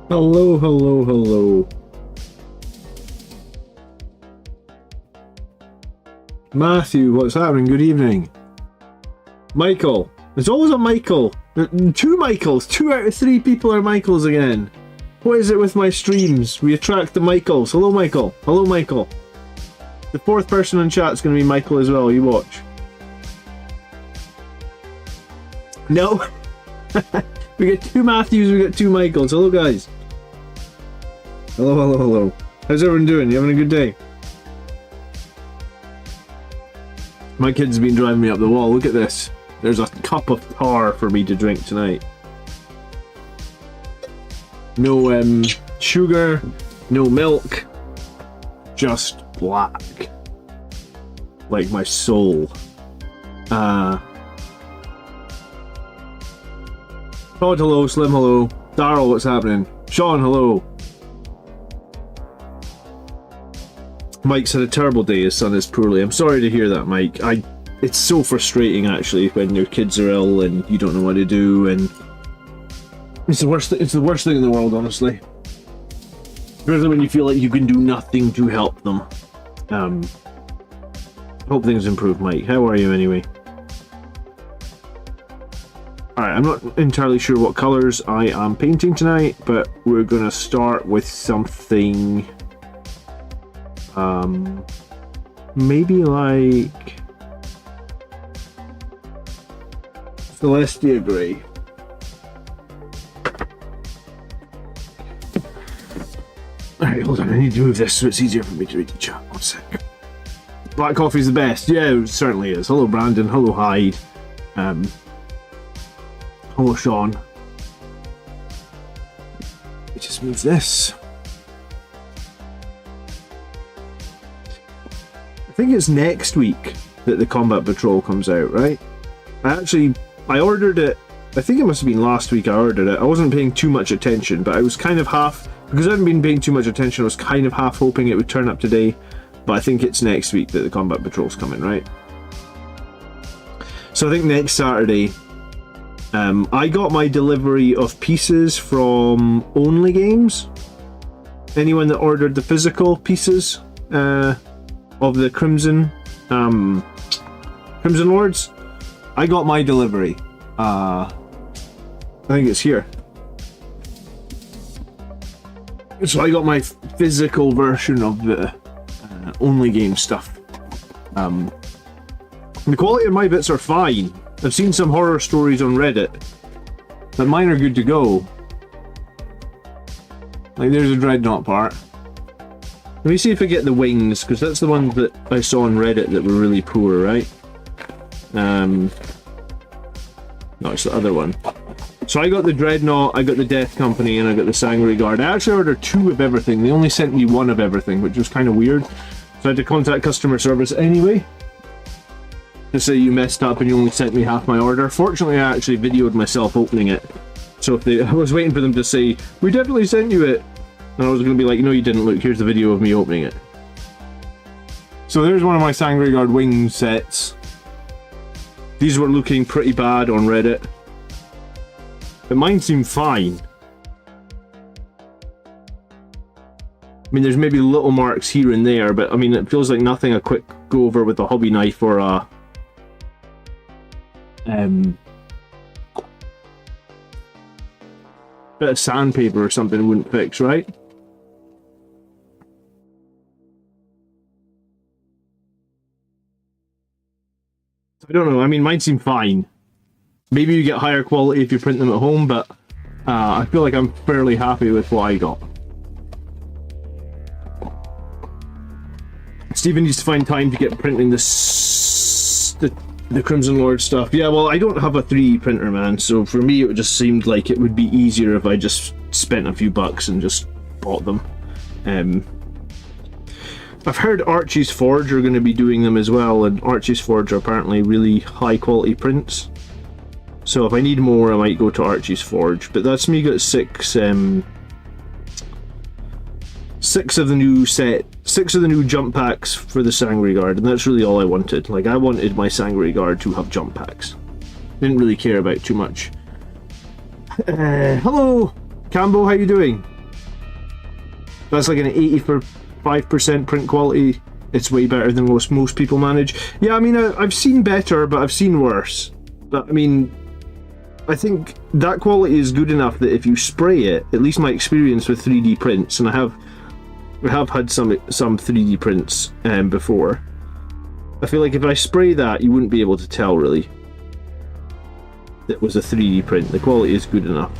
Hello, hello, hello. Matthew, what's happening? Good evening. Michael. There's always a Michael. Two Michaels. 2 out of 3 people are Michaels again. What is it with my streams? We attract the Michaels. Hello, Michael. Hello, Michael. The 4th person in chat's going to be Michael as well. You watch. No. We get 2 Matthews, we get 2 Michaels. Hello, guys. Hello, hello, hello. How's everyone doing? You having a good day? My kid's been driving me up the wall. Look at this. There's a cup of tar for me to drink tonight. No sugar, no milk, just black. Like my soul. Todd, hello. Slim, hello. Darryl, what's happening? Sean, hello. Mike's had a terrible day. His son is poorly. I'm sorry to hear that, Mike. It's so frustrating, actually, when your kids are ill and you don't know what to do, and it's the worst. It's the worst thing in the world, honestly. Especially when you feel like you can do nothing to help them. Hope things improve, Mike. How are you, anyway? Alright, I'm not entirely sure what colours I am painting tonight, but we're gonna start with something maybe like Celestia Grey. Alright, hold on, I need to move this so it's easier for me to read the chat. 1 sec. Black coffee's the best. Yeah, it certainly is. Hello, Brandon. Hello, Hyde. Hello, Sean. Let me just move this. I think it's next week that the Combat Patrol comes out, right? I ordered it, I think it must have been last week I ordered it. I wasn't paying too much attention, but I was kind of half, because I hadn't been paying too much attention, I was kind of half hoping it would turn up today, but I think it's next week that the Combat Patrol's coming, right? So I think next Saturday, I got my delivery of pieces from Only Games. Anyone that ordered the physical pieces of the Crimson Lords, I got my delivery. I think it's here. So I got my physical version of the Only Game stuff. The quality of my bits are fine. I've seen some horror stories on Reddit, but mine are good to go. Like, there's a Dreadnought part. Let me see if I get the wings, because that's the one that I saw on Reddit that were really poor, right? No, it's the other one. So I got the Dreadnought, I got the Death Company, and I got the Sanguinary Guard. I actually ordered 2 of everything. They only sent me 1 of everything, which was kind of weird. So I had to contact customer service anyway to say you messed up and you only sent me half my order. Fortunately, I actually videoed myself opening it. So if I was waiting for them to say, we definitely sent you it. And I was going to be like, no you didn't, look, here's the video of me opening it. So there's one of my Sanguinary Guard wing sets. These were looking pretty bad on Reddit. But mine seemed fine. I mean, there's maybe little marks here and there, but I mean, it feels like nothing a quick go over with a hobby knife or a bit of sandpaper or something wouldn't fix, right? I don't know, I mean, mine seem fine. Maybe you get higher quality if you print them at home, but I feel like I'm fairly happy with what I got. Stephen needs to find time to get printing the Crimson Lord stuff. Yeah, well, I don't have a 3D printer, man, so for me it just seemed like it would be easier if I just spent a few bucks and just bought them. I've heard Archie's Forge are going to be doing them as well, and Archie's Forge are apparently really high quality prints. So if I need more, I might go to Archie's Forge. But that's me got 6 of the new jump packs for the Sanguinary Guard, and that's really all I wanted. Like, I wanted my Sanguinary Guard to have jump packs. Didn't really care about too much. Hello, Cambo, how you doing? That's like an 85% print quality. It's way better than most people manage. Yeah, I mean, I've seen better, but I've seen worse. But I mean, I think that quality is good enough that if you spray it, at least my experience with 3D prints, and I have had some 3D prints before. I feel like if I spray that, you wouldn't be able to tell really. It was a 3D print. The quality is good enough.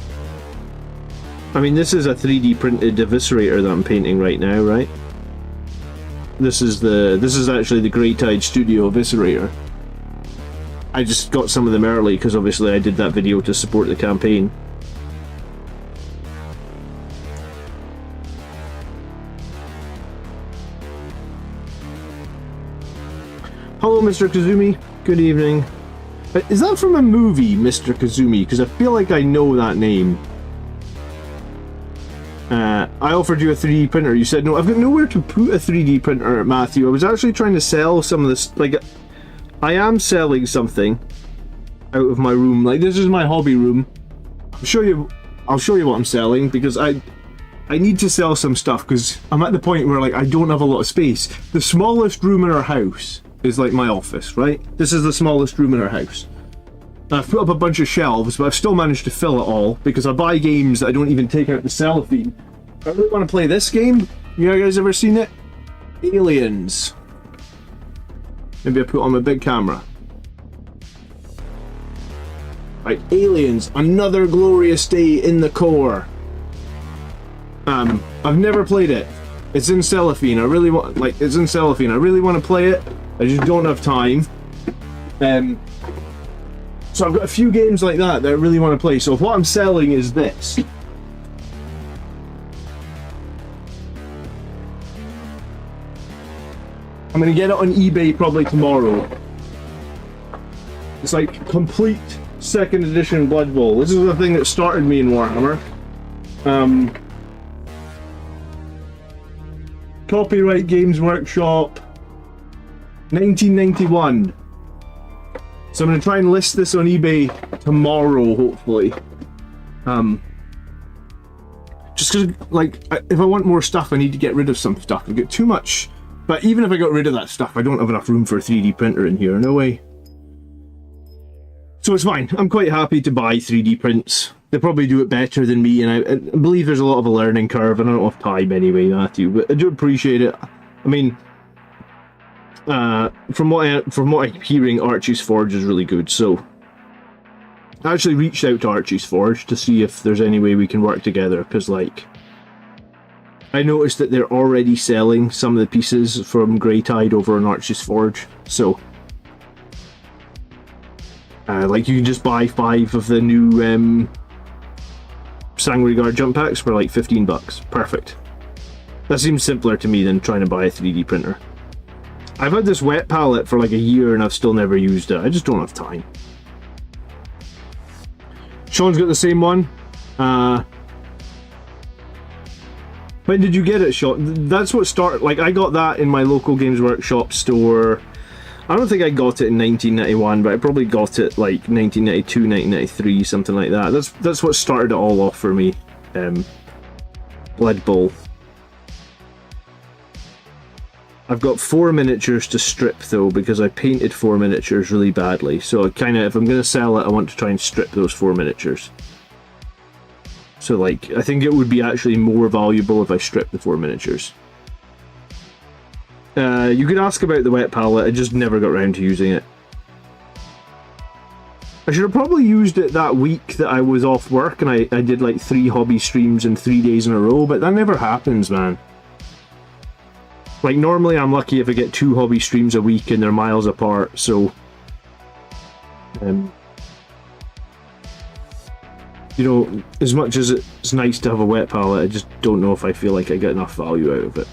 I mean, this is a 3D printed eviscerator that I'm painting right now, right? This is actually the Grey Tide Studio eviscerator. I just got some of them early because obviously I did that video to support the campaign. Hello, Mr. Kazumi. Good evening. Is that from a movie, Mr. Kazumi? Because I feel like I know that name. I offered you a 3D printer. You said no. I've got nowhere to put a 3D printer, Matthew. I was actually trying to sell some of this. Like, I am selling something out of my room. Like, this is my hobby room. I'll show you what I'm selling because I need to sell some stuff because I'm at the point where like I don't have a lot of space. The smallest room in our house is like my office, right? This is the smallest room in our house. I've put up a bunch of shelves, but I've still managed to fill it all because I buy games that I don't even take out the cellophane. I really want to play this game. You guys ever seen it? Aliens. Maybe I put on my big camera. Right, Aliens. Another glorious day in the core. I've never played it. It's in cellophane. I really want to play it. I just don't have time. So I've got a few games like that I really want to play. So what I'm selling is this. I'm going to get it on eBay probably tomorrow. It's like complete 2nd edition Blood Bowl. This is the thing that started me in Warhammer. Copyright Games Workshop, 1991. So I'm going to try and list this on eBay tomorrow, hopefully. Just because, like, if I want more stuff, I need to get rid of some stuff. I've got too much. But even if I got rid of that stuff, I don't have enough room for a 3D printer in here. No way. So it's fine. I'm quite happy to buy 3D prints. They probably do it better than me, and I believe there's a lot of a learning curve, and I don't have time anyway, Matthew. But I do appreciate it. I mean, from what I'm hearing, Archie's Forge is really good. So I actually reached out to Archie's Forge to see if there's any way we can work together, because like I noticed that they're already selling some of the pieces from Grey Tide over on Archie's Forge. So like you can just buy 5 of the new Sanguinary jump packs for like $15. Perfect. That seems simpler to me than trying to buy a 3D printer. I've had this wet palette for like a year and I've still never used it. I just don't have time. Sean's got the same one. When did you get it, Sean? That's what started. Like, I got that in my local Games Workshop store. I don't think I got it in 1991, but I probably got it like 1992, 1993, something like that. That's what started it all off for me. Blood Bowl. I've got 4 miniatures to strip though, because I painted 4 miniatures really badly. So kind of, if I'm going to sell it, I want to try and strip those 4 miniatures. So like, I think it would be actually more valuable if I stripped the 4 miniatures. You could ask about the wet palette, I just never got around to using it. I should have probably used it that week that I was off work and I did like 3 hobby streams in 3 days in a row, but that never happens, man. Like, normally I'm lucky if I get 2 hobby streams a week and they're miles apart, so... you know, as much as it's nice to have a wet palette, I just don't know if I feel like I get enough value out of it.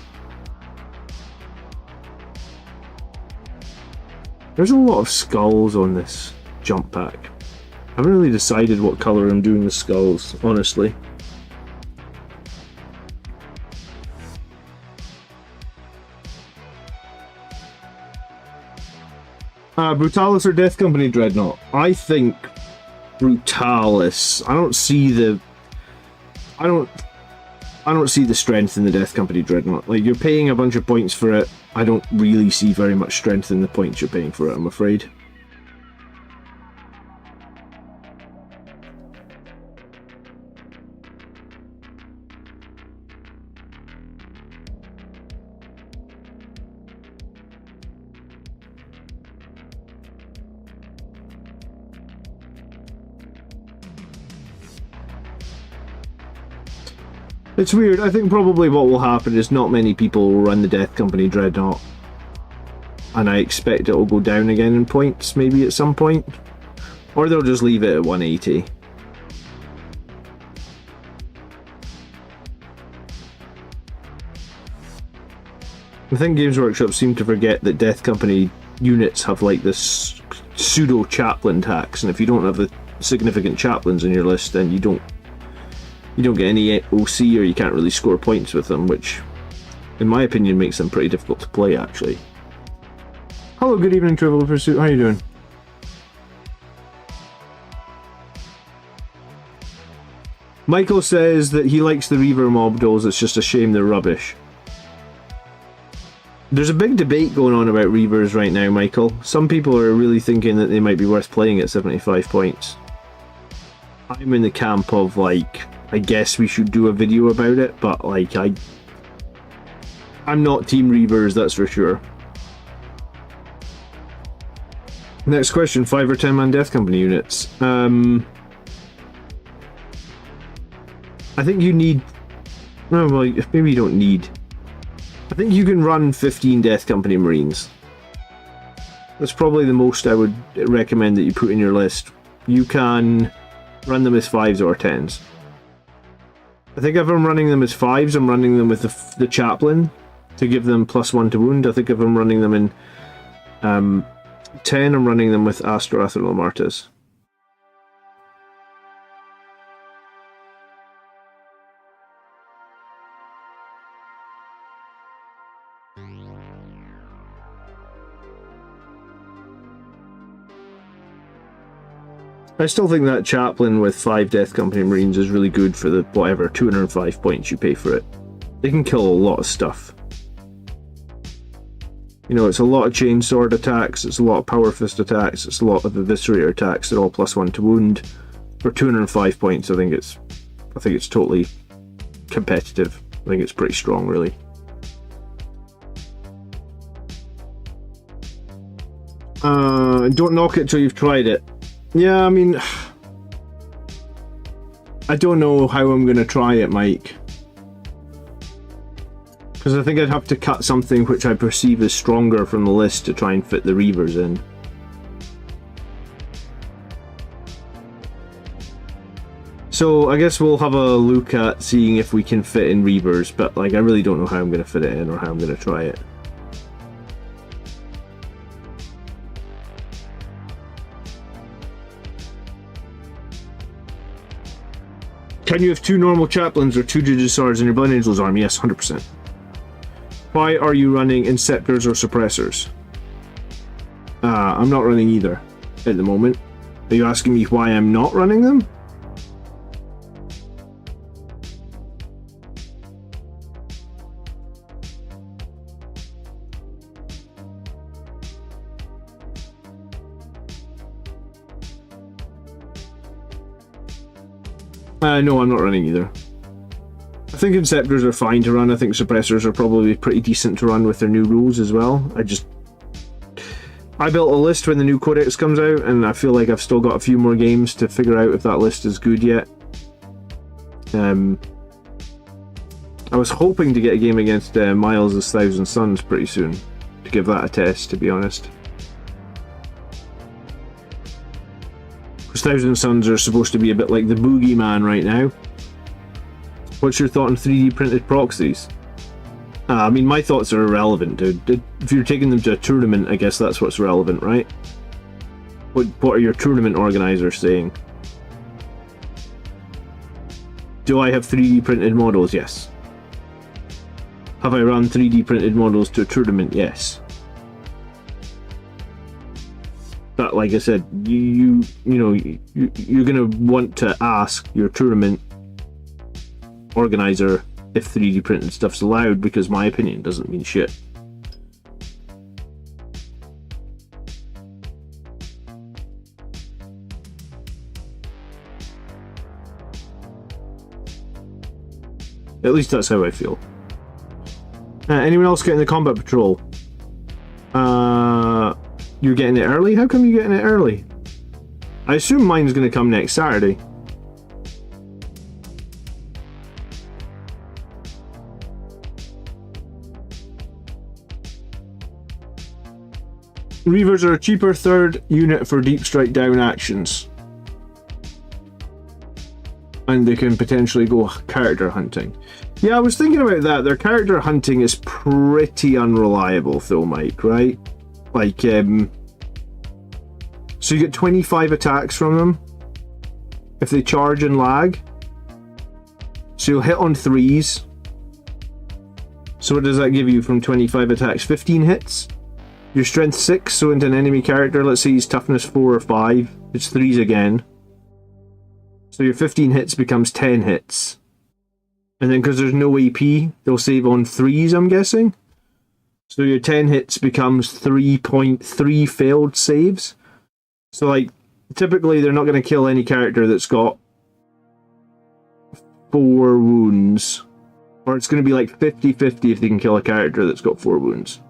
There's a lot of skulls on this jump pack. I haven't really decided what colour I'm doing the skulls, honestly. Brutalis or Death Company Dreadnought? I think Brutalis. I don't see the... I don't see the strength in the Death Company Dreadnought. Like, you're paying a bunch of points for it. I don't really see very much strength in the points you're paying for it, I'm afraid. It's weird. I think probably what will happen is not many people will run the Death Company Dreadnought. And I expect it will go down again in points, maybe at some point. Or they'll just leave it at 180. I think Games Workshop seem to forget that Death Company units have like this pseudo chaplain tax, and if you don't have the significant chaplains in your list, then you don't get any OC, or you can't really score points with them, which, in my opinion, makes them pretty difficult to play, actually. Hello, good evening, Trivial Pursuit. How are you doing? Michael says that he likes the Reaver mob dolls, it's just a shame they're rubbish. There's a big debate going on about Reavers right now, Michael. Some people are really thinking that they might be worth playing at 75 points. I'm in the camp of, like, I guess we should do a video about it, but like I'm not Team Reivers, that's for sure. Next question, 5 or 10 man Death Company units. I think you need... Oh, well, maybe you don't need... I think you can run 15 Death Company Marines. That's probably the most I would recommend that you put in your list. You can run them as 5s or 10s. I think if I'm running them as 5s, I'm running them with the Chaplain to give them +1 to wound. I think if I'm running them in 10, I'm running them with Astra Athral Martis. I still think that Chaplain with 5 Death Company Marines is really good for the, whatever, 205 points you pay for it. They can kill a lot of stuff. You know, it's a lot of chainsword attacks, it's a lot of power fist attacks, it's a lot of eviscerator attacks, they're all +1 to wound. For 205 points, I think it's totally competitive. I think it's pretty strong, really. Don't knock it till you've tried it. Yeah, I mean, I don't know how I'm going to try it, Mike. Because I think I'd have to cut something which I perceive as stronger from the list to try and fit the Reivers in. So I guess we'll have a look at seeing if we can fit in Reivers, but like I really don't know how I'm going to fit it in or how I'm going to try it. Can you have 2 normal Chaplains or 2 Judiciaries in your Blood Angels army? Yes, 100%. Why are you running Inceptors or Suppressors? I'm not running either at the moment. Are you asking me why I'm not running them? No, I'm not running either. I think Inceptors are fine to run. I think Suppressors are probably pretty decent to run with their new rules as well. I built a list when the new Codex comes out, and I feel like I've still got a few more games to figure out if that list is good yet. I was hoping to get a game against Miles' Thousand Suns pretty soon, to give that a test, to be honest. Because Thousand Suns are supposed to be a bit like the boogeyman right now. What's your thought on 3D printed proxies? I mean, my thoughts are irrelevant, dude. If you're taking them to a tournament, I guess that's what's relevant, right? What are your tournament organisers saying? Do I have 3D printed models? Yes. Have I run 3D printed models to a tournament? Yes. But like I said, you're gonna want to ask your tournament organizer if 3D printed stuff's allowed, because my opinion doesn't mean shit. At least that's how I feel. Anyone else getting the combat patrol? You're getting it early? How come you're getting it early? I assume mine's going to come next Saturday. Reivers are a cheaper third unit for deep strike down actions. And they can potentially go character hunting. Yeah, I was thinking about that. Their character hunting is pretty unreliable though, Mike, right? Like, so you get 25 attacks from them if they charge and lag. So you'll hit on 3s. So what does that give you from 25 attacks? 15 hits? Your strength 6, so into an enemy character, let's say he's toughness 4 or 5, it's 3s again. So your 15 hits becomes 10 hits. And then because there's no AP, they'll save on 3s, I'm guessing. So your 10 hits becomes 3.3 failed saves. So like, typically they're not going to kill any character that's got 4 wounds. Or it's going to be like 50-50 if they can kill a character that's got 4 wounds.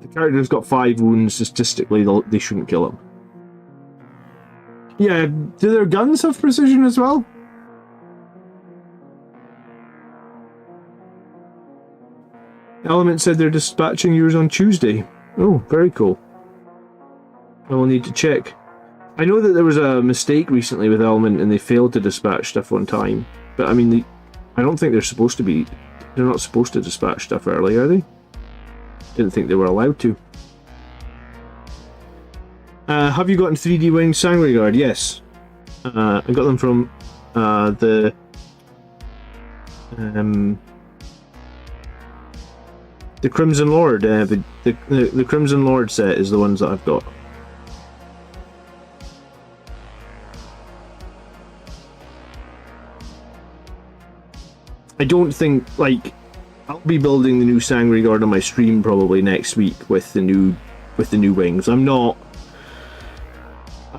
If the character's got 5 wounds, statistically they shouldn't kill him. Yeah, do their guns have precision as well? Element said they're dispatching yours on Tuesday. Oh, very cool. I will need to check. I know that there was a mistake recently with Element and they failed to dispatch stuff on time. But I mean, I don't think they're supposed to be... They're not supposed to dispatch stuff early, are they? Didn't think they were allowed to. Have you gotten 3D winged Sanguinary Guard? Yes. I got them from the Crimson Lord. The Crimson Lord set is the ones that I've got. I don't think, like, I'll be building the new Sanguinary Guard on my stream probably next week with the new wings. I'm not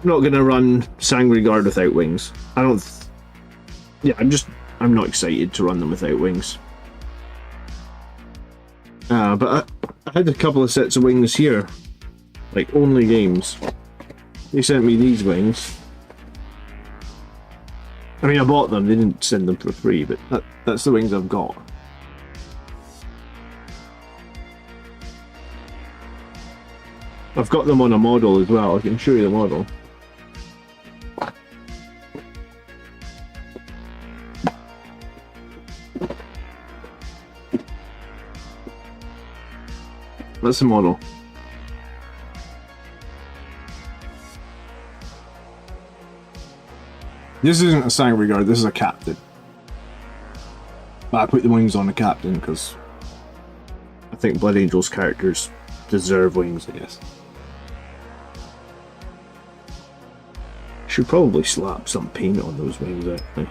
gonna run Sanguinary Guard without wings. I'm not excited to run them without wings. But I had a couple of sets of wings here, like Only Games. They sent me these wings. I mean, I bought them. They didn't send them for free, but that's the wings I've got. I've got them on a model as well. I can show you the model. That's the model. This isn't a Sanguinary Guard, this is a Captain. But I put the wings on the Captain because I think Blood Angel's characters deserve wings, I guess. Should probably slap some paint on those wings, actually.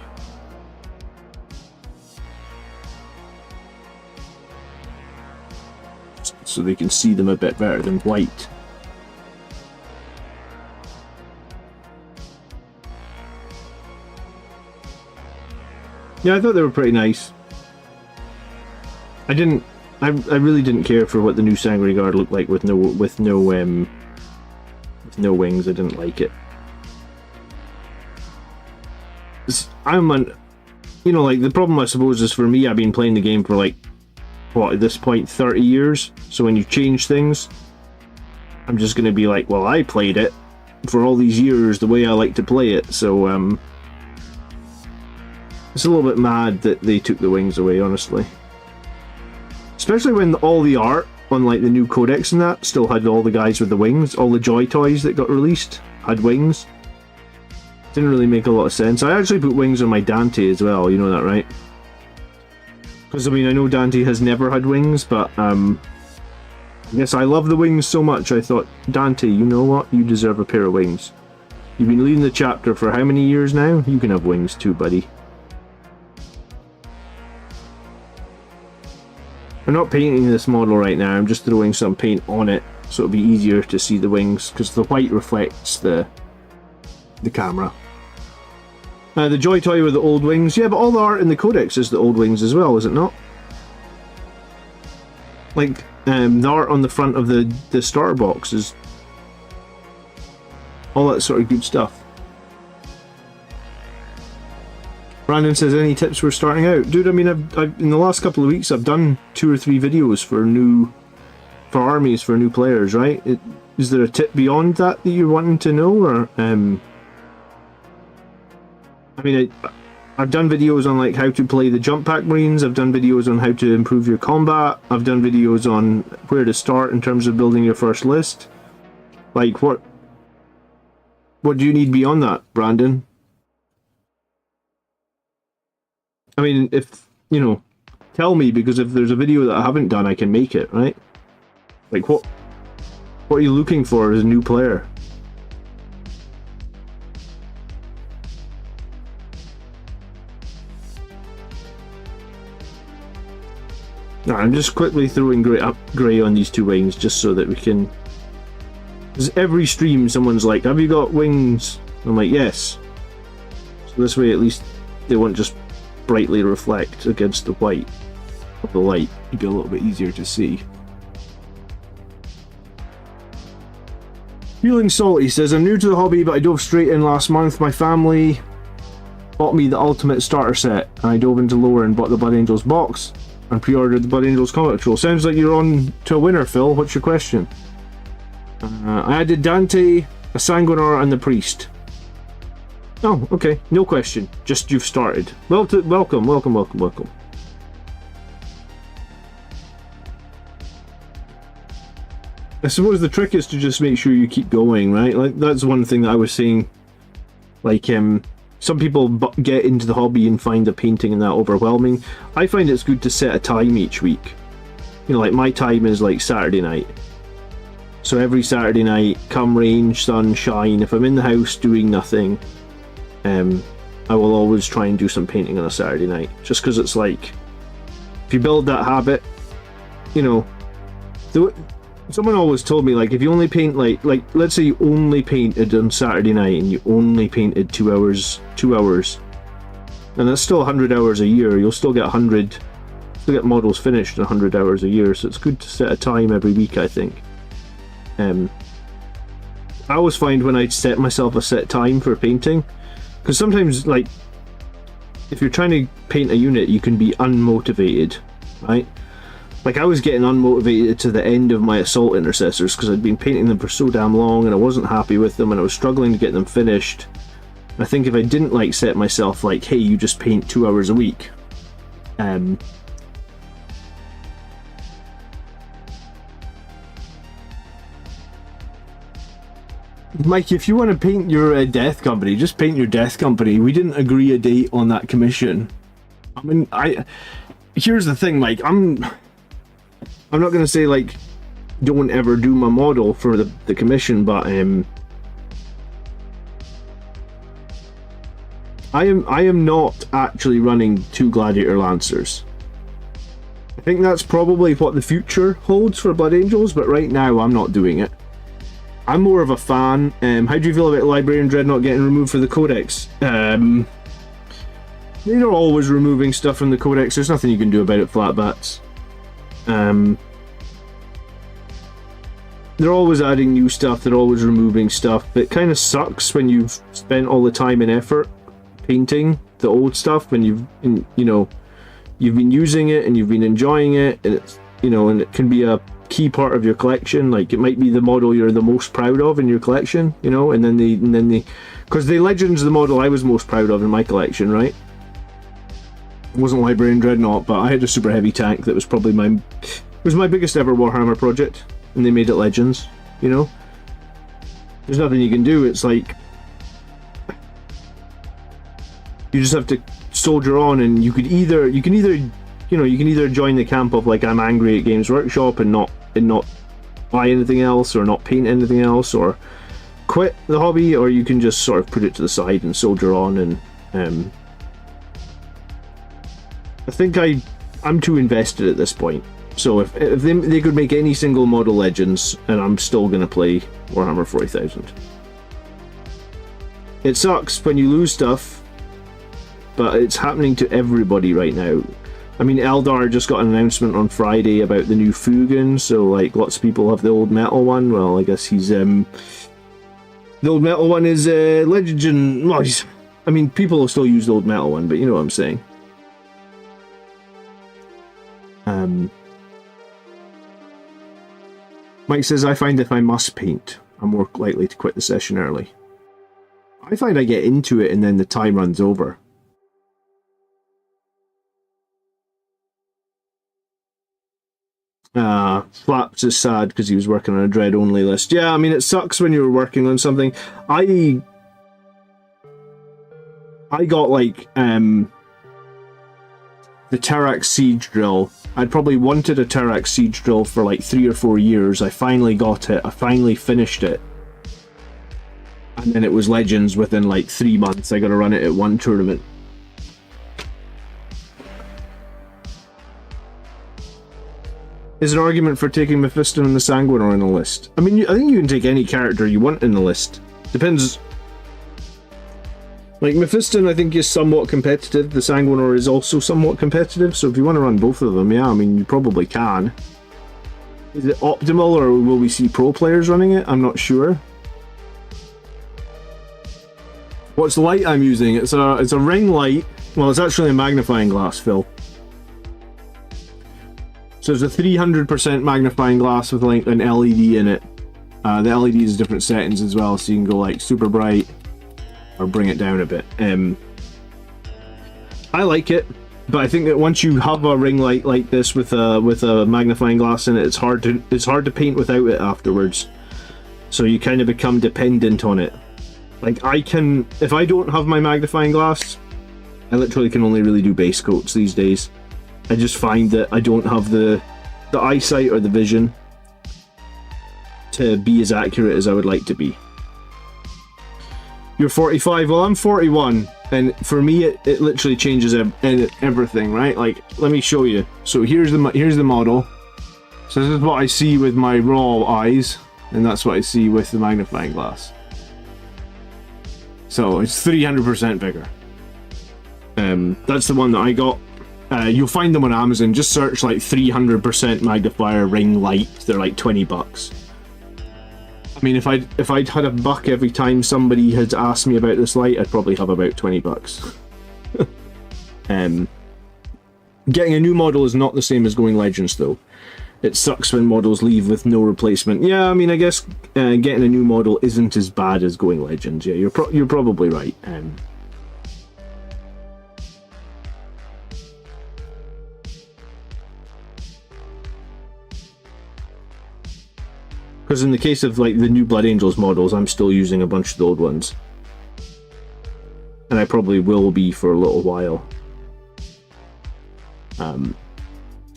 So they can see them a bit better than white. Yeah, I thought they were pretty nice. I really didn't care for what the new Sanguinary Guard looked like with no wings. I didn't like it. Like, the problem I suppose is for me, I've been playing the game for like, what, at this point 30 years, so when you change things, I'm just going to be like, well, I played it for all these years the way I like to play it, so it's a little bit mad that they took the wings away, honestly. Especially when all the art on like the new Codex and that still had all the guys with the wings. All the Joy Toys that got released had wings. Didn't really make a lot of sense. I actually put wings on my Dante as well, you know that, right? Because I mean, I know Dante has never had wings, but I guess I love the wings so much I thought, Dante, you know what? You deserve a pair of wings. You've been leading the chapter for how many years now? You can have wings too, buddy. I'm not painting this model right now, I'm just throwing some paint on it so it'll be easier to see the wings, because the white reflects the camera. The Joy Toy with the old wings, yeah, but all the art in the Codex is the old wings as well, is it not? Like, the art on the front of the starter box is all that sort of good stuff. Brandon says, any tips for starting out? Dude, I mean, I've in the last couple of weeks, I've done 2 or 3 videos for armies, for new players, right? Is there a tip beyond that you're wanting to know, or, I mean, I've done videos on, like, how to play the Jump Pack Marines, I've done videos on how to improve your combat, I've done videos on where to start in terms of building your first list. Like, what do you need beyond that, Brandon? I mean, if, you know, tell me, because if there's a video that I haven't done, I can make it, right? Like, what are you looking for as a new player? No, I'm just quickly throwing grey on these 2 wings, just so that we can... Because every stream, someone's like, have you got wings? I'm like, yes. So this way, at least, they won't just brightly reflect against the white of the light. It'd be a little bit easier to see. Feeling Salty says, I'm new to the hobby, but I dove straight in last month. My family bought me the ultimate starter set, and I dove into lore and bought the Blood Angels box and pre-ordered the Blood Angels Combat Patrol. Sounds like you're on to a winner, Phil. What's your question? I added Dante, a Sanguinary, and the Priest. Oh, okay. No question. Just you've started. Welcome. I suppose the trick is to just make sure you keep going, right? Like, that's one thing that I was saying. Like, some people get into the hobby and find the painting and that overwhelming. I find it's good to set a time each week. You know, like, my time is like Saturday night. So every Saturday night, come rain, sun, shine, if I'm in the house doing nothing, I will always try and do some painting on a Saturday night. Just because it's like, if you build that habit, you know, someone always told me, like, if you only paint, like let's say you only painted on Saturday night and you only painted 2 hours, and that's still 100 hours a year, you'll still get models finished in 100 hours a year, so it's good to set a time every week, I think. I always find when I set myself a set time for painting, because sometimes, like, if you're trying to paint a unit, you can be unmotivated, right? Like, I was getting unmotivated to the end of my Assault Intercessors because I'd been painting them for so damn long and I wasn't happy with them and I was struggling to get them finished. I think if I didn't, like, set myself, like, hey, you just paint 2 hours a week, Mike, if you want to paint your death company, just paint your death company. We didn't agree a date on that commission. I mean, here's the thing, Mike. I'm not going to say, like, don't ever do my model for the commission, but I am not actually running 2 Gladiator Lancers. I think that's probably what the future holds for Blood Angels, but right now I'm not doing it. I'm more of a fan. How do you feel about Librarian Dreadnought getting removed for the Codex? They're always removing stuff from the Codex. There's nothing you can do about it, flatbats. They're always adding new stuff. They're always removing stuff. It kind of sucks when you've spent all the time and effort painting the old stuff, when you've been using it and you've been enjoying it, and it's, and it can be a key part of your collection. Like, it might be the model you're the most proud of in your collection, and then because the Legend's the model I was most proud of in my collection, right? It wasn't Librarian Dreadnought, but I had a super heavy tank that was probably my biggest ever Warhammer project, and they made it Legends. There's nothing you can do. It's like, you just have to soldier on, and you can either join the camp of, like, I'm angry at Games Workshop and not buy anything else or not paint anything else or quit the hobby, or you can just sort of put it to the side and soldier on. And I think I'm too invested at this point. So if they could make any single model Legends, and I'm still going to play Warhammer 40,000. It sucks when you lose stuff, but it's happening to everybody right now. I mean, Eldar just got an announcement on Friday about the new Fugan, so like lots of people have the old metal one. Well, I guess he's the old metal one is Legend. Well, I mean, people will still use the old metal one, but you know what I'm saying. Mike says, I find if I must paint, I'm more likely to quit the session early. I find I get into it and then the time runs over. Flaps is sad because he was working on a Dread only list. Yeah, I mean, it sucks when you're working on something. I got like the Terrax Siege Drill. I'd probably wanted a Terrax Siege Drill for like 3 or 4 years. I finally got it. I finally finished it. And then it was Legends within like 3 months. I got to run it at one tournament. Is an argument for taking Mephisto and the Sanguinary on the list. I mean, I think you can take any character you want in the list. Depends. Like, Mephisto, I think, is somewhat competitive. The Sanguinary is also somewhat competitive, so if you want to run both of them, yeah, I mean, you probably can. Is it optimal, or will we see pro players running it? I'm not sure. What's the light I'm using? It's a ring light. Well, it's actually a magnifying glass, Phil. So it's a 300% magnifying glass with like an LED in it. The LED is different settings as well, so you can go like super bright or bring it down a bit. I like it, but I think that once you have a ring light like this with a magnifying glass in it, it's hard to paint without it afterwards. So you kind of become dependent on it. Like if I don't have my magnifying glass, I literally can only really do base coats these days. I just find that I don't have the eyesight or the vision to be as accurate as I would like to be. You're 45, well I'm 41, and for me it literally changes everything, right? Like, let me show you. So here's the model. So this is what I see with my raw eyes, and that's what I see with the magnifying glass. So it's 300% bigger. That's the one that I got. You'll find them on Amazon. Just search like 300% magnifier ring light. They're like $20. I mean, if I'd had $1 every time somebody had asked me about this light, I'd probably have about $20. Getting a new model is not the same as going Legends, though. It sucks when models leave with no replacement. Yeah, I mean, I guess getting a new model isn't as bad as going Legends. Yeah, you're probably right. Because in the case of like the new Blood Angels models, I'm still using a bunch of the old ones. And I probably will be for a little while.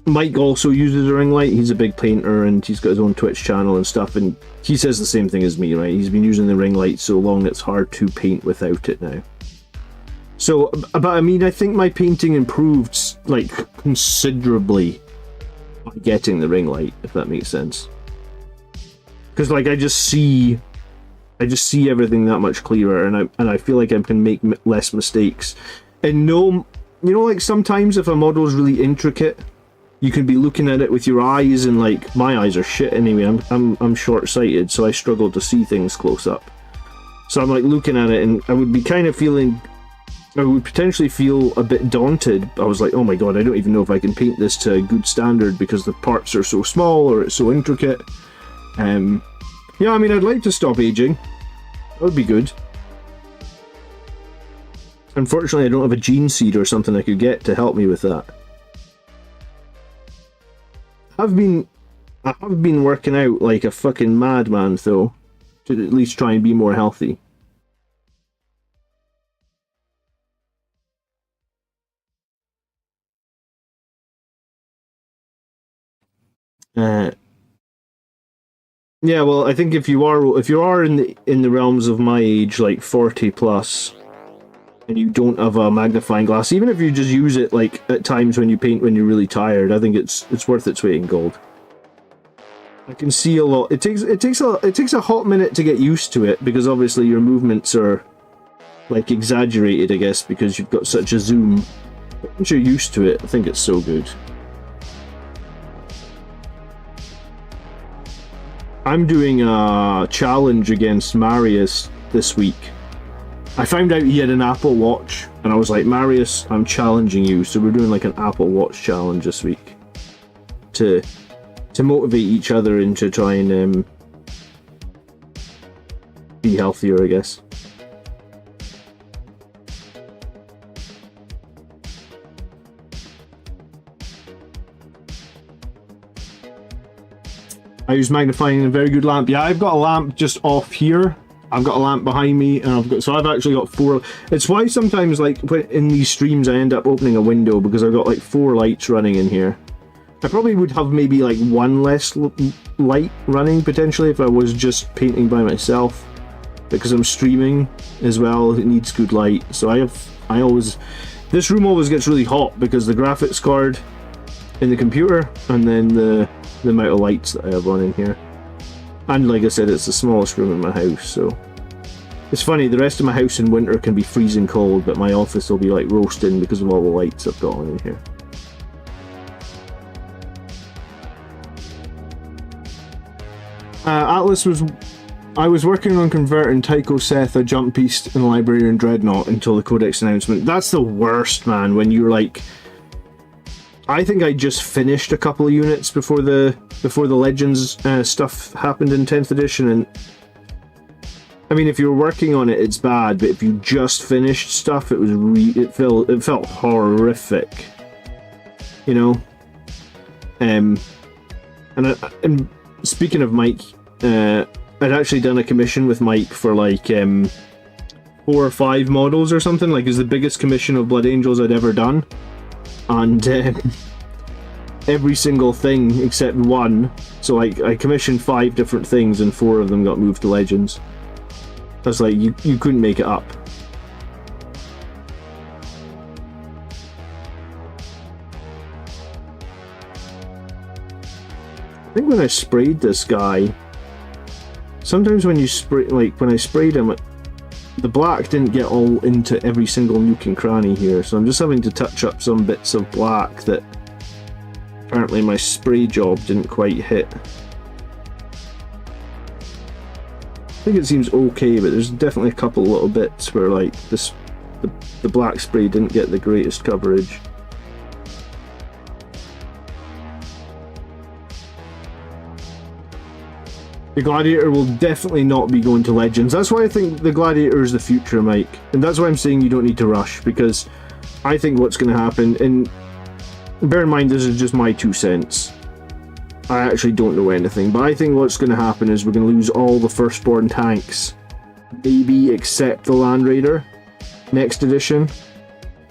Mike also uses a ring light. He's a big painter and he's got his own Twitch channel and stuff, and he says the same thing as me, right? He's been using the ring light so long it's hard to paint without it now. So, but I mean, I think my painting improved like considerably by getting the ring light, if that makes sense. Because like I just see everything that much clearer, and I feel like I can make less mistakes. And no, you know, like sometimes if a model is really intricate, you can be looking at it with your eyes, and like my eyes are shit anyway. I'm short-sighted, so I struggle to see things close up. So I'm like looking at it, and I would be kind of feeling, I would potentially feel a bit daunted. I was like, oh my god, I don't even know if I can paint this to a good standard because the parts are so small or it's so intricate. Yeah, I mean, I'd like to stop aging. That would be good. Unfortunately, I don't have a gene seed or something I could get to help me with that. I have been working out like a fucking madman, though, to at least try and be more healthy. Yeah, well, I think if you are in the realms of my age, like 40 plus, and you don't have a magnifying glass, even if you just use it like at times when you paint when you're really tired, I think it's worth its weight in gold. I can see a lot. It takes a hot minute to get used to it, because obviously your movements are like exaggerated, I guess, because you've got such a zoom. But once you're used to it, I think it's so good. I'm doing a challenge against Marius this week. I found out he had an Apple Watch, and I was like, Marius, I'm challenging you. So we're doing like an Apple Watch challenge this week to motivate each other and to try and be healthier, I guess. I use magnifying and a very good lamp. Yeah, I've got a lamp just off here. I've got a lamp behind me, and I've actually got 4. It's why sometimes, like, in these streams, I end up opening a window, because I've got like 4 lights running in here. I probably would have maybe like 1 less light running potentially if I was just painting by myself, because I'm streaming as well. It needs good light, so this room always gets really hot because the graphics card in the computer, and then the amount of lights that I have on in here. And like I said, it's the smallest room in my house, so it's funny, the rest of my house in winter can be freezing cold, but my office will be like roasting because of all the lights I've got on in here. I was working on converting Tycho Seth, a jump beast, and Librarian Dreadnought until the Codex announcement. That's the worst, man, when you're like... I think I just finished a couple of units before the Legends stuff happened in 10th edition, and I mean, if you're working on it, it's bad, but if you just finished stuff, it felt horrific, you know. And speaking of Mike, I'd actually done a commission with Mike for like 4 or 5 models or something. Like, it's the biggest commission of Blood Angels I'd ever done. And every single thing except 1, so like I commissioned 5 different things and 4 of them got moved to Legends. I was like, you couldn't make it up. I think when I sprayed this guy, sometimes when you spray, like when I sprayed him, the black didn't get all into every single nook and cranny here, so I'm just having to touch up some bits of black that apparently my spray job didn't quite hit. I think it seems okay, but there's definitely a couple little bits where like the black spray didn't get the greatest coverage. The Gladiator will definitely not be going to Legends. That's why I think the Gladiator is the future, Mike. And that's why I'm saying you don't need to rush, because I think what's going to happen, and bear in mind this is just my 2 cents. I actually don't know anything, but I think what's going to happen is we're going to lose all the firstborn tanks. Maybe except the Land Raider next edition.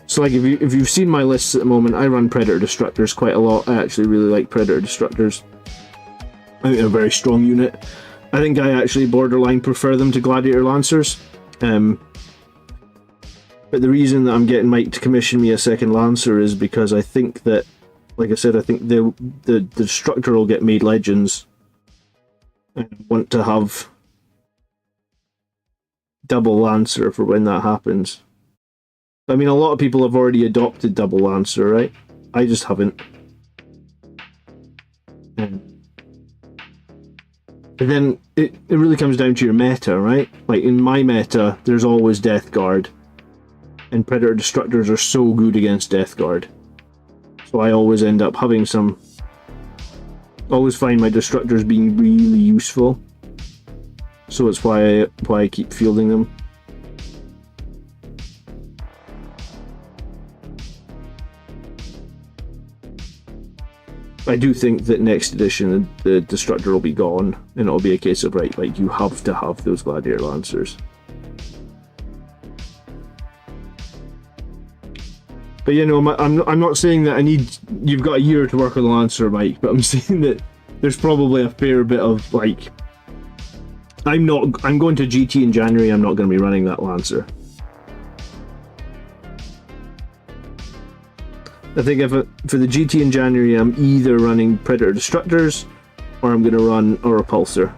So like if you've seen my lists at the moment, I run Predator Destructors quite a lot. I actually really like Predator Destructors. I think they're a very strong unit. I think I actually borderline prefer them to Gladiator Lancers. But the reason that I'm getting Mike to commission me a second Lancer is because I think that, like I said, I think the Destructor will get made Legends. I want to have double Lancer for when that happens. I mean, a lot of people have already adopted double Lancer, right? I just haven't. But then it really comes down to your meta, right? Like in my meta, there's always Death Guard. And Predator Destructors are so good against Death Guard. So I always end up having some... always find my Destructors being really useful. So it's why I keep fielding them. I do think that next edition the Destructor will be gone, and it'll be a case of, right, like, you have to have those Gladiator Lancers. But you know, I'm not saying that you've got a year to work on the Lancer, Mike, but I'm saying that there's probably a fair bit of, like, I'm going to GT in January, I'm not going to be running that Lancer. I think for the GT in January, I'm either running Predator Destructors or I'm going to run a Repulsor.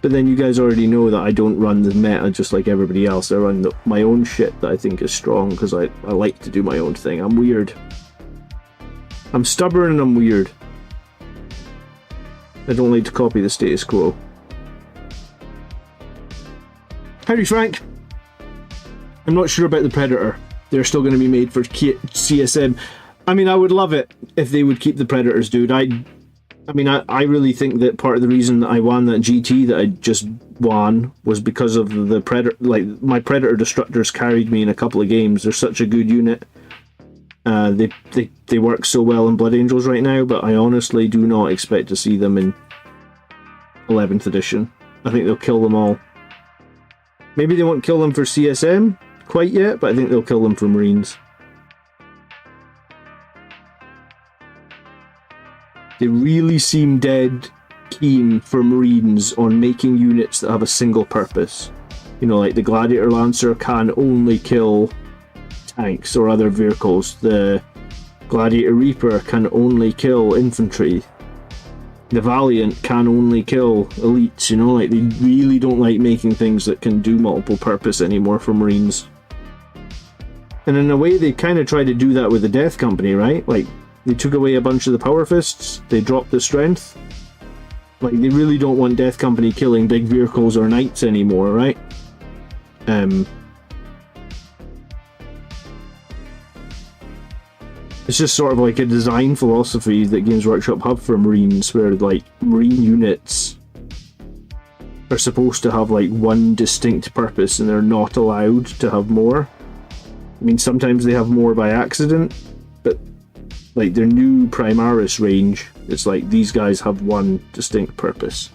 But then you guys already know that I don't run the meta just like everybody else. I run my own shit that I think is strong because I like to do my own thing. I'm weird. I'm stubborn and I'm weird. I don't like to copy the status quo. Howdy, Frank. I'm not sure about the Predator. They're still going to be made for CSM. I mean, I would love it if they would keep the Predators, dude. I really think that part of the reason that I won that GT that I just won was because of the Predator. Like, my Predator Destructors carried me in a couple of games. They're such a good unit. They work so well in Blood Angels right now, but I honestly do not expect to see them in 11th edition. I think they'll kill them all. Maybe they won't kill them for CSM quite yet, but I think they'll kill them for Marines. They really seem dead keen for Marines on making units that have a single purpose. You know, like the Gladiator Lancer can only kill tanks or other vehicles. The Gladiator Reaper can only kill infantry. The Valiant can only kill elites, you know, like they really don't like making things that can do multiple purpose anymore for Marines. And in a way they kind of tried to do that with the Death Company, right? Like, they took away a bunch of the power fists, they dropped the strength. Like, they really don't want Death Company killing big vehicles or knights anymore, right? It's just sort of like a design philosophy that Games Workshop have for Marines, where like Marine units are supposed to have like one distinct purpose and they're not allowed to have more. I mean, sometimes they have more by accident, but like their new Primaris range, it's like these guys have one distinct purpose.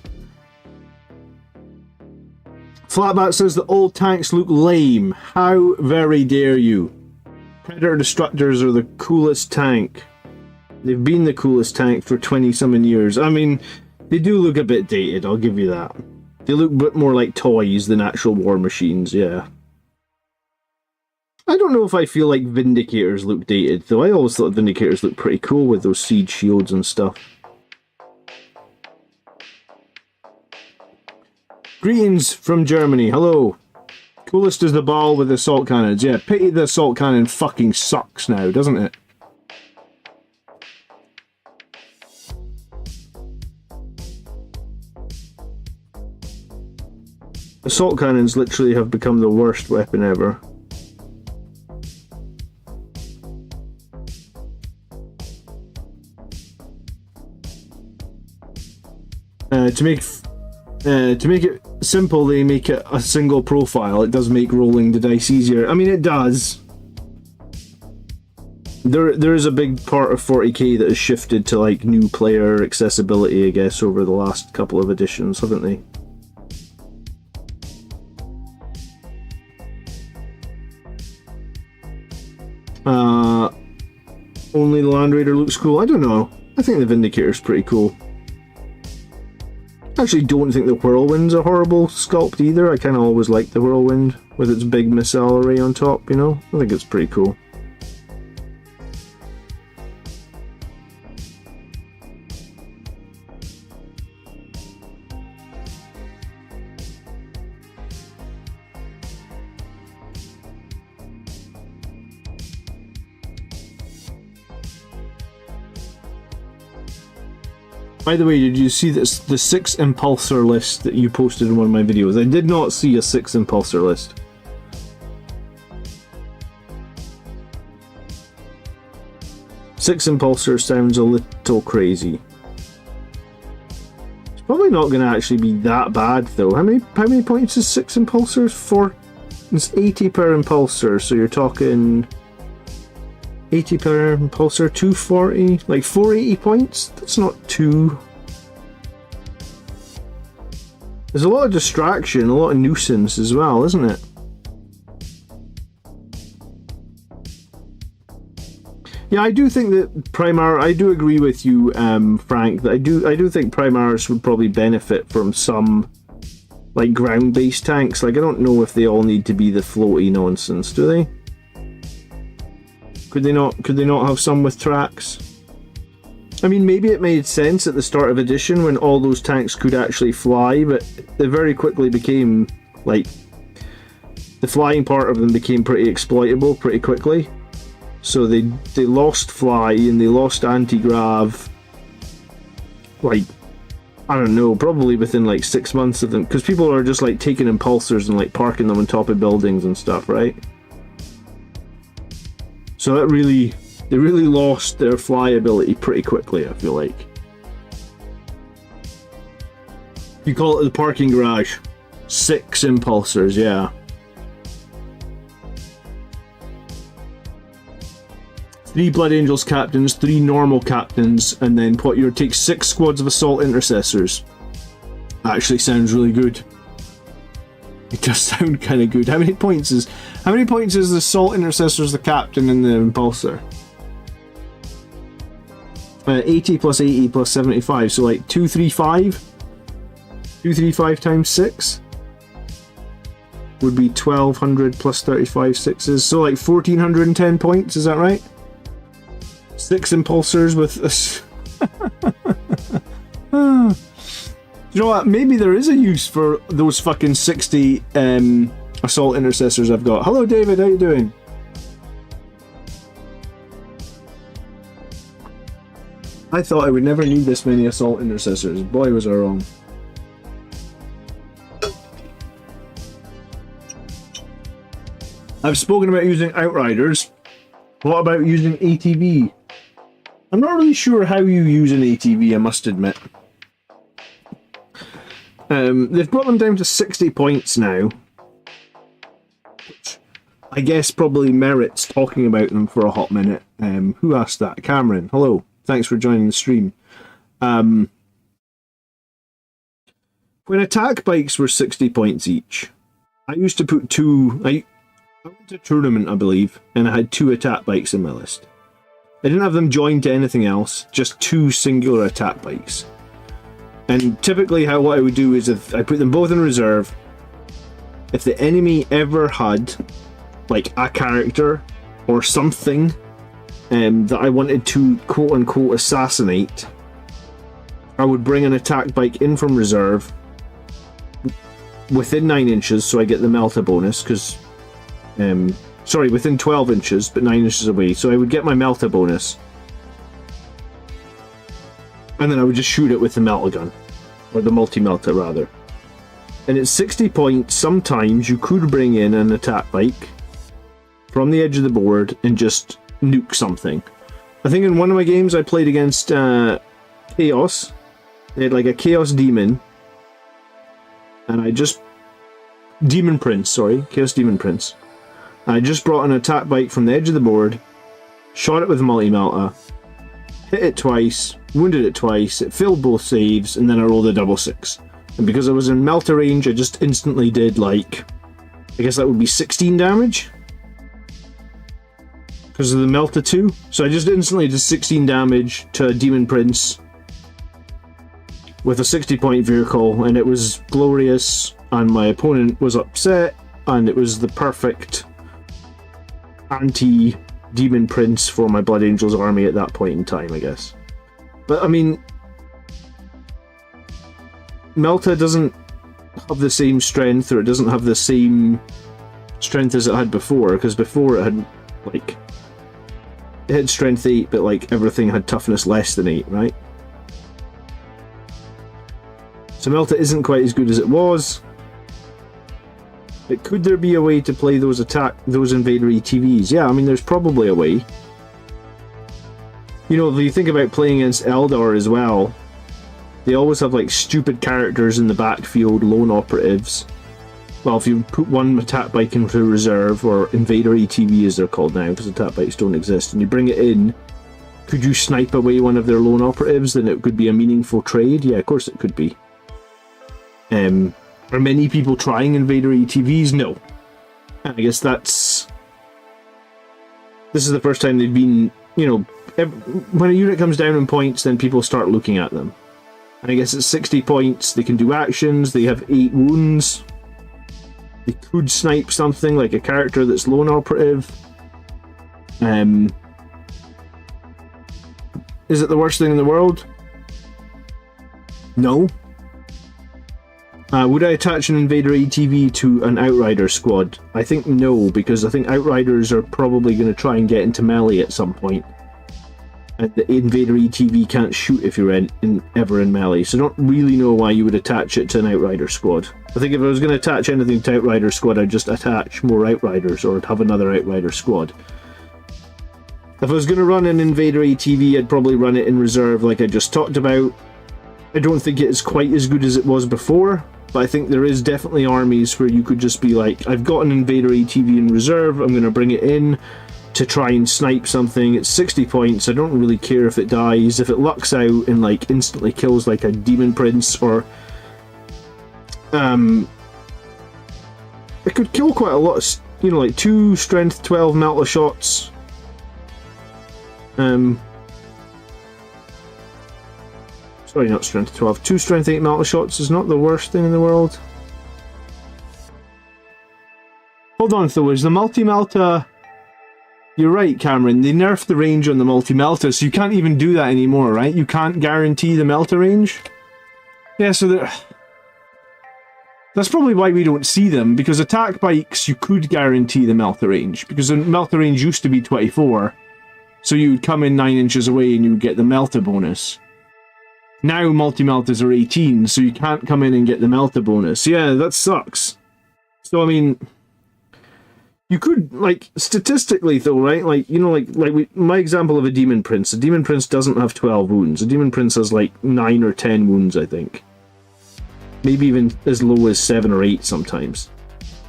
Flatbat says the old tanks look lame. How very dare you? Predator Destructors are the coolest tank. They've been the coolest tank for 20-something years. I mean, they do look a bit dated, I'll give you that. They look a bit more like toys than actual war machines, yeah. I don't know if I feel like Vindicators look dated, though I always thought Vindicators looked pretty cool with those siege shields and stuff. Greetings from Germany, hello. Coolest is the ball with the assault cannons. Yeah, pity the assault cannon fucking sucks now, doesn't it? Assault cannons literally have become the worst weapon ever. To make it simple, they make it a single profile. It does make rolling the dice easier. I mean, it does. There is a big part of 40k that has shifted to like new player accessibility, I guess, over the last couple of editions, haven't they? Only the Land Raider looks cool. I don't know. I think the Vindicator's pretty cool. I actually don't think the Whirlwind's a horrible sculpt either. I kind of always liked the Whirlwind with its big missile array on top, you know? I think it's pretty cool. By the way, did you see this, the 6 Impulsor list that you posted in one of my videos? I did not see a 6 Impulsor list. Six Impulsor sounds a little crazy. It's probably not going to actually be that bad though. How many points is 6 Impulsors? 4. It's 80 per Impulsor, so you're talking 80 per Impulsor, 240, like 480 points? That's not too... There's a lot of distraction, a lot of nuisance as well, isn't it? Yeah, I do think that I do agree with you, Frank, that I do think Primaris would probably benefit from some like ground-based tanks. Like, I don't know if they all need to be the floaty nonsense, do they? Could they not have some with tracks? I mean, maybe it made sense at the start of Edition when all those tanks could actually fly, but they very quickly became, like, the flying part of them became pretty exploitable pretty quickly. So they lost fly and they lost anti-grav, like, I don't know, probably within like 6 months of them, because people are just like taking impulsors and like parking them on top of buildings and stuff, right? So they really lost their fly ability pretty quickly, I feel like. You call it the parking garage. 6 impulsors, yeah. 3 Blood Angels captains, 3 normal captains, and then take 6 squads of assault intercessors. Actually sounds really good. It does sound kind of good. How many points is the assault intercessors the captain and the impulsor? 80 plus 80 plus 75, so like 235? 235 times 6? Would be 1200 plus 35 sixes, so like 1410 points, is that right? 6 impulsors with us. You know what? Maybe there is a use for those fucking 60 assault intercessors I've got. Hello, David. How you doing? I thought I would never need this many assault intercessors. Boy, was I wrong. I've spoken about using Outriders. What about using ATV? I'm not really sure how you use an ATV, I must admit. They've brought them down to 60 points now, which I guess probably merits talking about them for a hot minute. Who asked that? Cameron, hello. Thanks for joining the stream. When attack bikes were 60 points each, I used to put 2... I went to a tournament, I believe, and I had 2 attack bikes in my list. I didn't have them joined to anything else, just 2 singular attack bikes. And typically what I would do is if I put them both in reserve, if the enemy ever had like a character or something that I wanted to quote-unquote assassinate, I would bring an attack bike in from reserve within 9 inches, so I get the Melta bonus, because sorry, within 12 inches, but 9 inches away, so I would get my Melta bonus. And then I would just shoot it with the Melta gun. Or the multi-Melta, rather. And at 60 points, sometimes you could bring in an attack bike from the edge of the board and just nuke something. I think in one of my games I played against Chaos. They had like a Chaos Demon. And I just... Demon Prince, sorry. Chaos Demon Prince. I just brought an attack bike from the edge of the board, shot it with multi-Melta, hit it twice, wounded it twice, it filled both saves, and then I rolled a double 6. And because I was in Melta range, I just instantly did like, I guess that would be 16 damage? Because of the Melta 2. So I just instantly did 16 damage to a Demon Prince with a 60 point vehicle, and it was glorious, and my opponent was upset, and it was the perfect anti-Demon Prince for my Blood Angels army at that point in time, I guess. But I mean, Melta doesn't have the same strength, or it doesn't have the same strength as it had before, because before it had, like, it had strength 8, but like everything had toughness less than 8, right? So Melta isn't quite as good as it was. But could there be a way to play those Invader ETVs? Yeah, I mean, there's probably a way. You know, if you think about playing against Eldar as well, they always have like stupid characters in the backfield, lone operatives. Well, if you put one attack bike into reserve, or Invader ETV as they're called now, because attack bikes don't exist, and you bring it in, could you snipe away one of their lone operatives, then it could be a meaningful trade? Yeah, of course it could be. Are many people trying Invader ETVs? No. And I guess this is the first time they've been, you know, when a unit comes down in points, then people start looking at them. I guess it's 60 points. They can do actions. They have 8 wounds. They could snipe something like a character that's lone operative. Is it the worst thing in the world? No. Would I attach an Invader ATV to an Outrider squad? I think no, because I think Outriders are probably going to try and get into melee at some point. And the Invader ATV can't shoot if you're ever in melee, so I don't really know why you would attach it to an Outrider squad. I think if I was going to attach anything to Outrider squad, I'd just attach more Outriders, or I'd have another Outrider squad. If I was going to run an Invader ATV, I'd probably run it in reserve like I just talked about. I don't think it is quite as good as it was before, but I think there is definitely armies where you could just be like, I've got an Invader ATV in reserve, I'm going to bring it in to try and snipe something. It's 60 points, I don't really care if it dies. If it lucks out and like instantly kills like a Demon Prince, or it could kill quite a lot of, you know, like 2 strength 12 melta shots. Sorry, not strength 12. 2 strength 8 melta shots is not the worst thing in the world. Hold on though, is the multi-melta... You're right, Cameron, they nerfed the range on the multi-melta, so you can't even do that anymore, right? You can't guarantee the melta range? Yeah, so that's probably why we don't see them, because attack bikes, you could guarantee the melta range, because the melta range used to be 24, so you would come in 9 inches away and you would get the melta bonus. Now multi-meltas are 18, so you can't come in and get the melta bonus. Yeah, that sucks. So, I mean... You could, like, statistically though, right? Like, you know, my example of a Demon Prince. A Demon Prince doesn't have 12 wounds. A Demon Prince has, like, 9 or 10 wounds, I think. Maybe even as low as 7 or 8 sometimes.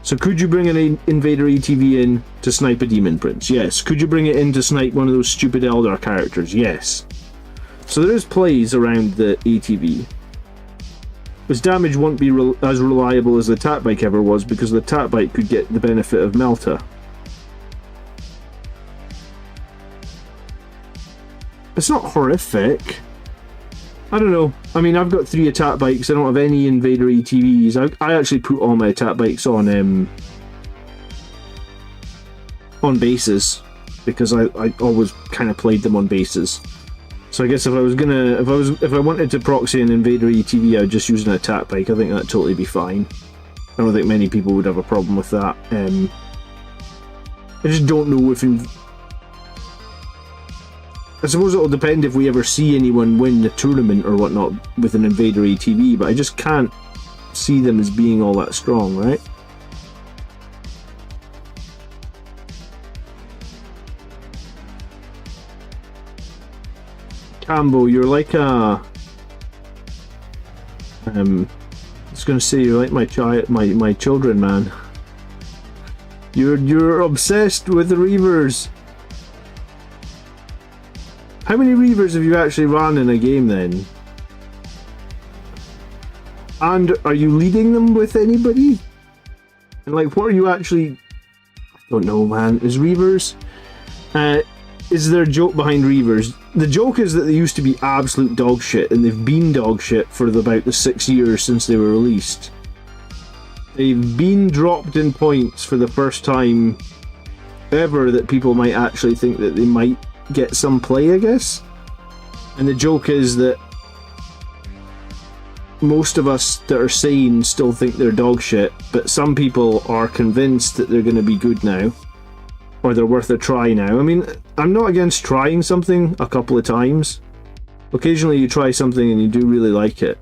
So could you bring an Invader ATV in to snipe a Demon Prince? Yes. Could you bring it in to snipe one of those stupid Eldar characters? Yes. So there is plays around the ATV. Its damage won't be as reliable as the attack bike ever was, because the attack bike could get the benefit of melta. It's not horrific. I don't know. I mean, I've got 3 attack bikes. I don't have any Invader ATVs. I actually put all my attack bikes on bases, because I always kind of played them on bases. So I guess if I wanted to proxy an Invader ATV, I'd just use an attack bike. I think that'd totally be fine. I don't think many people would have a problem with that. I just don't know if... I suppose it'll depend if we ever see anyone win the tournament or whatnot with an Invader ATV, but I just can't see them as being all that strong, right? Cambo, you're like a... I was gonna say you're like my children, man. You're obsessed with the Reivers. How many Reivers have you actually run in a game then? And are you leading them with anybody? And like, what are you actually... I don't know, man. Is Reivers... is there a joke behind Reivers? The joke is that they used to be absolute dog shit, and they've been dog shit for about the 6 years since they were released. They've been dropped in points for the first time ever that people might actually think that they might get some play, I guess. And the joke is that most of us that are sane still think they're dog shit, but some people are convinced that they're going to be good now. Or they're worth a try now. I mean, I'm not against trying something a couple of times. Occasionally you try something and you do really like it.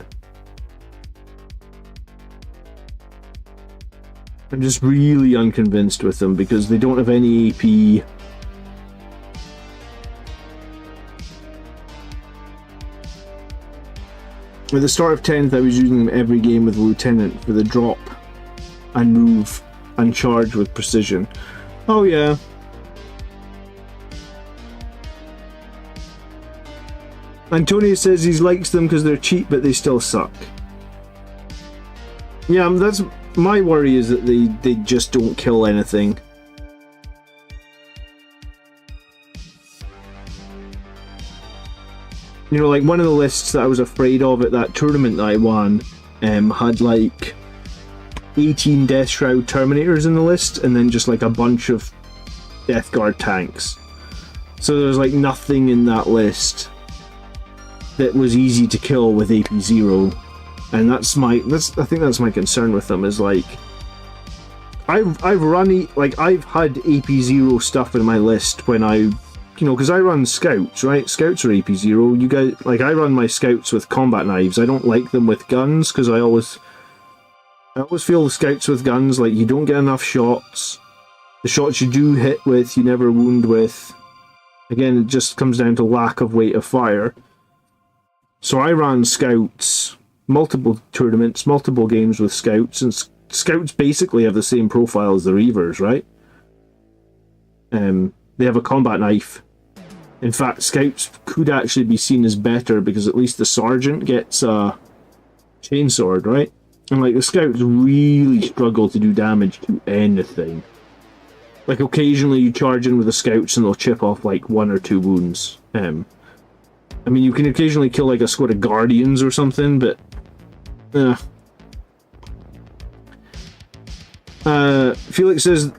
I'm just really unconvinced with them because they don't have any AP. At the start of 10th, I was using them every game with Lieutenant for the drop and move and charge with precision. Oh yeah. Antonio says he likes them because they're cheap, but they still suck. Yeah, that's my worry, is that they just don't kill anything. You know, like one of the lists that I was afraid of at that tournament that I won had like 18 Death Shroud Terminators in the list, and then just like a bunch of Death Guard tanks. So there's like nothing in that list that was easy to kill with AP0, and I think that's my concern with them, is like I've had AP0 stuff in my list when because I run scouts, right? Scouts are AP0. You guys, like, I run my scouts with combat knives. I don't like them with guns because I always feel the scouts with guns, like, you don't get enough shots. The shots you do hit with, you never wound with. Again, it just comes down to lack of weight of fire. So I ran scouts, multiple tournaments, multiple games with scouts, and scouts basically have the same profile as the Reivers, right? They have a combat knife. In fact, scouts could actually be seen as better because at least the sergeant gets a chainsword, right? And like the scouts really struggle to do damage to anything. Like occasionally you charge in with the scouts and they'll chip off like 1 or 2 wounds. I mean, you can occasionally kill like a squad of guardians or something, but Felix says,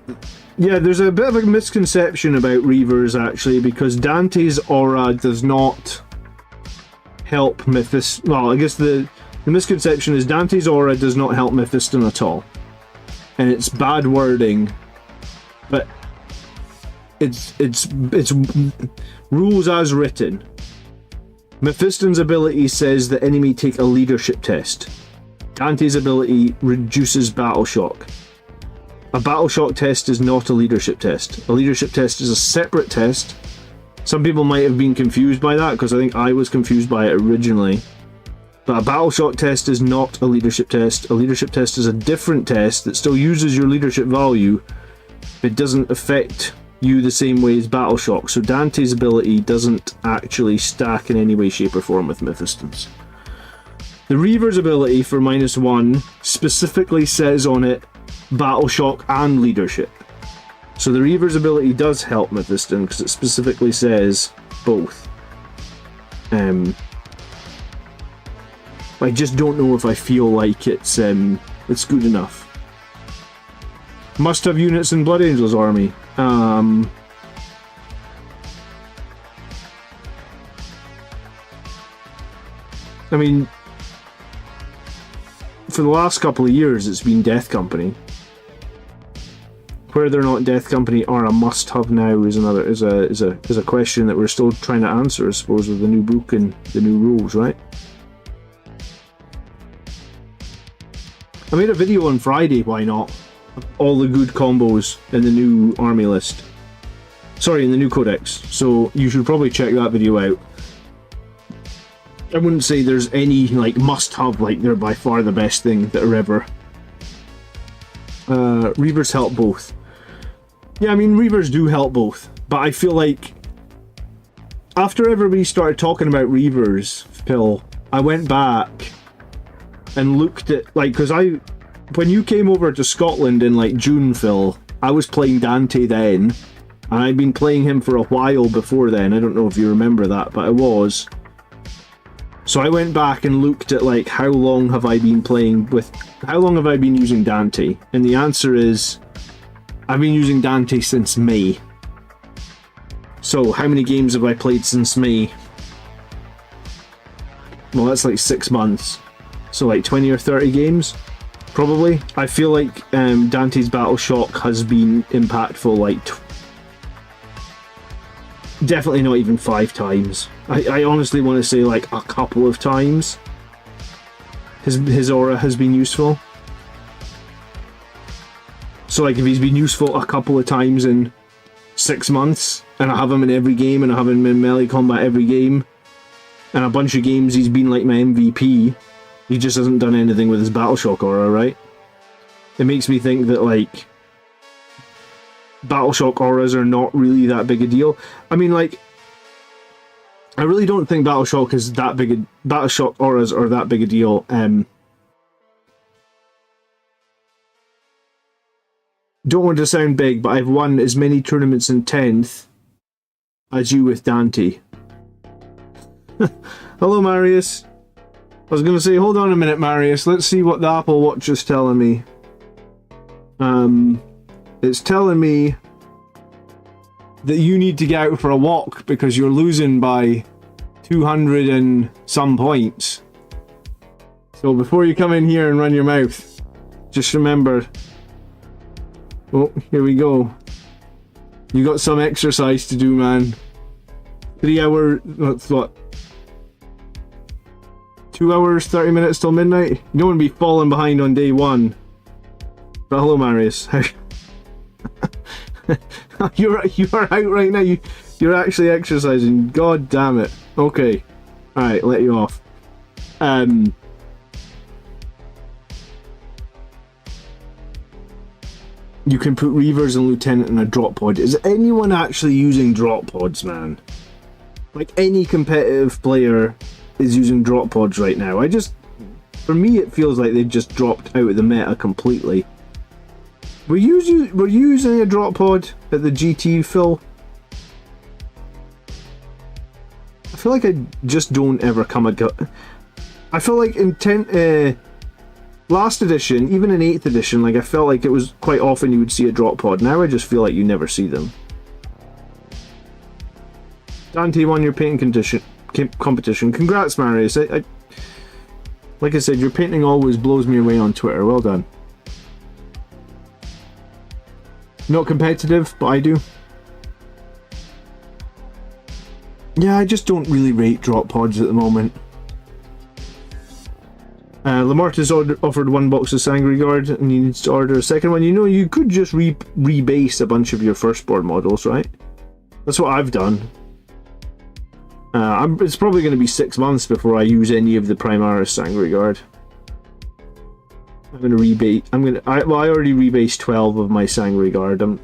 yeah, there's a bit of a misconception about Reivers actually, because Dante's aura does not help Mephiston. Well, I guess the misconception is Dante's aura does not help Mephiston at all, and it's bad wording, but it's rules as written. Mephiston's ability says the enemy take a leadership test. Dante's ability reduces battle shock. A battle shock test is not a leadership test. A leadership test is a separate test. Some people might have been confused by that, because I think I was confused by it originally. But a battle shock test is not a leadership test. A leadership test is a different test that still uses your leadership value. It doesn't affect you the same way as battle shock. So Dante's ability doesn't actually stack in any way, shape or form with Mephiston's. The Reivers ability for -1 specifically says on it battle shock and leadership. So the Reivers ability does help Mephiston because it specifically says both. I just don't know if I feel like it's good enough. Must have units in Blood Angel's army. I mean, for the last couple of years it's been Death Company. Whether or not Death Company are a must-have now is a question that we're still trying to answer, I suppose, with the new book and the new rules, right? I made a video on Friday, why not? All the good combos in the new army list. Sorry, in the new Codex. So you should probably check that video out. I wouldn't say there's any like must-have, like they're by far the best thing that are ever. Reivers help both. Yeah, I mean, Reivers do help both, but I feel like after everybody started talking about Reivers, Phil, I went back and looked at, like, because when you came over to Scotland in like June, Phil, I was playing Dante then, and I'd been playing him for a while before then. I don't know if you remember that, but I was. So I went back and looked at like how long have I been using Dante, and the answer is I've been using Dante since May. So how many games have I played since May? Well, that's like 6 months, so like 20 or 30 games probably. I feel like Dante's Battle Shock has been impactful like definitely not even 5 times. I honestly want to say like a couple of times his aura has been useful. So like if he's been useful a couple of times in 6 months, and I have him in every game, and I have him in melee combat every game, and a bunch of games he's been like my MVP, he just hasn't done anything with his Battle Shock aura, right? It makes me think that like Battle Shock auras are not really that big a deal. I mean, like, I really don't think Battle Shock is that big a... Battle Shock auras are that big a deal. Don't want to sound big, but I've won as many tournaments in 10th as you with Dante. Hello, Marius. I was going to say, hold on a minute, Marius. Let's see what the Apple Watch is telling me. It's telling me that you need to get out for a walk because you're losing by 200 and some points. So before you come in here and run your mouth, just remember... Oh, here we go. You got some exercise to do, man. 3 hour... What's what? 2 hours, 30 minutes till midnight? You don't want to be falling behind on day one. But hello, Marius. You are out right now. You're actually exercising. God damn it. Okay. Alright, let you off. You can put Reivers and Lieutenant in a drop pod. Is anyone actually using drop pods, man? Like, any competitive player is using drop pods right now. For me, it feels like they just dropped out of the meta completely. Were you using a drop pod at the GT, Phil? I feel like I just don't ever come I feel like in last edition, even in 8th edition, like I felt like it was quite often you would see a drop pod. Now I just feel like you never see them. Dante won your painting competition. Congrats, Marius. Like I said, your painting always blows me away on Twitter. Well done. Not competitive, but I do. Yeah, I just don't really rate drop pods at the moment. Lamarta's offered 1 box of Sanguinary Guard and he needs to order a second one. You know, you could just rebase a bunch of your firstborn models, right? That's what I've done. It's probably going to be 6 months before I use any of the Primaris Sanguinary Guard. I'm going to rebase. I already rebased 12 of my Sanguinary Guard. I'm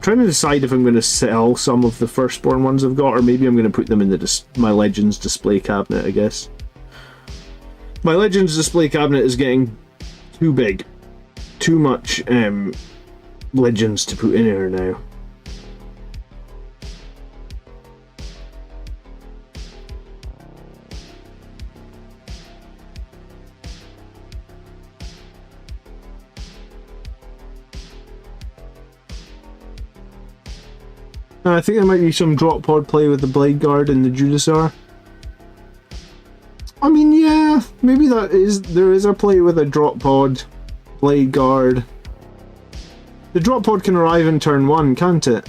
trying to decide if I'm going to sell some of the firstborn ones I've got, or maybe I'm going to put them in my Legends display cabinet, I guess. My Legends display cabinet is getting too big. Too much Legends to put in here now. I think there might be some drop pod play with the Blade Guard and the Judasar. I mean, yeah, maybe there is a play with a drop pod, Blade Guard. The drop pod can arrive in turn 1, can't it?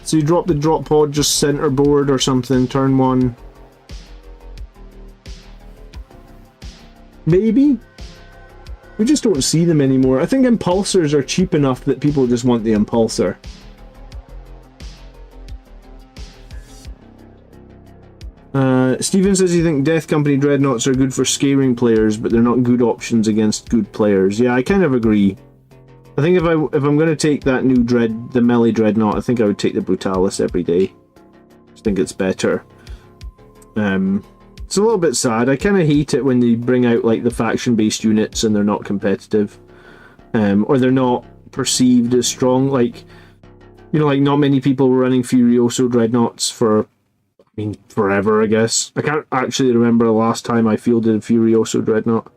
So you drop the drop pod just center board or something, turn 1. Maybe? We just don't see them anymore. I think Impulsors are cheap enough that people just want the Impulsor. Steven says you think Death Company Dreadnoughts are good for scaring players, but they're not good options against good players. Yeah, I kind of agree. I think if I'm going to take that new the melee Dreadnought, I think I would take the Brutalis every day. I just think it's better. It's a little bit sad. I kind of hate it when they bring out like the faction-based units and they're not competitive, or they're not perceived as strong. Like, you know, like not many people were running Furioso Dreadnoughts for, I mean, forever, I guess. I can't actually remember the last time I fielded a Furioso Dreadnought.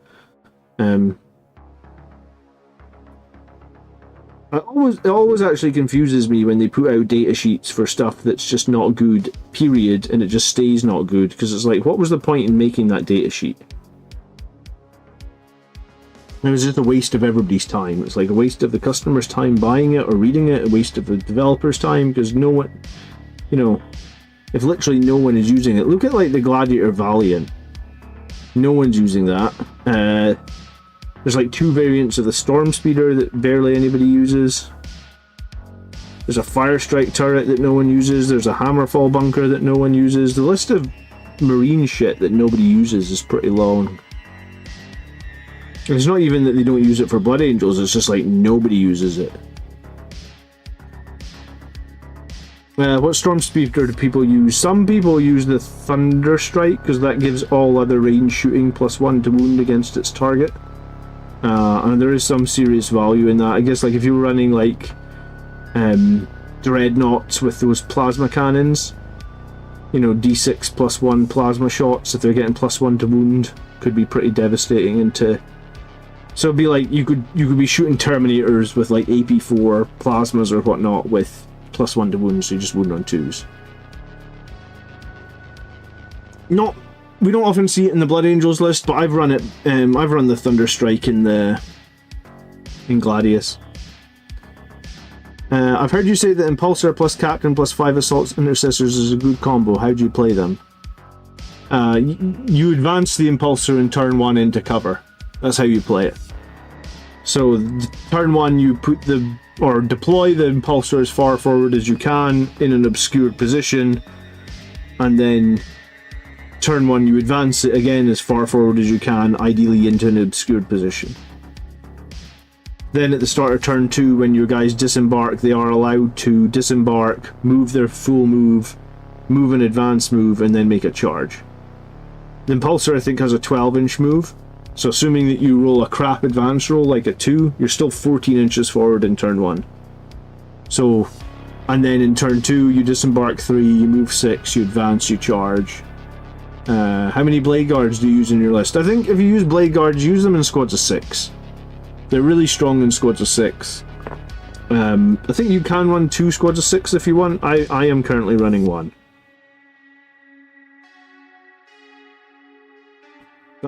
It always actually confuses me when they put out data sheets for stuff that's just not good, period, and it just stays not good, because it's like, what was the point in making that data sheet? It was just a waste of everybody's time. It's like a waste of the customer's time buying it or reading it, a waste of the developer's time, because no one, you know, if literally no one is using it. Look at like the Gladiator Valiant. No one's using that. There's like 2 variants of the Storm Speeder that barely anybody uses. There's a Fire Strike turret that no one uses. There's a Hammerfall bunker that no one uses. The list of marine shit that nobody uses is pretty long. And it's not even that they don't use it for Blood Angels, it's just like nobody uses it. What Storm Speeder do people use? Some people use the Thunder Strike, because that gives all other range shooting +1 to wound against its target. And there is some serious value in that. I guess like if you were running like Dreadnoughts with those plasma cannons, you know, d6 +1 plasma shots. If they're getting +1 to wound, could be pretty devastating into. So it'd be like you could be shooting Terminators with like AP4 plasmas or whatnot with +1 to wound, so you just wound on 2s. We don't often see it in the Blood Angels list, but I've run it. I've run the Thunderstrike in Gladius. I've heard you say that Impulsor plus Captain plus 5 Assault Intercessors is a good combo. How do you play them? You advance the Impulsor in turn 1 into cover. That's how you play it. So turn 1 you deploy the Impulsor as far forward as you can in an obscured position, and then turn 1 you advance it again as far forward as you can, ideally into an obscured position. Then at the start of turn 2, when your guys disembark, they are allowed to disembark, move their full move an advance move, and then make a charge. The Impulsor, I think, has a 12-inch move, so assuming that you roll a crap advance roll, like a 2, you're still 14 inches forward in turn 1. So, and then in turn 2, you disembark 3, you move 6, you advance, you charge. How many Blade Guards do you use in your list? I think if you use Blade Guards, use them in squads of 6. They're really strong in squads of 6. I think you can run 2 squads of 6 if you want. I am currently running 1.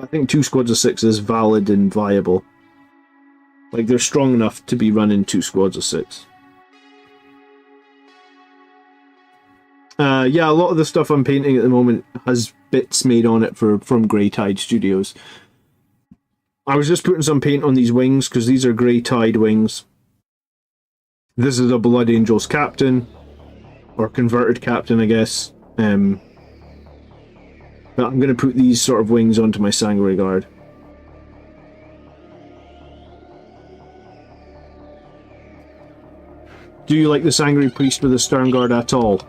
I think 2 squads of 6 is valid and viable. Like, they're strong enough to be running 2 squads of 6. Yeah, a lot of the stuff I'm painting at the moment has bits made on it from Grey Tide Studios. I was just putting some paint on these wings because these are Grey Tide wings. This is a Blood Angels captain, or converted captain, I guess. But I'm going to put these sort of wings onto my Sanguinary Guard. Do you like the Sanguinary Priest with a Stern Guard at all?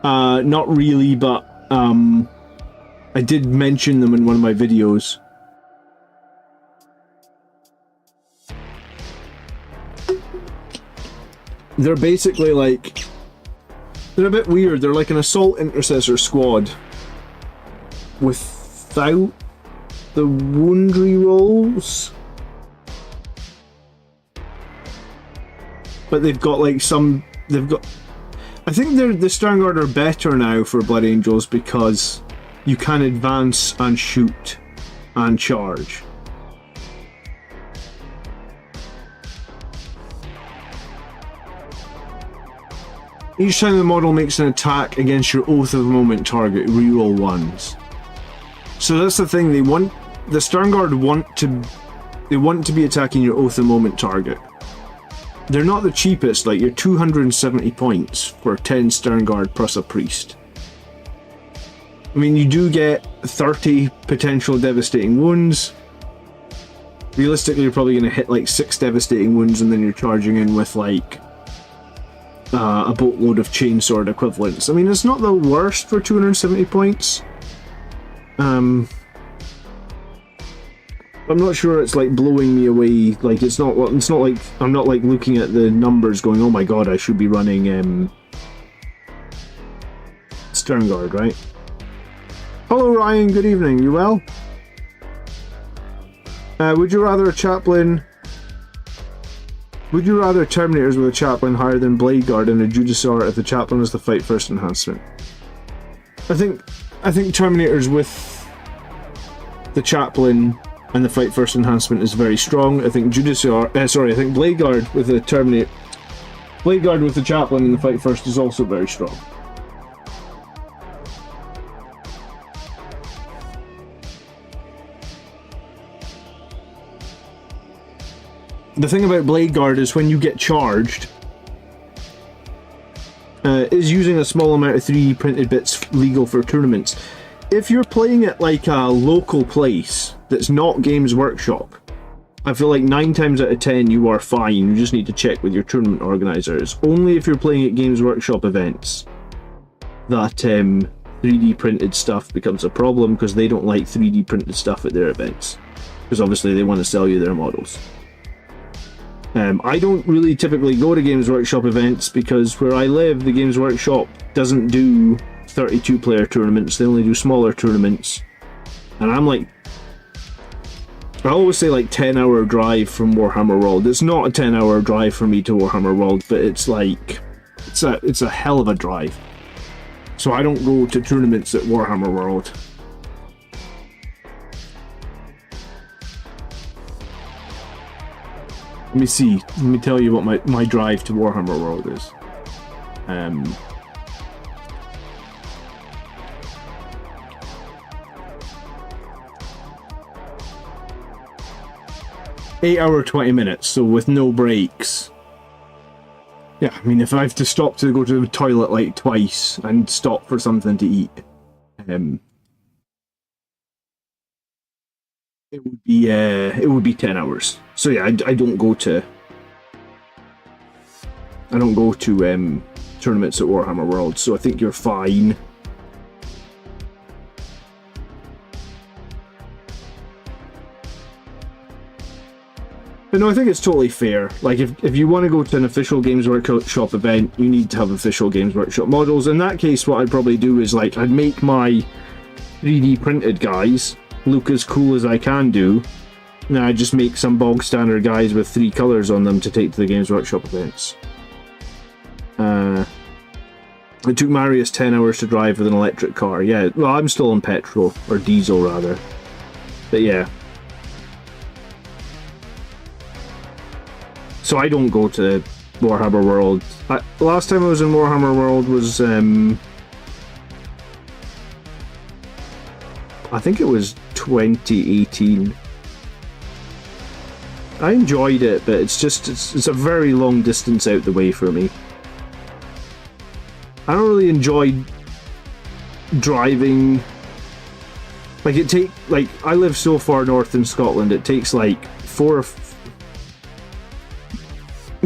Not really, but I did mention them in one of my videos. They're basically like... They're a bit weird. They're like an Assault Intercessor squad without the wound rerolls. But they've got like some... They've got... I think the Stern Guard are better now for Blood Angels because you can advance and shoot and charge. Each time the model makes an attack against your Oath of Moment target, reroll 1s. So that's the thing, the Stern Guard want to be attacking your Oath of Moment target. They're not the cheapest, like you're 270 points for 10 Stern Guard plus a Priest. I mean, you do get 30 potential devastating wounds. Realistically, you're probably going to hit like 6 devastating wounds, and then you're charging in with like a boatload of chainsword equivalents. I mean, it's not the worst for 270 points. I'm not sure it's like blowing me away. Like it's not like I'm not like looking at the numbers going, oh my god, I should be running Stern Guard, right? Hello Ryan, good evening, you well? Would you rather a Chaplain... Would you rather Terminators with a Chaplain higher than Blade Guard and a Judicaur if the Chaplain is the Fight First enhancement? I think Terminators with the Chaplain and the Fight First enhancement is very strong. I think I think Blade Guard with the Blade Guard with the Chaplain and the Fight First is also very strong. The thing about Blade Guard is when you get charged, is using a small amount of 3D printed bits legal for tournaments. If you're playing at like a local place that's not Games Workshop, I feel like 9 times out of 10 you are fine. You just need to check with your tournament organisers. Only if you're playing at Games Workshop events that 3D printed stuff becomes a problem, because they don't like 3D printed stuff at their events, because obviously they want to sell you their models. I don't really typically go to Games Workshop events because where I live, the Games Workshop doesn't do 32 player tournaments, they only do smaller tournaments. And I'm like, I always say like 10-hour drive from Warhammer World. It's not a 10-hour drive for me to Warhammer World, but it's like, it's a hell of a drive. So I don't go to tournaments at Warhammer World. Let me see. Let me tell you what my drive to Warhammer World is. 8 hour 20 minutes, so with no breaks. Yeah, I mean, if I have to stop to go to the toilet like twice and stop for something to eat, it would be 10 hours. So yeah, I don't go to tournaments at Warhammer World, so I think you're fine. But no, I think it's totally fair. Like, if you want to go to an official Games Workshop event, you need to have official Games Workshop models. In that case, what I'd probably do is, like, I'd make my 3D printed guys look as cool as I can do. And I'd just make some bog standard guys with 3 colours on them to take to the Games Workshop events. It took Marius 10 hours to drive with an electric car. Yeah, well, I'm still on petrol, or diesel rather. But yeah. So I don't go to Warhammer World. Last time I was in Warhammer World was, I think it was 2018. I enjoyed it, but it's a very long distance out the way for me. I don't really enjoy driving. Like, I live so far north in Scotland, it takes like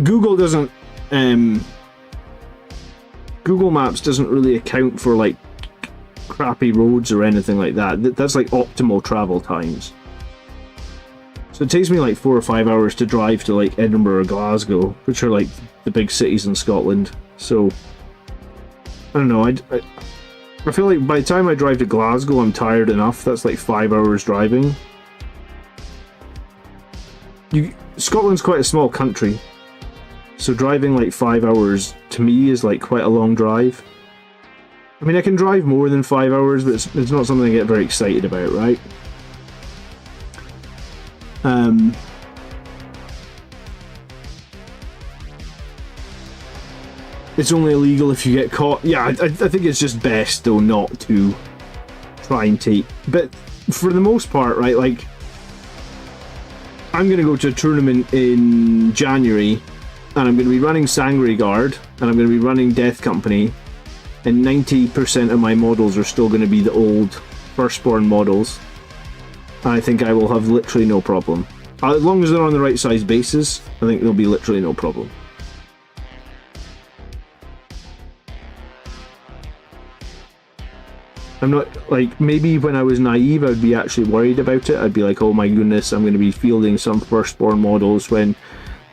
Google doesn't, Google Maps doesn't really account for like crappy roads or anything like that. That's like optimal travel times. So it takes me like 4 or 5 hours to drive to like Edinburgh or Glasgow, which are like the big cities in Scotland. So I don't know, I feel like by the time I drive to Glasgow I'm tired enough. That's like 5 hours driving. Scotland's quite a small country, so driving like 5 hours to me is like quite a long drive. I mean, I can drive more than 5 hours, but it's not something I get very excited about, right? It's only illegal if you get caught. Yeah, I think it's just best though not to try and take. But for the most part, right, like, I'm going to go to a tournament in January, and I'm going to be running Sanguinary Guard, and I'm going to be running Death Company, and 90% of my models are still going to be the old Firstborn models. I think I will have literally no problem. As long as they're on the right size bases, I think there'll be literally no problem. I'm not, like, maybe when I was naive I'd be actually worried about it. I'd be like, oh my goodness, I'm going to be fielding some Firstborn models when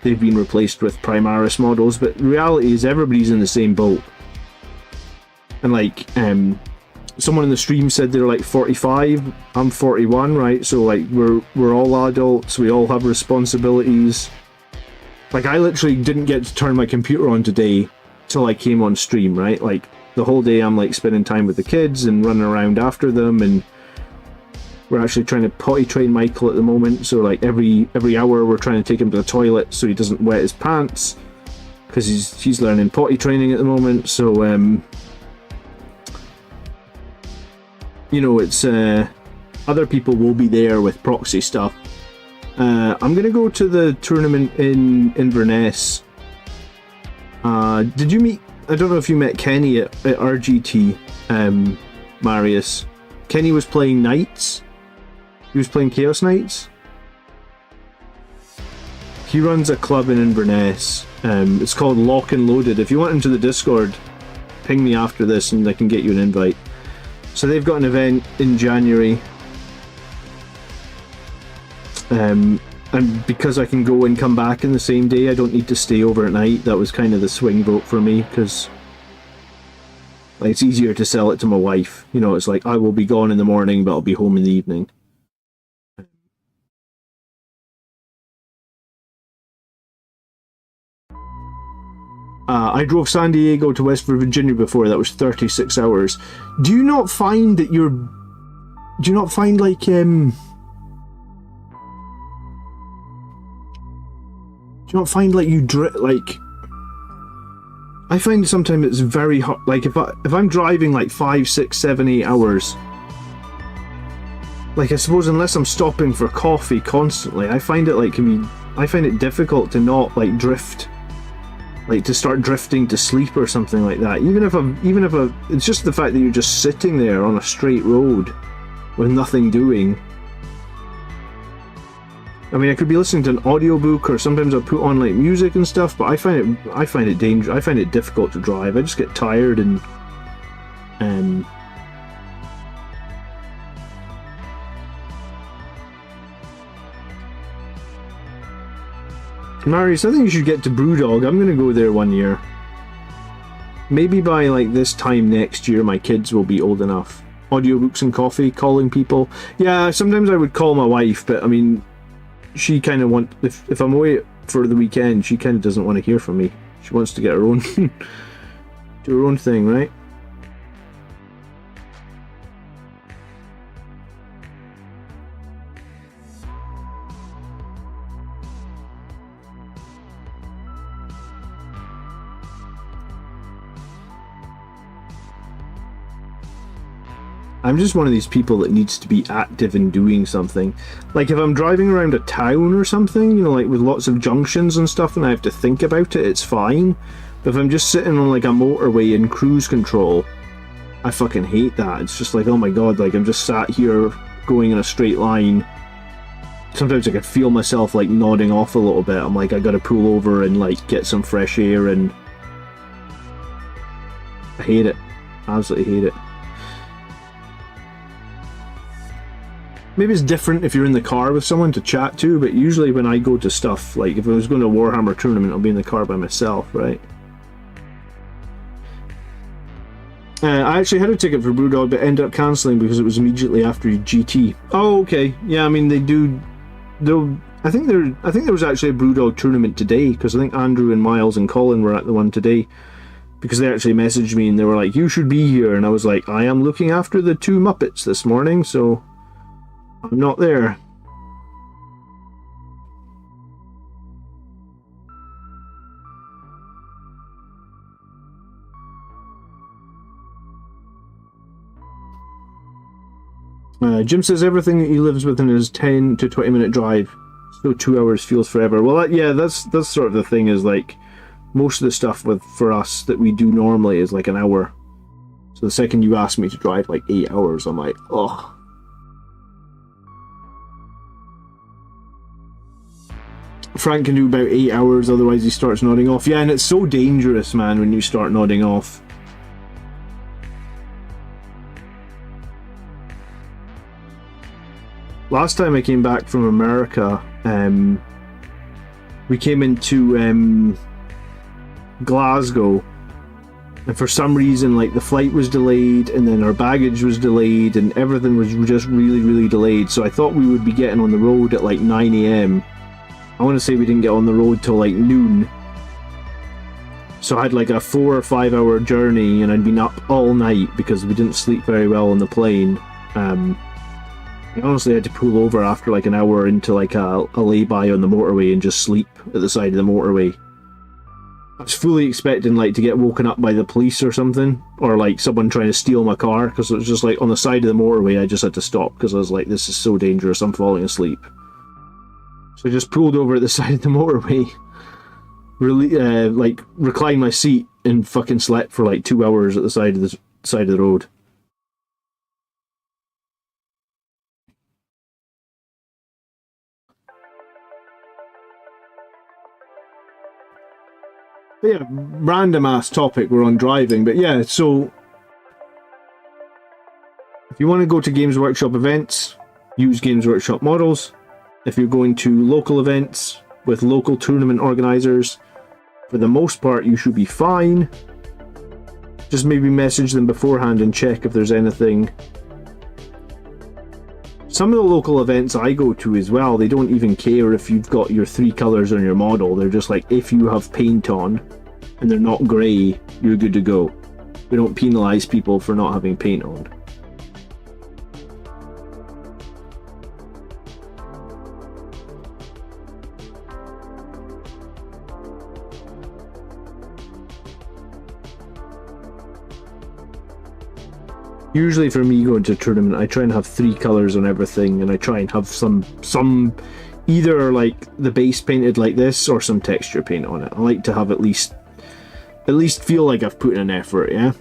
they've been replaced with Primaris models, but the reality is everybody's in the same boat. And like, someone in the stream said they're like 45, I'm 41, right? So like, we're all adults, we all have responsibilities. Like, I literally didn't get to turn my computer on today till I came on stream, right? Like, the whole day I'm like spending time with the kids and running around after them, and we're actually trying to potty train Michael at the moment, so like every hour we're trying to take him to the toilet so he doesn't wet his pants, because he's learning potty training at the moment. So you know, it's other people will be there with proxy stuff. I'm gonna go to the tournament in Inverness. Did you meet, I don't know if you met Kenny at RGT, Marius. Kenny was playing Knights. He was playing Chaos Knights. He runs a club in Inverness. It's called Lock and Loaded. If you want into the Discord, ping me after this and I can get you an invite. So they've got an event in January. And because I can go and come back in the same day, I don't need to stay over at night. That was kind of the swing vote for me, because Like, it's easier to sell it to my wife. You know, it's like, I will be gone in the morning, but I'll be home in the evening. I drove San Diego to West Virginia before. That was 36 hours. Do you not find that you're... Do you not find, like, Do you not find, like, like... I find sometimes it's very hard. Like, if I'm driving, like, 5, 6, 7, 8 hours... Like, I suppose unless I'm stopping for coffee constantly, I find it, like, I find it difficult to not, like, drift... Like, to start drifting to sleep or something like that. Even if it's just the fact that you're just sitting there on a straight road with nothing doing. I mean, I could be listening to an audiobook, or sometimes I'll put on like music and stuff, but I find it dangerous. I find it difficult to drive. I just get tired and Marius, I think you should get to Brewdog. I'm gonna go there one year. Maybe by like this time next year my kids will be old enough. Audiobooks and coffee, calling people. Yeah, sometimes I would call my wife, but I mean, she kind of if I'm away for the weekend, she kind of doesn't want to hear from me. She wants to get her own do her own thing, right? I'm just one of these people that needs to be active in doing something. Like if I'm driving around a town or something, you know, like with lots of junctions and stuff and I have to think about it, it's fine. But if I'm just sitting on like a motorway in cruise control, I fucking hate that. It's just like, oh my god, like I'm just sat here going in a straight line. Sometimes I could feel myself like nodding off a little bit. I'm like, I gotta pull over and like get some fresh air, and I hate it. Absolutely hate it. Maybe it's different if you're in the car with someone to chat to, but usually when I go to stuff, like if I was going to a Warhammer tournament, I'll be in the car by myself, right? I actually had a ticket for Brewdog, but ended up cancelling because it was immediately after GT. Oh, okay. Yeah, I mean, I think there was actually a Brewdog tournament today, because I think Andrew and Miles and Colin were at the one today, because they actually messaged me and they were like, you should be here, and I was like, I am looking after the 2 Muppets this morning, so I'm not there. Jim says everything that he lives within is 10 to 20 minute drive, so 2 hours feels forever. Well, yeah, that's sort of the thing, is like most of the stuff for us that we do normally is like an hour. So the second you ask me to drive like 8 hours, I'm like, ugh. Frank can do about 8 hours, otherwise he starts nodding off. Yeah, and it's so dangerous, man, when you start nodding off. Last time I came back from America, we came into Glasgow, and for some reason, like, the flight was delayed, and then our baggage was delayed, and everything was just really, really delayed. So I thought we would be getting on the road at like 9 AM. I want to say we didn't get on the road till like noon. So I had like a 4 or 5 hour journey, and I'd been up all night because we didn't sleep very well on the plane. I honestly had to pull over after like an hour into like a lay-by on the motorway and just sleep at the side of the motorway. I was fully expecting like to get woken up by the police or something, or like someone trying to steal my car, because it was just like on the side of the motorway. I just had to stop because I was like, this is so dangerous, I'm falling asleep. So I just pulled over at the side of the motorway, really, like reclined my seat and fucking slept for like 2 hours at the side of the road. But yeah, random ass topic, we're on driving, but yeah, so if you want to go to Games Workshop events, use Games Workshop models. If you're going to local events with local tournament organisers, for the most part you should be fine. just maybe message them beforehand and check if there's anything. Some of the local events I go to as well, they don't even care if you've got your 3 colours on your model. They're just like, if you have paint on and they're not grey, you're good to go. We don't penalise people for not having paint on. Usually for me going to a tournament, I try and have 3 colours on everything, and I try and have some either like the base painted like this or some texture paint on it. I like to have at least feel like I've put in an effort, yeah?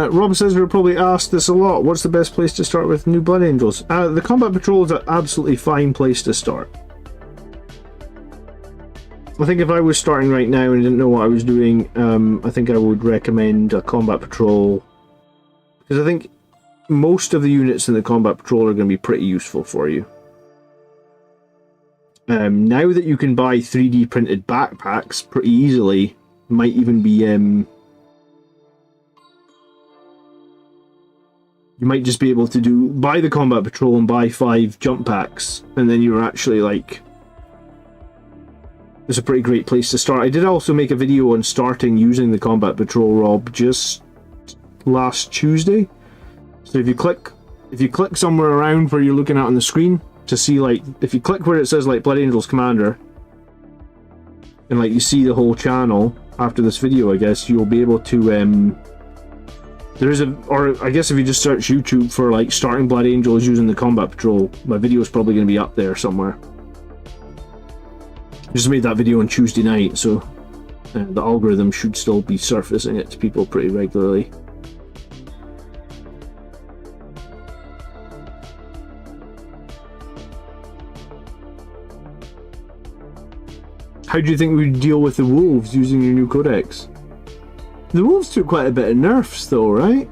Rob says we're probably asked this a lot. What's the best place to start with new Blood Angels? The Combat Patrol is an absolutely fine place to start. I think if I was starting right now and didn't know what I was doing, I think I would recommend a Combat Patrol. Because I think most of the units in the Combat Patrol are going to be pretty useful for you. Now that you can buy 3D printed backpacks pretty easily, might even be... you might just be able to buy the Combat Patrol and buy 5 jump packs, and then you're actually like... It's a pretty great place to start. I did also make a video on starting using the Combat Patrol, Rob, just last Tuesday. So if you click somewhere around where you're looking at on the screen to see, like, if you click where it says like Blood Angels Commander, and like you see the whole channel after this video, I guess you'll be able to or I guess if you just search YouTube for like starting Blood Angels using the Combat Patrol, my video is probably going to be up there somewhere. I just made that video on Tuesday night, so the algorithm should still be surfacing it to people pretty regularly. How do you think we'd deal with the wolves using your new codex? The wolves took quite a bit of nerfs though, right?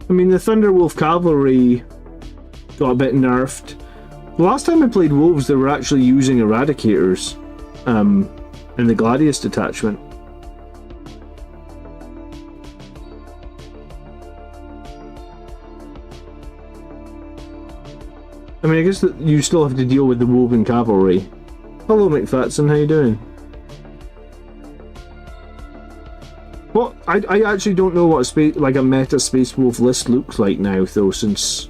I mean, the Thunderwolf Cavalry got a bit nerfed. The last time I played wolves, they were actually using Eradicators in the Gladius detachment. I mean, I guess that you still have to deal with the Woven Cavalry. Hello, McFatson, how you doing? Well, I actually don't know what a meta Space Wolf list looks like now, though, since...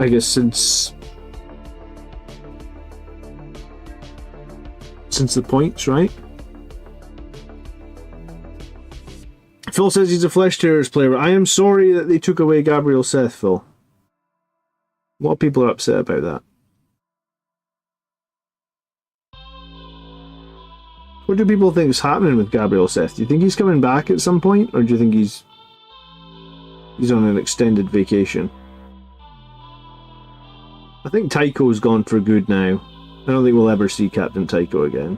I guess since the points, right? Phil says he's a Flesh Tearers player. I am sorry that they took away Gabriel Seth, Phil. A lot of people are upset about that. What do people think is happening with Gabriel Seth? Do you think he's coming back at some point, or do you think he's on an extended vacation? I think Tycho's gone for good now. I don't think we'll ever see Captain Tycho again.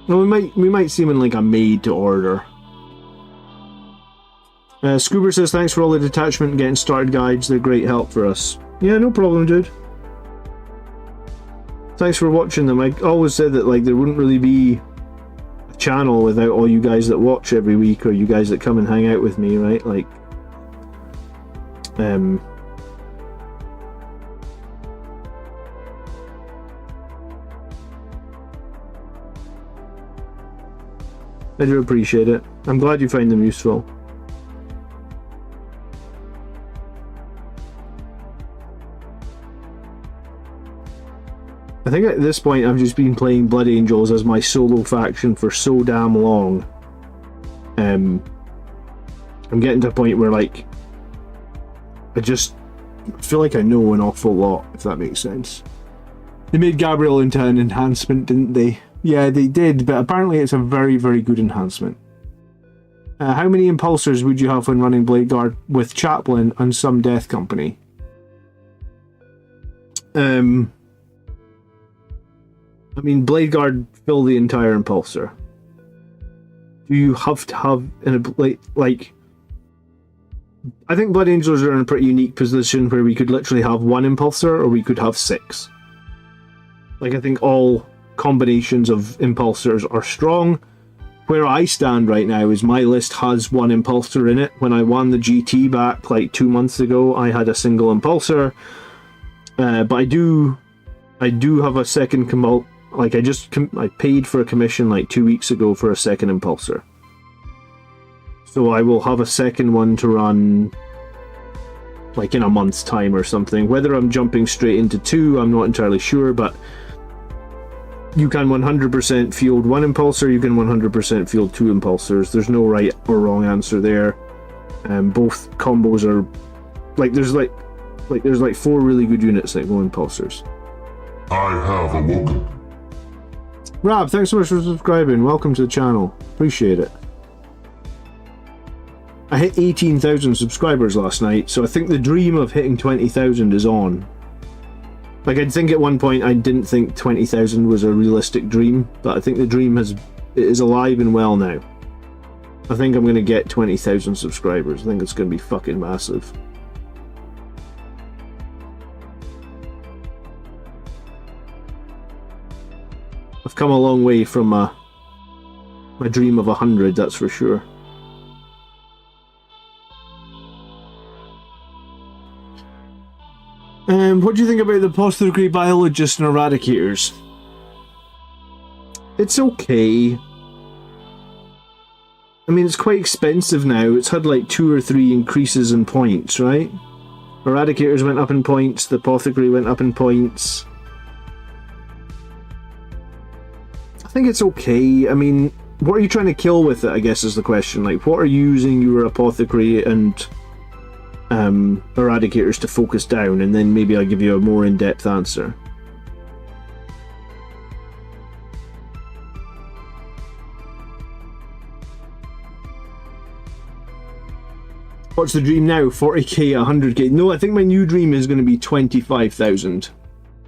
Well, we might see him in like a made to order. Scoober says thanks for all the detachment and getting started guides. They're great help for us. Yeah, no problem, dude. Thanks for watching them. I always said that like there wouldn't really be a channel without all you guys that watch every week, or you guys that come and hang out with me, right? Like, I do appreciate it. I'm glad you find them useful. I think at this point I've just been playing Blood Angels as my solo faction for so damn long I'm getting to a point where, like, I just feel like I know an awful lot, if that makes sense. They made Gabriel into an enhancement, didn't they? Yeah, they did, but apparently it's a very, very good enhancement. How many impulsors would you have when running Bladeguard with Chaplain and some Death Company? I mean, Bladeguard fill the entire impulsor. Do you have to have like? I think Blood Angels are in a pretty unique position where we could literally have one impulsor, or we could have 6. Like, I think all combinations of impulsors are strong. Where I stand right now is my list has one impulsor in it. When I won the GT back like 2 months ago, I had a single impulsor. But I do have a second like I paid for a commission like 2 weeks ago for a second impulsor. So I will have a second one to run like in a month's time or something. Whether I'm jumping straight into 2, I'm not entirely sure, but you can 100% field one impulsor, you can 100% field 2 impulsors. There's no right or wrong answer there. Both combos are there's 4 really good units that go impulsors. I have awoken. Rab, thanks so much for subscribing. Welcome to the channel. Appreciate it. I hit 18,000 subscribers last night, so I think the dream of hitting 20,000 is on. Like, I'd think at one point I didn't think 20,000 was a realistic dream, but I think the dream is alive and well now. I think I'm going to get 20,000 subscribers. I think it's going to be fucking massive. I've come a long way from my dream of 100, that's for sure. What do you think about the apothecary, biologists, and eradicators? It's okay. I mean, it's quite expensive now. It's had like 2 or 3 increases in points, right? Eradicators went up in points, the apothecary went up in points. I think it's okay. I mean, what are you trying to kill with it, I guess, is the question. Like, what are you using your apothecary and eradicators to focus down, and then maybe I'll give you a more in-depth answer. What's the dream now? 40k, 100k? No, I think my new dream is going to be 25,000.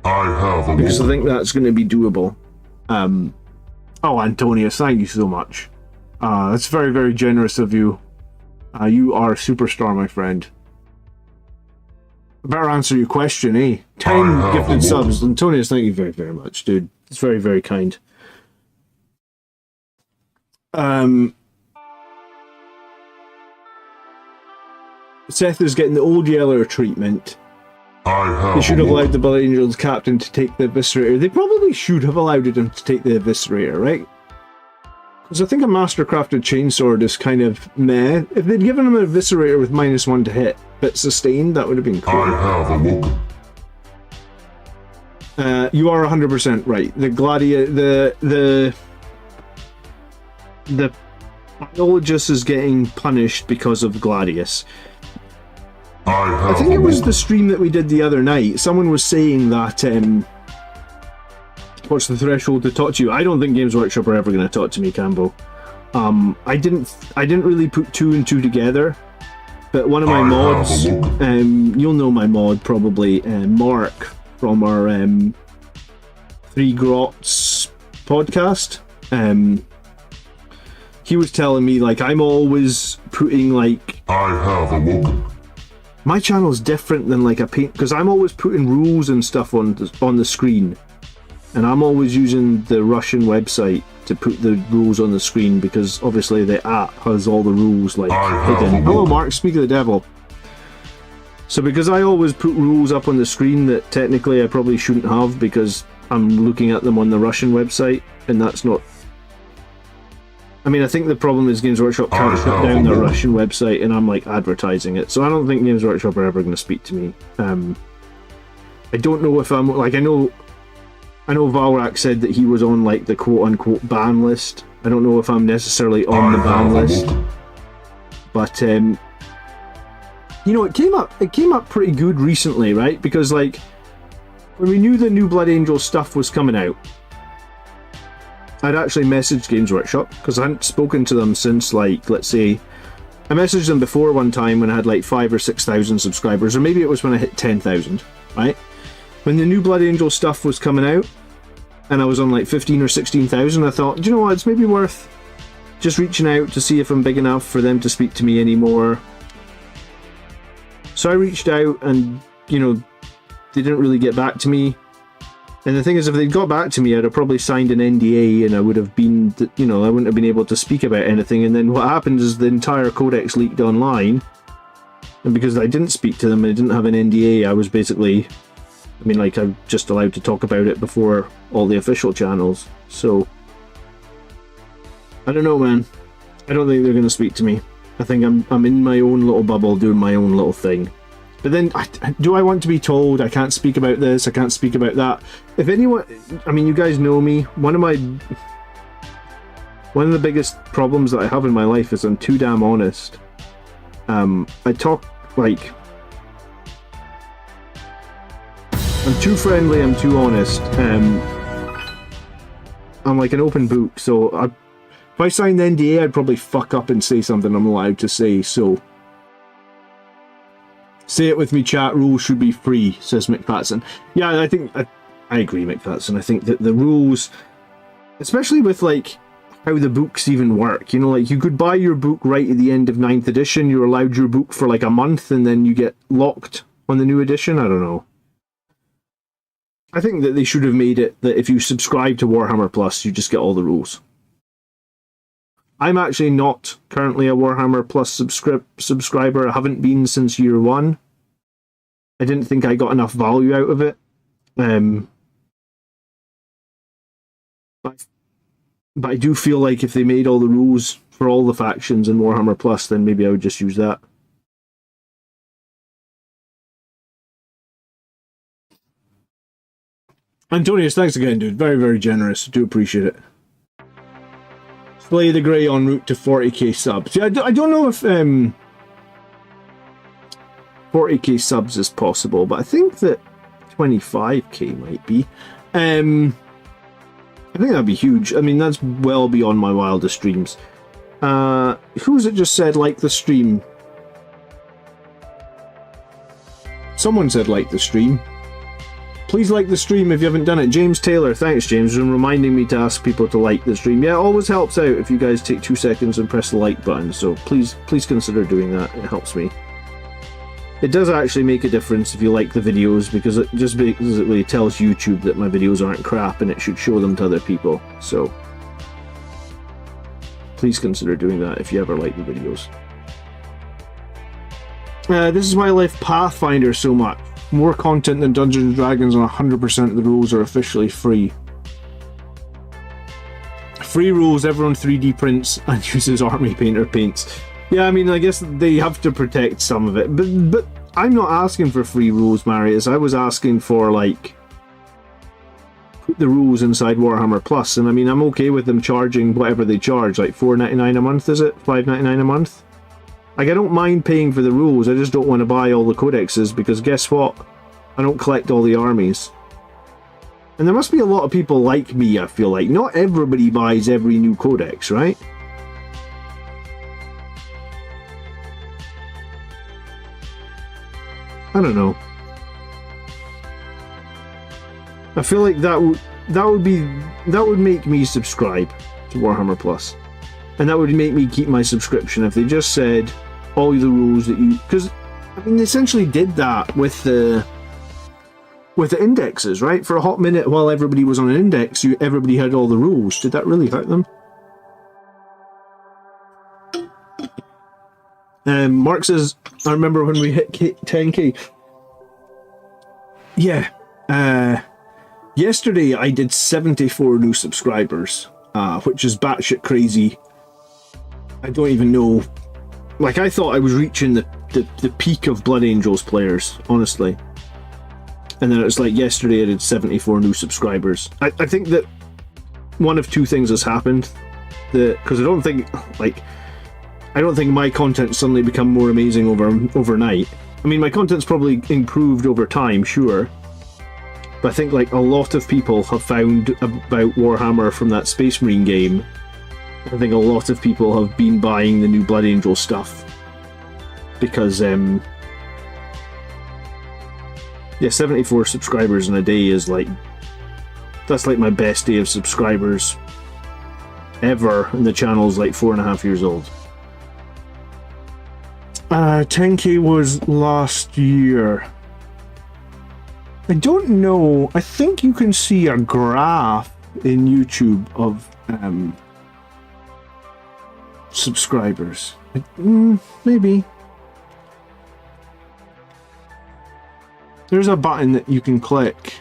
I have a because I think that's going to be doable. Oh, Antonius, thank you so much. That's very, very generous of you. You are a superstar, my friend. I better answer your question, eh? 10 gifted subs. Antonius, thank you very, very much, dude. It's very, very kind. Seth is getting the old Yeller treatment. They should have allowed the Blood Angels captain to take the Eviscerator. They probably should have allowed him to take the Eviscerator, right? Because I think a Mastercrafted Chainsword is kind of meh. If they'd given him an Eviscerator with -1 to hit, but sustained, that would have been cool. I have awoken. You are 100% right. The Gladiator, the biologist is getting punished because of Gladius. I think it was the stream that we did the other night. Someone was saying that, what's the threshold to talk to you? I don't think Games Workshop are ever going to talk to me, Cambo. I didn't really put 2 and 2 together, but one of my mods, you'll know my mod probably, Mark from our 3 Grots podcast. He was telling me, like, I'm always putting, like, I have awoken. My channel's different than like a paint, because I'm always putting rules and stuff on the screen, and I'm always using the Russian website to put the rules on the screen, because obviously the app has all the rules like hidden. Hello Mark, speak of the devil. So because I always put rules up on the screen that technically I probably shouldn't have, because I'm looking at them on the Russian website, and that's not... I mean, I think the problem is Games Workshop can't shut down their Russian website, and I'm like advertising it, so I don't think Games Workshop are ever going to speak to me. I don't know if I'm like, I know Valrak said that he was on like the quote-unquote ban list. I don't know if I'm necessarily on the ban list, But you know, it came up pretty good recently, right? Because like when we knew the new Blood Angel stuff was coming out, I'd actually messaged Games Workshop because I hadn't spoken to them since, like, let's say, I messaged them before one time when I had like 5,000 or 6,000 subscribers, or maybe it was when I hit 10,000, right? When the new Blood Angel stuff was coming out, and I was on like 15 or 16,000, I thought, do you know what, it's maybe worth just reaching out to see if I'm big enough for them to speak to me anymore. So I reached out and, you know, they didn't really get back to me. And the thing is, if they'd got back to me, I'd have probably signed an NDA and I would have been, you know, I wouldn't have been able to speak about anything. And then what happened is the entire Codex leaked online. And because I didn't speak to them and I didn't have an NDA, I was basically, I mean, like, I'm just allowed to talk about it before all the official channels. So, I don't know, man. I don't think they're going to speak to me. I think I'm in my own little bubble doing my own little thing. But then, do I want to be told I can't speak about this, I can't speak about that? If anyone, I mean, you guys know me, one of the biggest problems that I have in my life is I'm too damn honest. I talk, like, I'm too friendly, I'm too honest. I'm like an open book, so if I signed the NDA, I'd probably fuck up and say something I'm allowed to say, so... Say it with me, chat. Rules should be free, says McPatson. Yeah, I think I agree, McPatson. I think that the rules, especially with like how the books even work, you know, like you could buy your book right at the end of 9th edition. You're allowed your book for like a month, and then you get locked on the new edition. I don't know. I think that they should have made it that if you subscribe to Warhammer Plus, you just get all the rules. I'm actually not currently a Warhammer Plus subscriber. I haven't been since year one. I didn't think I got enough value out of it. But I do feel like if they made all the rules for all the factions in Warhammer Plus, then maybe I would just use that. Antonius, thanks again, dude. Very, very generous. Do appreciate it. Slay the Grey en route to 40k subs. Yeah, I don't know if 40k subs is possible, but I think that 25k might be. I think that'd be huge. I mean, that's well beyond my wildest dreams. Who was it just said like the stream? Someone said like the stream. Please like the stream if you haven't done it. James Taylor, thanks James for reminding me to ask people to like the stream. Yeah, it always helps out if you guys take 2 seconds and press the like button, so please consider doing that. It helps me. It does actually make a difference if you like the videos, because it just basically tells YouTube that my videos aren't crap and it should show them to other people. So please consider doing that if you ever like the videos. This is why I love Pathfinder so much. More content than Dungeons and Dragons, and 100% of the rules are officially free. Free rules, everyone 3D prints and uses Army Painter paints. Yeah, I mean, I guess they have to protect some of it, but I'm not asking for free rules, Marius. I was asking for, like, put the rules inside Warhammer Plus, and I mean, I'm okay with them charging whatever they charge, like $4.99 a month, is it? $5.99 a month? Like, I don't mind paying for the rules, I just don't want to buy all the codexes, because guess what? I don't collect all the armies. And there must be a lot of people like me, I feel like. Not everybody buys every new codex, right? I don't know. I feel like that would make me subscribe to Warhammer Plus. And that would make me keep my subscription if they just said all the rules that you... Because, I mean, they essentially did that with the indexes, right? For a hot minute while everybody was on an index, everybody had all the rules. Did that really hurt them? Mark says, I remember when we hit 10k. Yeah. Yesterday I did 74 new subscribers, which is batshit crazy. I don't even know. Like, I thought I was reaching the peak of Blood Angels players, honestly. And then it was like yesterday I did 74 new subscribers. I think that one of two things has happened. Because I don't think, like, I don't think my content suddenly become more amazing overnight. I mean, my content's probably improved over time, sure. But I think like a lot of people have found about Warhammer from that Space Marine game. I think a lot of people have been buying the new Blood Angel stuff. Because, yeah, 74 subscribers in a day is like... That's like my best day of subscribers ever, and the channel's like 4.5 years old. 10k was last year. I don't know. I think you can see a graph in YouTube of subscribers. Maybe. There's a button that you can click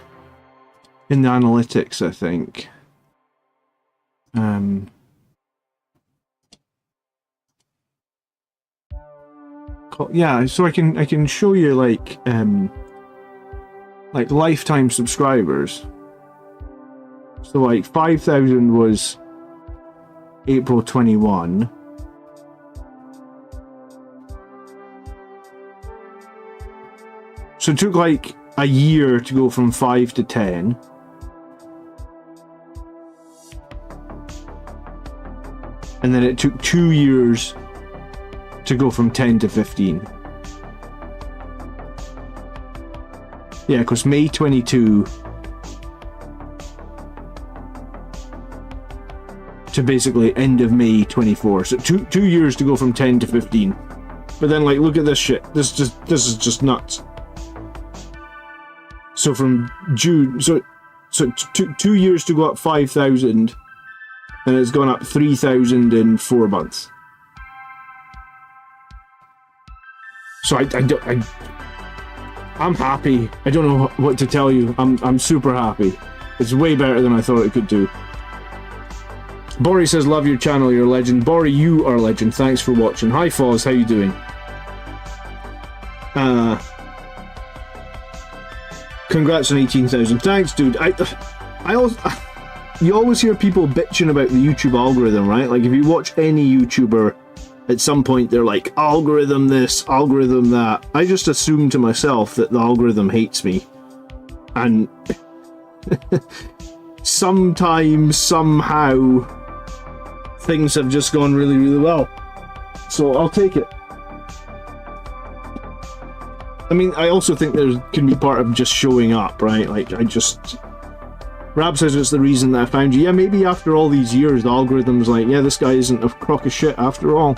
in the analytics, I think. Yeah, so I can show you like lifetime subscribers. So like 5,000 was April 21. So it took like a year to go from 5 to 10. And then it took 2 years to go from 10 to 15. Yeah, because May 22 to basically end of May 24. So two years to go from 10 to 15. But then, like, look at this shit. This is just nuts. So from June, so it took 2 years to go up 5,000, and it's gone up 3,000 in 4 months. So I'm happy. I don't know what to tell you. I'm super happy. It's way better than I thought it could do. Bori says, love your channel, you're a legend. Bori, you are a legend. Thanks for watching. Hi Foz, how you doing? Congrats on 18,000. Thanks, dude. You always hear people bitching about the YouTube algorithm, right? Like if you watch any YouTuber, at some point they're like, algorithm this, algorithm that. I just assume to myself that the algorithm hates me. And sometimes, somehow, things have just gone really, really well. So I'll take it. I mean, I also think there can be part of just showing up, right? Like, Rab says it's the reason that I found you. Yeah, maybe after all these years, the algorithm's like, yeah, this guy isn't a crock of shit after all.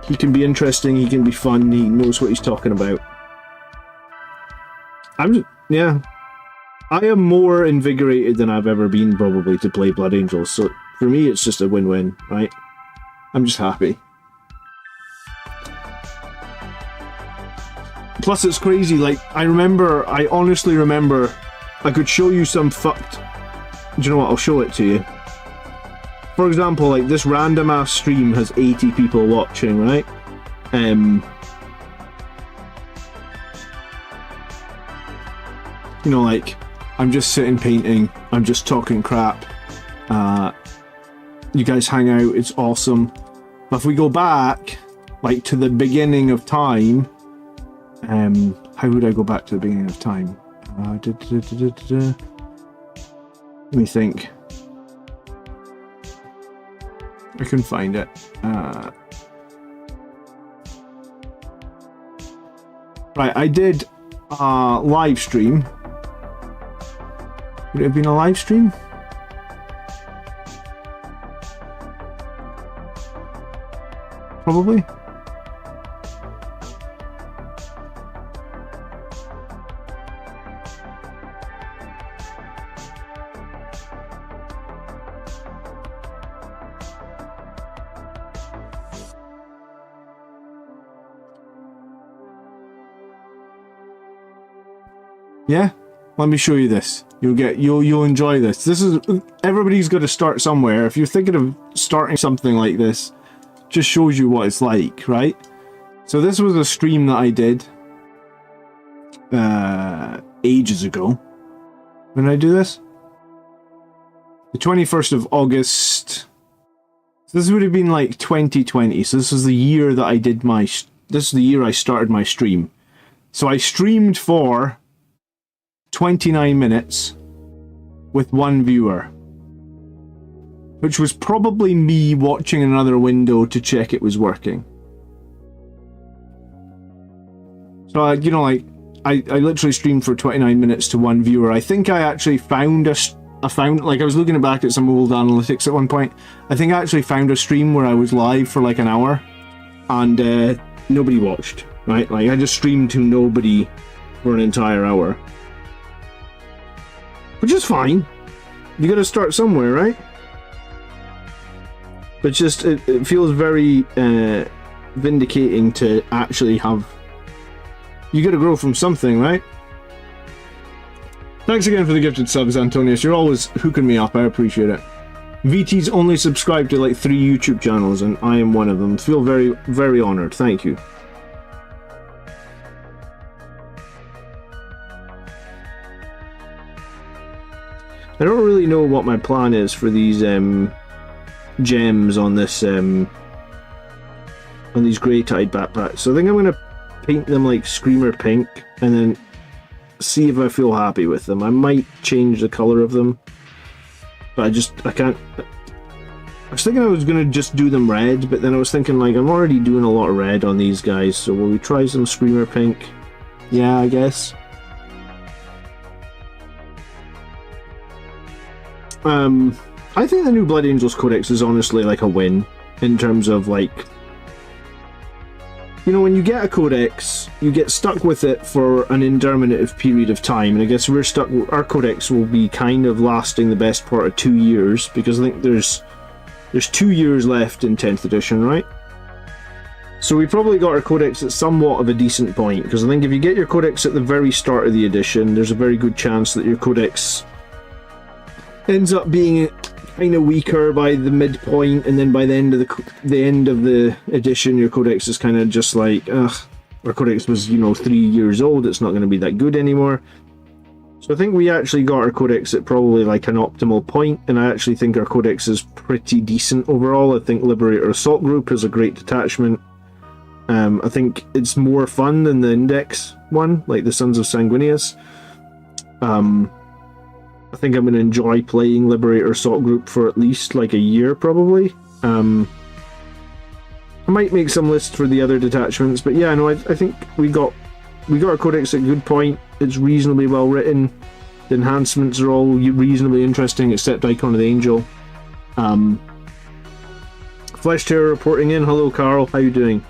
He can be interesting, he can be fun, he knows what he's talking about. Yeah. I am more invigorated than I've ever been, probably, to play Blood Angels, so for me it's just a win-win, right? I'm just happy. Plus it's crazy, like, I honestly remember, I could show you some fucked... Do you know what, I'll show it to you. For example, like, this random ass stream has 80 people watching, right? You know, like, I'm just sitting painting, I'm just talking crap. You guys hang out, it's awesome. But if we go back, like, to the beginning of time, how would I go back to the beginning of time? Let me think. I couldn't find it. Right, I did a live stream. Would it have been a live stream? Probably. Yeah, let me show you this. You'll enjoy this. This is, everybody's got to start somewhere. If you're thinking of starting something like this, just shows you what it's like, right? So this was a stream that I did ages ago. When did I do this? The 21st of August So this would have been like 2020. So this was the year that I did my... This is the year I started my stream. So I streamed for 29 minutes with one viewer. Which was probably me watching another window to check it was working. So, I literally streamed for 29 minutes to one viewer. I think I actually found I was looking back at some old analytics at one point. I think I actually found a stream where I was live for like an hour and nobody watched, right? Like I just streamed to nobody for an entire hour. Which is fine. You gotta start somewhere, right? But just, it feels very vindicating to actually have... You gotta grow from something, right? Thanks again for the gifted subs, Antonius. You're always hooking me up. I appreciate it. VT's only subscribed to like 3 YouTube channels, and I am one of them. Feel very, very honoured. Thank you. I don't really know what my plan is for these gems on this on these grey tide backpacks. So I think I'm gonna paint them like Screamer pink, and then see if I feel happy with them. I might change the colour of them, but I can't. I was thinking I was going to just do them red, but then I was thinking like I'm already doing a lot of red on these guys, so will we try some Screamer pink? Yeah, I guess. I think the new Blood Angels Codex is honestly like a win in terms of like, you know, when you get a codex, you get stuck with it for an indeterminate period of time, and I guess we're stuck. Our codex will be kind of lasting the best part of 2 years, because I think there's 2 years left in 10th edition, right? So we probably got our codex at somewhat of a decent point, because I think if you get your codex at the very start of the edition, there's a very good chance that your codex ends up being kind of weaker by the midpoint, and then by the end of the edition, your codex is kind of just like, ugh, our codex was, you know, 3 years old, it's not going to be that good anymore. So I think we actually got our codex at probably like an optimal point, and I actually think our codex is pretty decent overall. I think Liberator Assault Group is a great detachment. I think it's more fun than the Index one, like the Sons of Sanguinius. I think I'm going to enjoy playing Liberator Assault Group for at least like a year, probably. I might make some lists for the other detachments, but yeah, no, I think we got our codex at a good point. It's reasonably well written. The enhancements are all reasonably interesting, except Icon of the Angel. Flesh Terror reporting in. Hello, Carl. How you doing?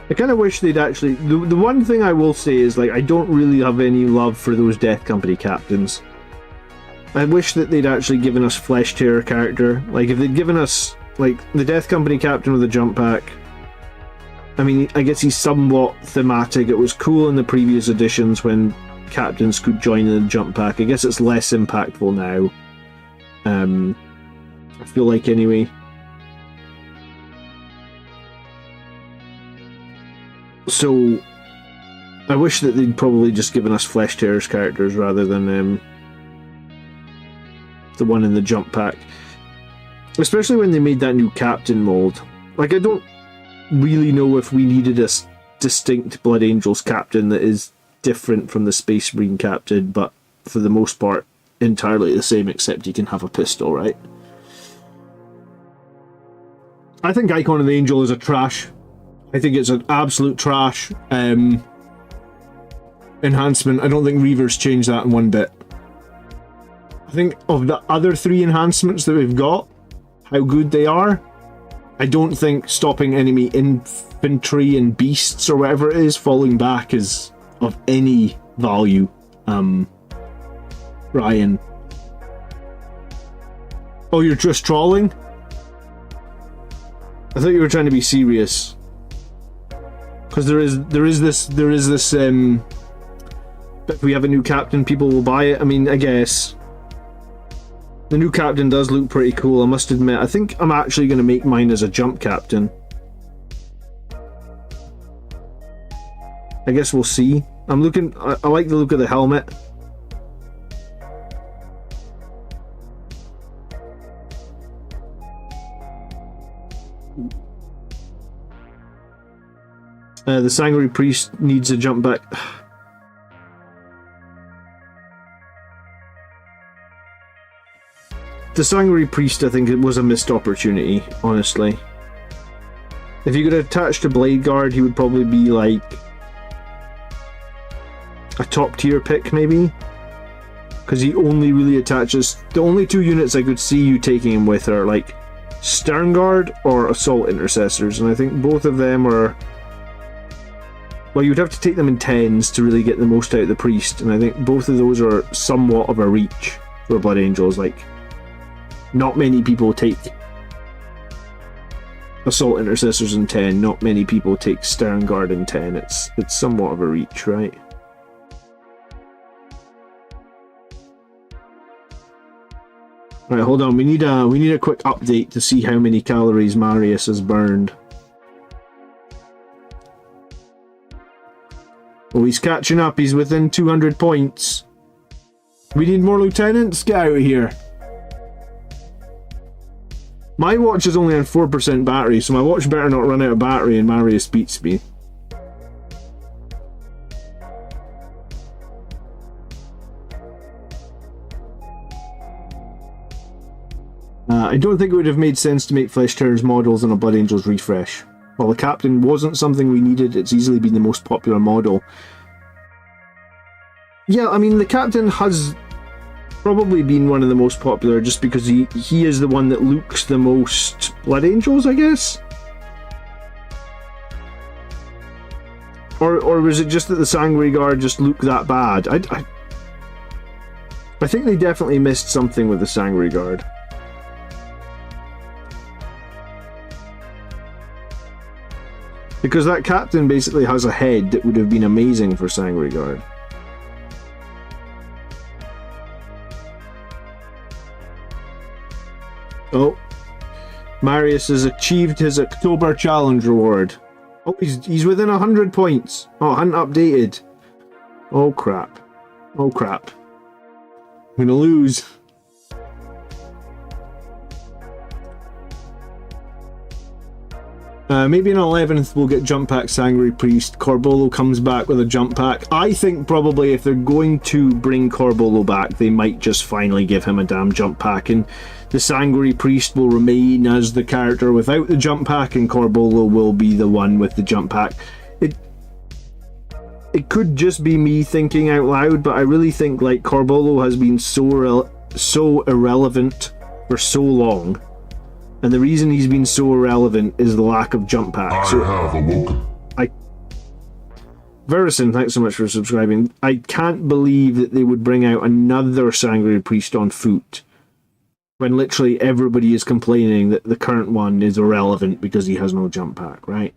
I kind of wish they'd actually... The one thing I will say is, like, I don't really have any love for those Death Company captains. I wish that they'd actually given us Flesh Terror character. Like, if they'd given us, like, the Death Company captain with a jump pack. I mean, I guess he's somewhat thematic. It was cool in the previous editions when captains could join in the jump pack. I guess it's less impactful now. I feel like, anyway. So, I wish that they'd probably just given us Flesh Terror's characters rather than the one in the jump pack. Especially when they made that new captain mold. Like, I don't really know if we needed a distinct Blood Angels captain that is different from the Space Marine captain, but for the most part, entirely the same, except you can have a pistol, right? I think Icon of the Angel is a trash. I think it's an absolute trash enhancement. I don't think Reivers changed that in one bit. I think of the other 3 enhancements that we've got, how good they are, I don't think stopping enemy infantry and beasts or whatever it is falling back is of any value. Ryan. Oh, you're just trolling? I thought you were trying to be serious. Because there is this if we have a new captain, people will buy it. I mean, I guess the new captain does look pretty cool, I must admit. I think I'm actually going to make mine as a jump captain. I guess we'll see. I'm looking... I like the look of the helmet. The Sanguinary Priest needs a jump back. The Sanguinary Priest, I think it was a missed opportunity, honestly. If you could attach to Blade Guard, he would probably be like a top tier pick, maybe. Because he only really attaches... The only two units I could see you taking him with are like Stern Guard or Assault Intercessors, and I think both of them are... Well, you'd have to take them in 10s to really get the most out of the Priest, and I think both of those are somewhat of a reach for Blood Angels. Like, not many people take Assault Intercessors in 10, not many people take Stern Guard in 10. It's somewhat of a reach, right? Right, hold on, we need a quick update to see how many calories Marius has burned. Oh, he's catching up. He's within 200 points. We need more lieutenants? Get out of here. My watch is only on 4% battery, so my watch better not run out of battery and Marius beats me. I don't think it would have made sense to make Flesh Tearers models on a Blood Angels refresh. While the Captain wasn't something we needed, it's easily been the most popular model. Yeah, I mean, the Captain has probably been one of the most popular just because he is the one that looks the most Blood Angels, I guess? Or was it just that the Sanguinary Guard just look that bad? I think they definitely missed something with the Sanguinary Guard. Because that Captain basically has a head that would have been amazing for Sanguinary Guard. Oh. Marius has achieved his October challenge reward. Oh, he's within 100 points. Oh, I hadn't updated. Oh crap. Oh crap. I'm gonna lose. Maybe in 11th we'll get Jump Pack Sanguinary Priest. Corbolo comes back with a Jump Pack. I think probably if they're going to bring Corbolo back, they might just finally give him a damn Jump Pack, and the Sanguinary Priest will remain as the character without the Jump Pack, and Corbolo will be the one with the Jump Pack. It could just be me thinking out loud, but I really think like Corbolo has been so irrelevant for so long. And the reason he's been so irrelevant is the lack of jump packs. I have awoken. Verison, thanks so much for subscribing. I can't believe that they would bring out another Sanguinary Priest on foot when literally everybody is complaining that the current one is irrelevant because he has no jump pack, right?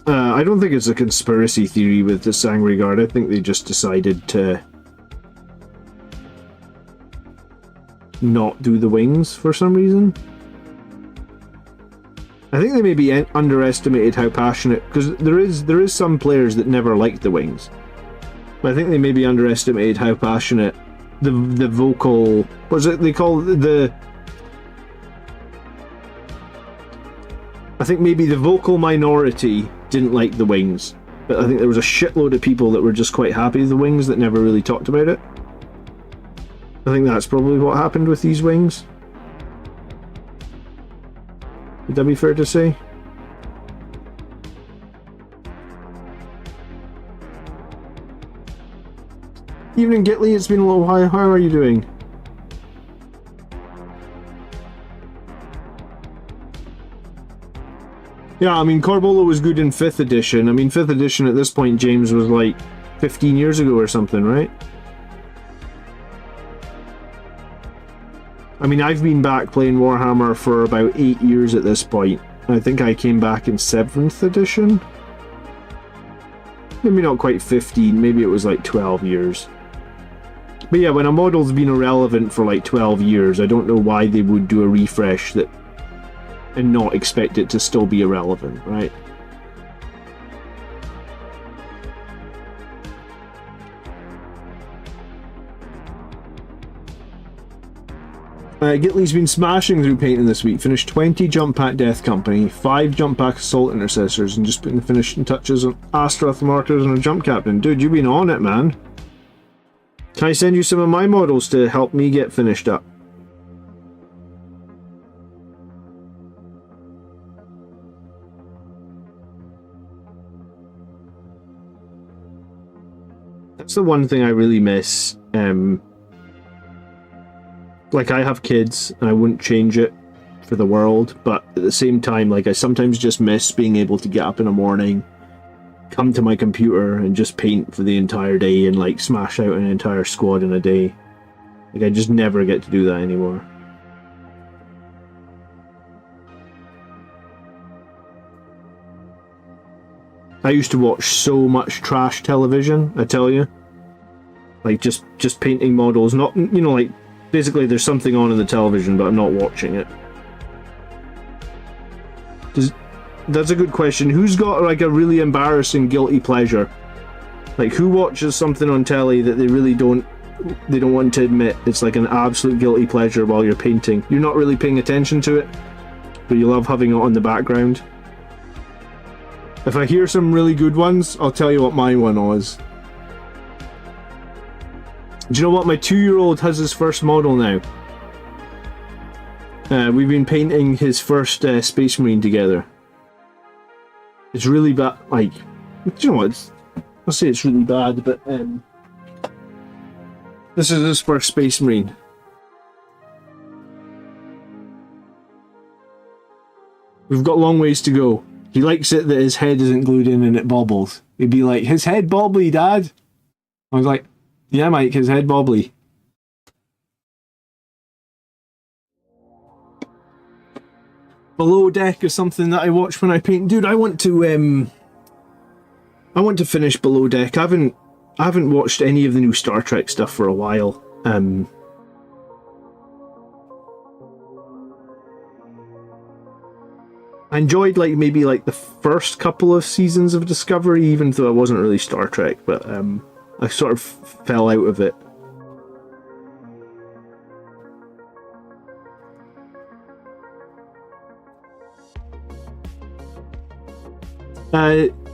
I don't think it's a conspiracy theory with the Sanguinary Guard. I think they just decided to not do the wings for some reason. I think they maybe underestimated how passionate, because there is some players that never liked the wings. But I think they maybe underestimated how passionate the vocal... What is it they call the... I think maybe the vocal minority didn't like the wings, but I think there was a shitload of people that were just quite happy with the wings that never really talked about it. I think that's probably what happened with these wings. Would that be fair to say? Evening Gitley, it's been a little while. How are you doing? Yeah, I mean, Corbolo was good in 5th edition. I mean, 5th edition at this point, James, was like 15 years ago or something, right? I mean, I've been back playing Warhammer for about 8 years at this point. I think I came back in 7th edition? Maybe not quite 15, maybe it was like 12 years. But yeah, when a model's been irrelevant for like 12 years, I don't know why they would do a refresh that and not expect it to still be irrelevant, right? Gitley's been smashing through painting this week. Finished 20 Jump Pack Death Company, 5 Jump Pack Assault Intercessors, and just putting the finishing touches on Astaroth Martyrs and a Jump Captain. Dude, you've been on it, man. Can I send you some of my models to help me get finished up? That's the one thing I really miss. Like, I have kids, and I wouldn't change it for the world, but at the same time, like, I sometimes just miss being able to get up in the morning, come to my computer, and just paint for the entire day, and, like, smash out an entire squad in a day. Like, I just never get to do that anymore. I used to watch so much trash television, I tell you. Like, just painting models, not, you know, like, basically there's something on in the television, but I'm not watching it. That's a good question. Who's got, like, a really embarrassing guilty pleasure? Like, who watches something on telly that they really don't want to admit it's like an absolute guilty pleasure while you're painting? You're not really paying attention to it, but you love having it on the background. If I hear some really good ones, I'll tell you what my one was. Do you know what? My 2-year-old has his first model now. We've been painting his first Space Marine together. It's really bad. Like, do you know what? I'll say it's really bad, but this is his first Space Marine. We've got long ways to go. He likes it that his head isn't glued in and it bobbles. He'd be like, "His head bobbly, Dad." I was like, "Yeah, Mike, his head bobbly." Below Deck is something that I watch when I paint. Dude, I want to finish Below Deck. I haven't watched any of the new Star Trek stuff for a while. I enjoyed, like, maybe like the first couple of seasons of Discovery, even though it wasn't really Star Trek, but I sort of fell out of it.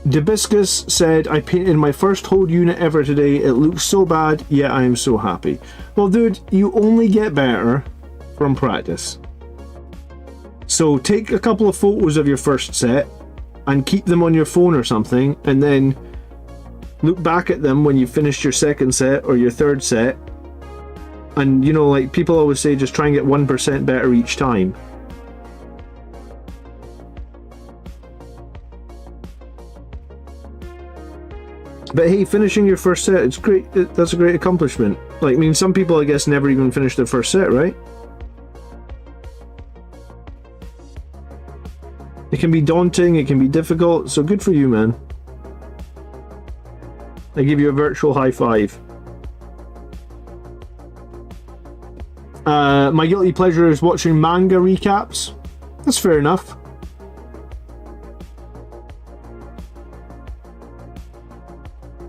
Debiscus said, "I painted my first hold unit ever today. It looks so bad, yet I am so happy." Well, dude, you only get better from practice. So take a couple of photos of your first set and keep them on your phone or something, and then look back at them when you've finished your second set or your third set. And, you know, like people always say, just try and get 1% better each time. But hey, finishing your first set, it's great. That's a great accomplishment. Like, I mean, some people, I guess, never even finish their first set, right? It can be daunting, it can be difficult, so good for you, man. I give you a virtual high five. My guilty pleasure is watching manga recaps. That's fair enough.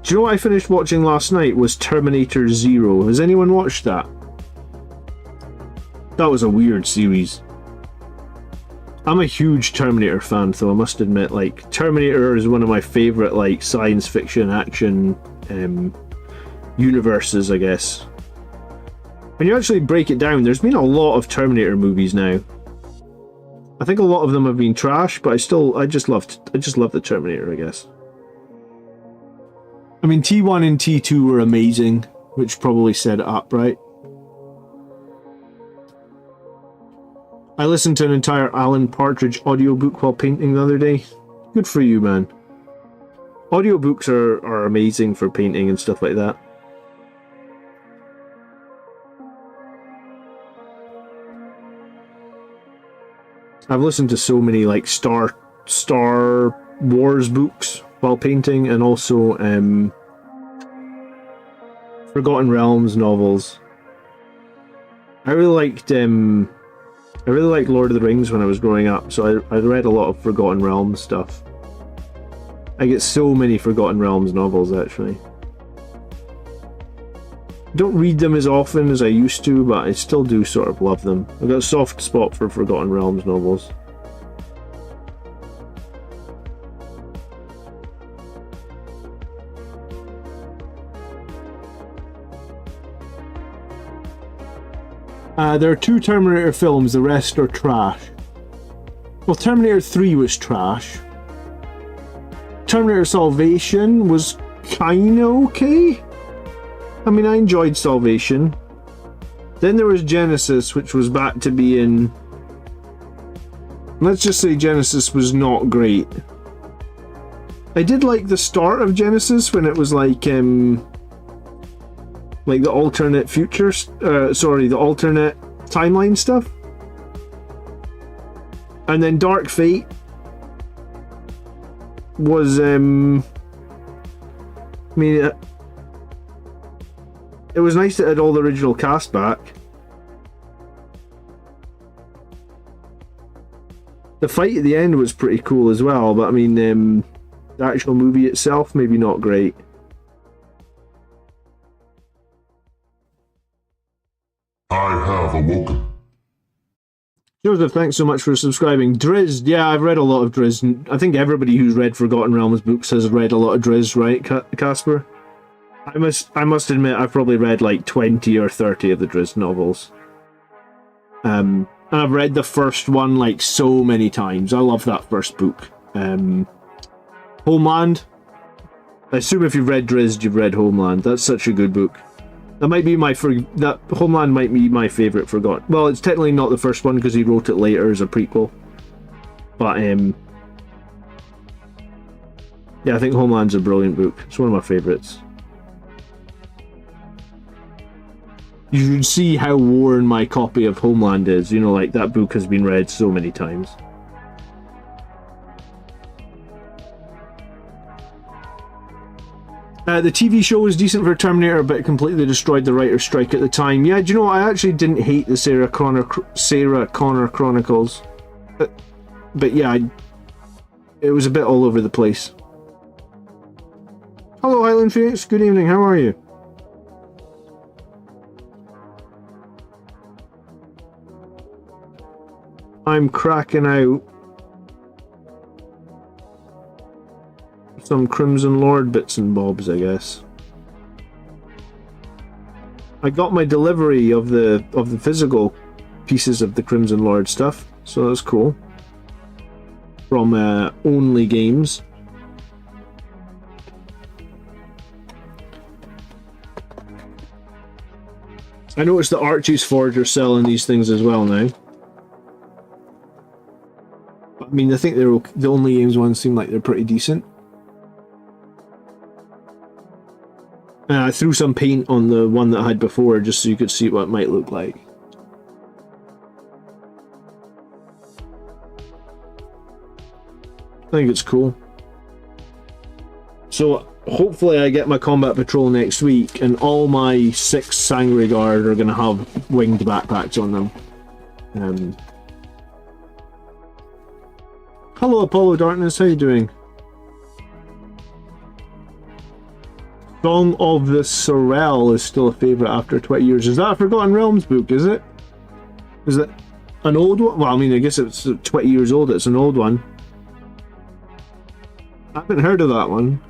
Do you know what I finished watching last night was Terminator 0. Has anyone watched that? That was a weird series. I'm a huge Terminator fan, though, I must admit. Like, Terminator is one of my favourite, like, science fiction action universes, I guess. When you actually break it down, there's been a lot of Terminator movies now. I think a lot of them have been trash, but I just love the Terminator, I guess. I mean, T1 and T2 were amazing, which probably set it up, right? I listened to an entire Alan Partridge audiobook while painting the other day. Good for you, man. Audiobooks are amazing for painting and stuff like that. I've listened to so many, like, Star Wars books while painting, and also Forgotten Realms novels. I really liked I really liked Lord of the Rings when I was growing up, so I read a lot of Forgotten Realms stuff. I get so many Forgotten Realms novels, actually. Don't read them as often as I used to, but I still do sort of love them. I've got a soft spot for Forgotten Realms novels. There are 2 Terminator films, the rest are trash. Well, Terminator 3 was trash. Terminator Salvation was kinda okay. I mean, I enjoyed Salvation. Then there was Genesis, which was back to being... Let's just say Genesis was not great. I did like the start of Genesis when it was like the alternate future, the alternate timeline stuff. And then Dark Fate was, I mean, it was nice that it had all the original cast back. The fight at the end was pretty cool as well, but I mean, the actual movie itself, maybe not great. I have awoken. Joseph, thanks so much for subscribing. Drizzt, yeah, I've read a lot of Drizzt. I think everybody who's read Forgotten Realms books has read a lot of Drizzt, right, Casper? I must admit, I've probably read like 20 or 30 of the Drizzt novels. And I've read the first one like so many times. I love that first book. Homeland. I assume if you've read Drizzt, you've read Homeland. That's such a good book. That might be that Homeland might be my favourite Forgotten. Well, it's technically not the first one because he wrote it later as a prequel. But yeah, I think Homeland's a brilliant book. It's one of my favourites. You should see how worn my copy of Homeland is. You know, like that book has been read so many times. The TV show was decent for Terminator, but it completely destroyed the writer's strike at the time. Yeah, do you know, I actually didn't hate the Sarah Connor Chronicles. But yeah, it was a bit all over the place. Hello, Highland Phoenix. Good evening. How are you? I'm cracking out some Crimson Lord bits and bobs, I guess. I got my delivery of the physical pieces of the Crimson Lord stuff, so that's cool. From Only Games. I noticed that Archie's Forge are selling these things as well now. I mean, I think the Only Games ones seem like they're pretty decent. I threw some paint on the one that I had before just so you could see what it might look like. I think it's cool. So hopefully I get my combat patrol next week and all my 6 Sanguinary Guard are going to have winged backpacks on them. Hello Apollo Darkness, how you doing? Song of the Sorrel is still a favourite after 20 years. Is that a Forgotten Realms book, is it? Is it an old one? Well, I mean, I guess it's 20 years old, it's an old one. I haven't heard of that one.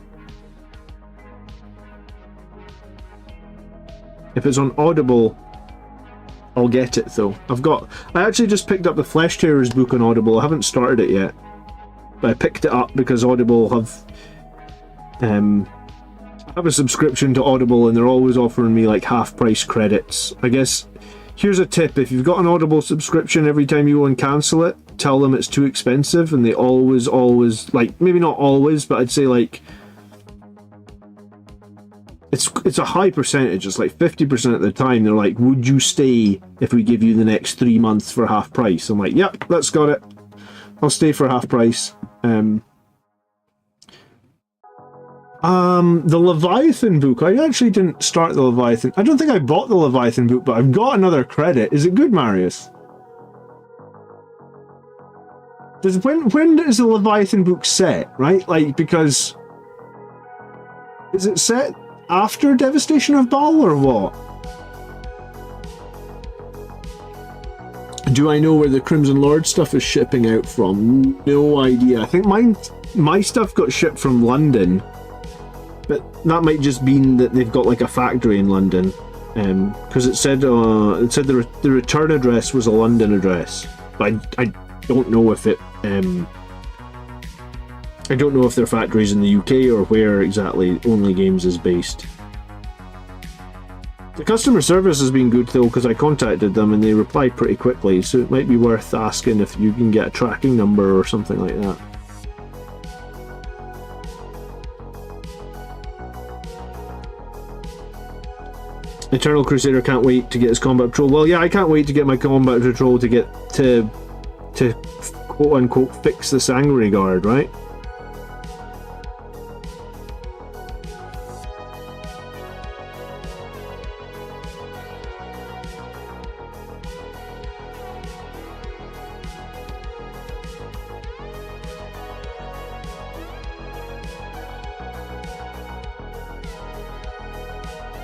If it's on Audible, I'll get it though. I actually just picked up the Flesh Tearers book on Audible. I haven't started it yet. But I picked it up because Audible have I have a subscription to Audible and they're always offering me like half price credits. I guess here's a tip: if you've got an Audible subscription, every time you go and cancel it, tell them it's too expensive, and they always, like, maybe not always, but I'd say like it's a high percentage. It's like 50% of the time they're like, would you stay if we give you the next 3 months for half price? I'm like, yep, that's got it. I'll stay for half price. The Leviathan book. I actually didn't start the Leviathan. I don't think I bought the Leviathan book, but I've got another credit. Is it good, Marius? when is the Leviathan book set, right? Like, because is it set after Devastation of Baal or what? Do I know where the Crimson Lord stuff is shipping out from? No idea. I think my stuff got shipped from London, but that might just mean that they've got like a factory in London, because it said the return address was a London address. But I don't know if it. I don't know if their factory's in the UK or where exactly Only Games is based. The customer service has been good though, because I contacted them and they replied pretty quickly, so it might be worth asking if you can get a tracking number or something like that. Eternal Crusader can't wait to get his combat patrol. Well, yeah, I can't wait to get my combat patrol to get to quote unquote fix the Sanguinary Guard, right?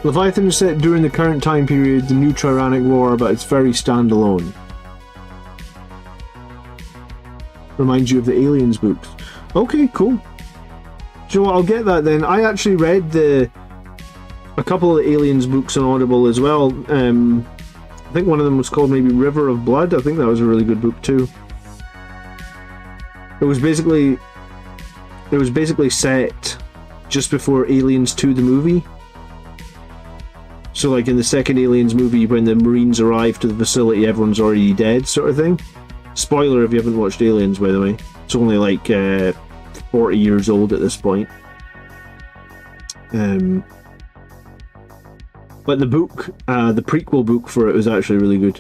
Leviathan is set during the current time period, the new Tyrannic War, but it's very standalone. Reminds you of the Aliens books. Okay, cool. So you know what, I'll get that then. I actually read a couple of the Aliens books on Audible as well. I think one of them was called maybe River of Blood. I think that was a really good book too. It was basically set just before Aliens 2 the movie. So like in the second Aliens movie, when the Marines arrive to the facility, everyone's already dead, sort of thing. Spoiler if you haven't watched Aliens, by the way. It's only like 40 years old at this point. But the book, the prequel book for it was actually really good.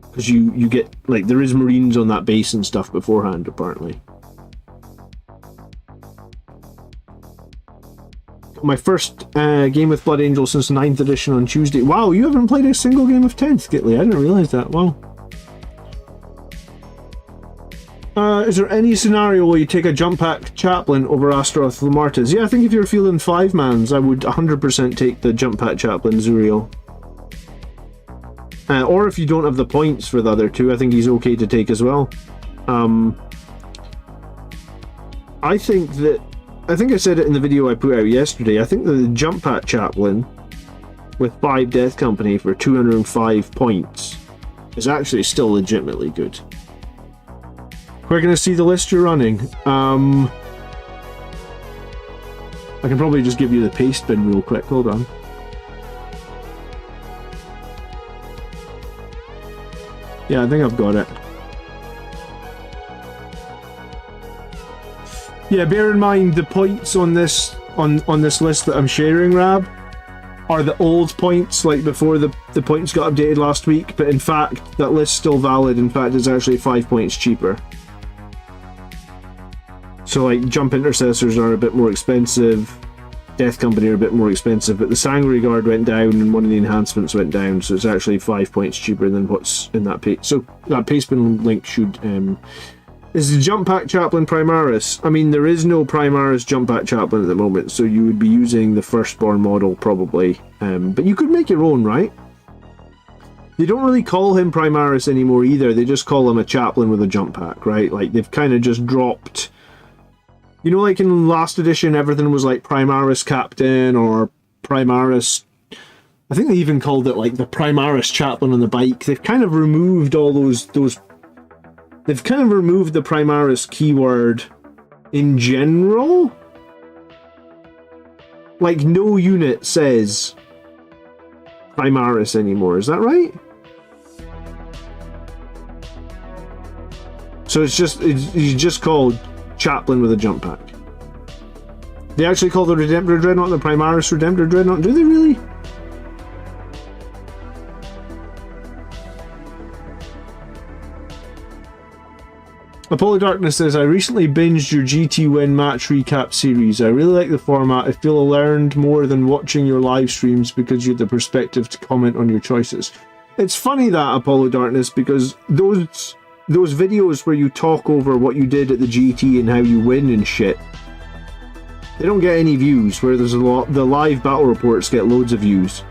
Because you get, like, there is Marines on that base and stuff beforehand, apparently. My first game with Blood Angel since 9th edition on Tuesday. Wow, you haven't played a single game of 10th, Gitley. I didn't realise that. Wow. Is there any scenario where you take a jump pack Chaplain over Astaroth Lamartis? Yeah, I think if you're feeling 5-mans, I would 100% take the jump pack Chaplain Zuriel. Or if you don't have the points for the other two, I think he's okay to take as well. I think I said it in the video I put out yesterday. I think that the jump pack Chaplain with 5 Death Company for 205 points is actually still legitimately good. We're going to see the list you're running. I can probably just give you the paste bin real quick. Hold on. Yeah, I think I've got it. Yeah, bear in mind the points on this this list that I'm sharing, Rab, are the old points, like before the points got updated last week, but in fact that list's still valid. In fact, it's actually 5 points cheaper. So like Jump Intercessors are a bit more expensive, Death Company are a bit more expensive, but the Sanguinary Guard went down and one of the enhancements went down, so it's actually 5 points cheaper than what's in that page. So that pastebin link should... Is the Jump Pack Chaplain Primaris? I mean, there is no Primaris Jump Pack Chaplain at the moment, so you would be using the Firstborn model probably. But you could make your own, right? They don't really call him Primaris anymore either, they just call him a Chaplain with a Jump Pack, right? Like, they've kind of just dropped... You know, like in last edition, everything was like Primaris Captain or Primaris... I think they even called it like the Primaris Chaplain on the bike. They've kind of removed all those... They've kind of removed the Primaris keyword in general. Like, no unit says Primaris anymore, is that right? So it's just called Chaplain with a jump pack. They actually call the Redemptor Dreadnought the Primaris Redemptor Dreadnought. Do they really? Apollo Darkness says, I recently binged your GT Win match recap series. I really like the format. I feel I learned more than watching your live streams because you had the perspective to comment on your choices. It's funny that, Apollo Darkness, because those those videos where you talk over what you did at the GT and how you win and shit, they don't get any views, where there's a lot, the live battle reports get loads of views.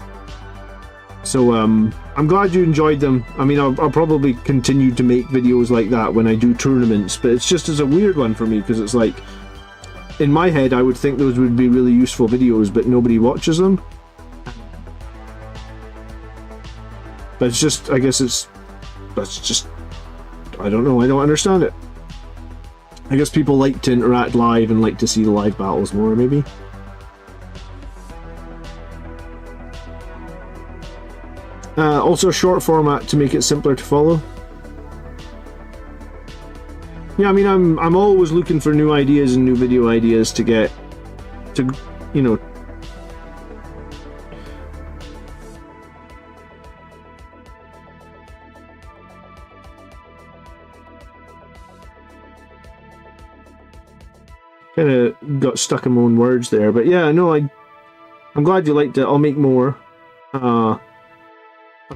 So I'm glad you enjoyed them. I mean, I'll probably continue to make videos like that when I do tournaments, but it's just as a weird one for me, because it's like, in my head I would think those would be really useful videos, but nobody watches them. But it's just, I guess that's just, I don't know, I don't understand it. I guess people like to interact live and like to see the live battles more, maybe. Also short format to make it simpler to follow. Yeah, I mean, I'm always looking for new ideas and new video ideas to get to, you know, kind of got stuck in my own words there, but yeah, no, I'm glad you liked it. I'll make more. I've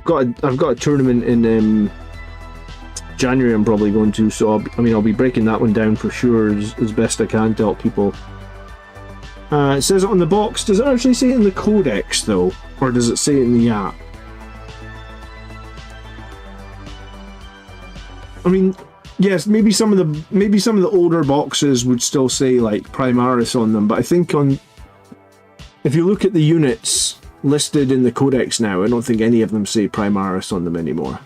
got a tournament in January I'm probably going to, so I'll be breaking that one down for sure as best I can to help people. It says it on the box. Does it actually say it in the Codex though, or does it say it in the app? I mean, yes, maybe some of the older boxes would still say like Primaris on them, but I think if you look at the units listed in the Codex now, I don't think any of them say Primaris on them anymore.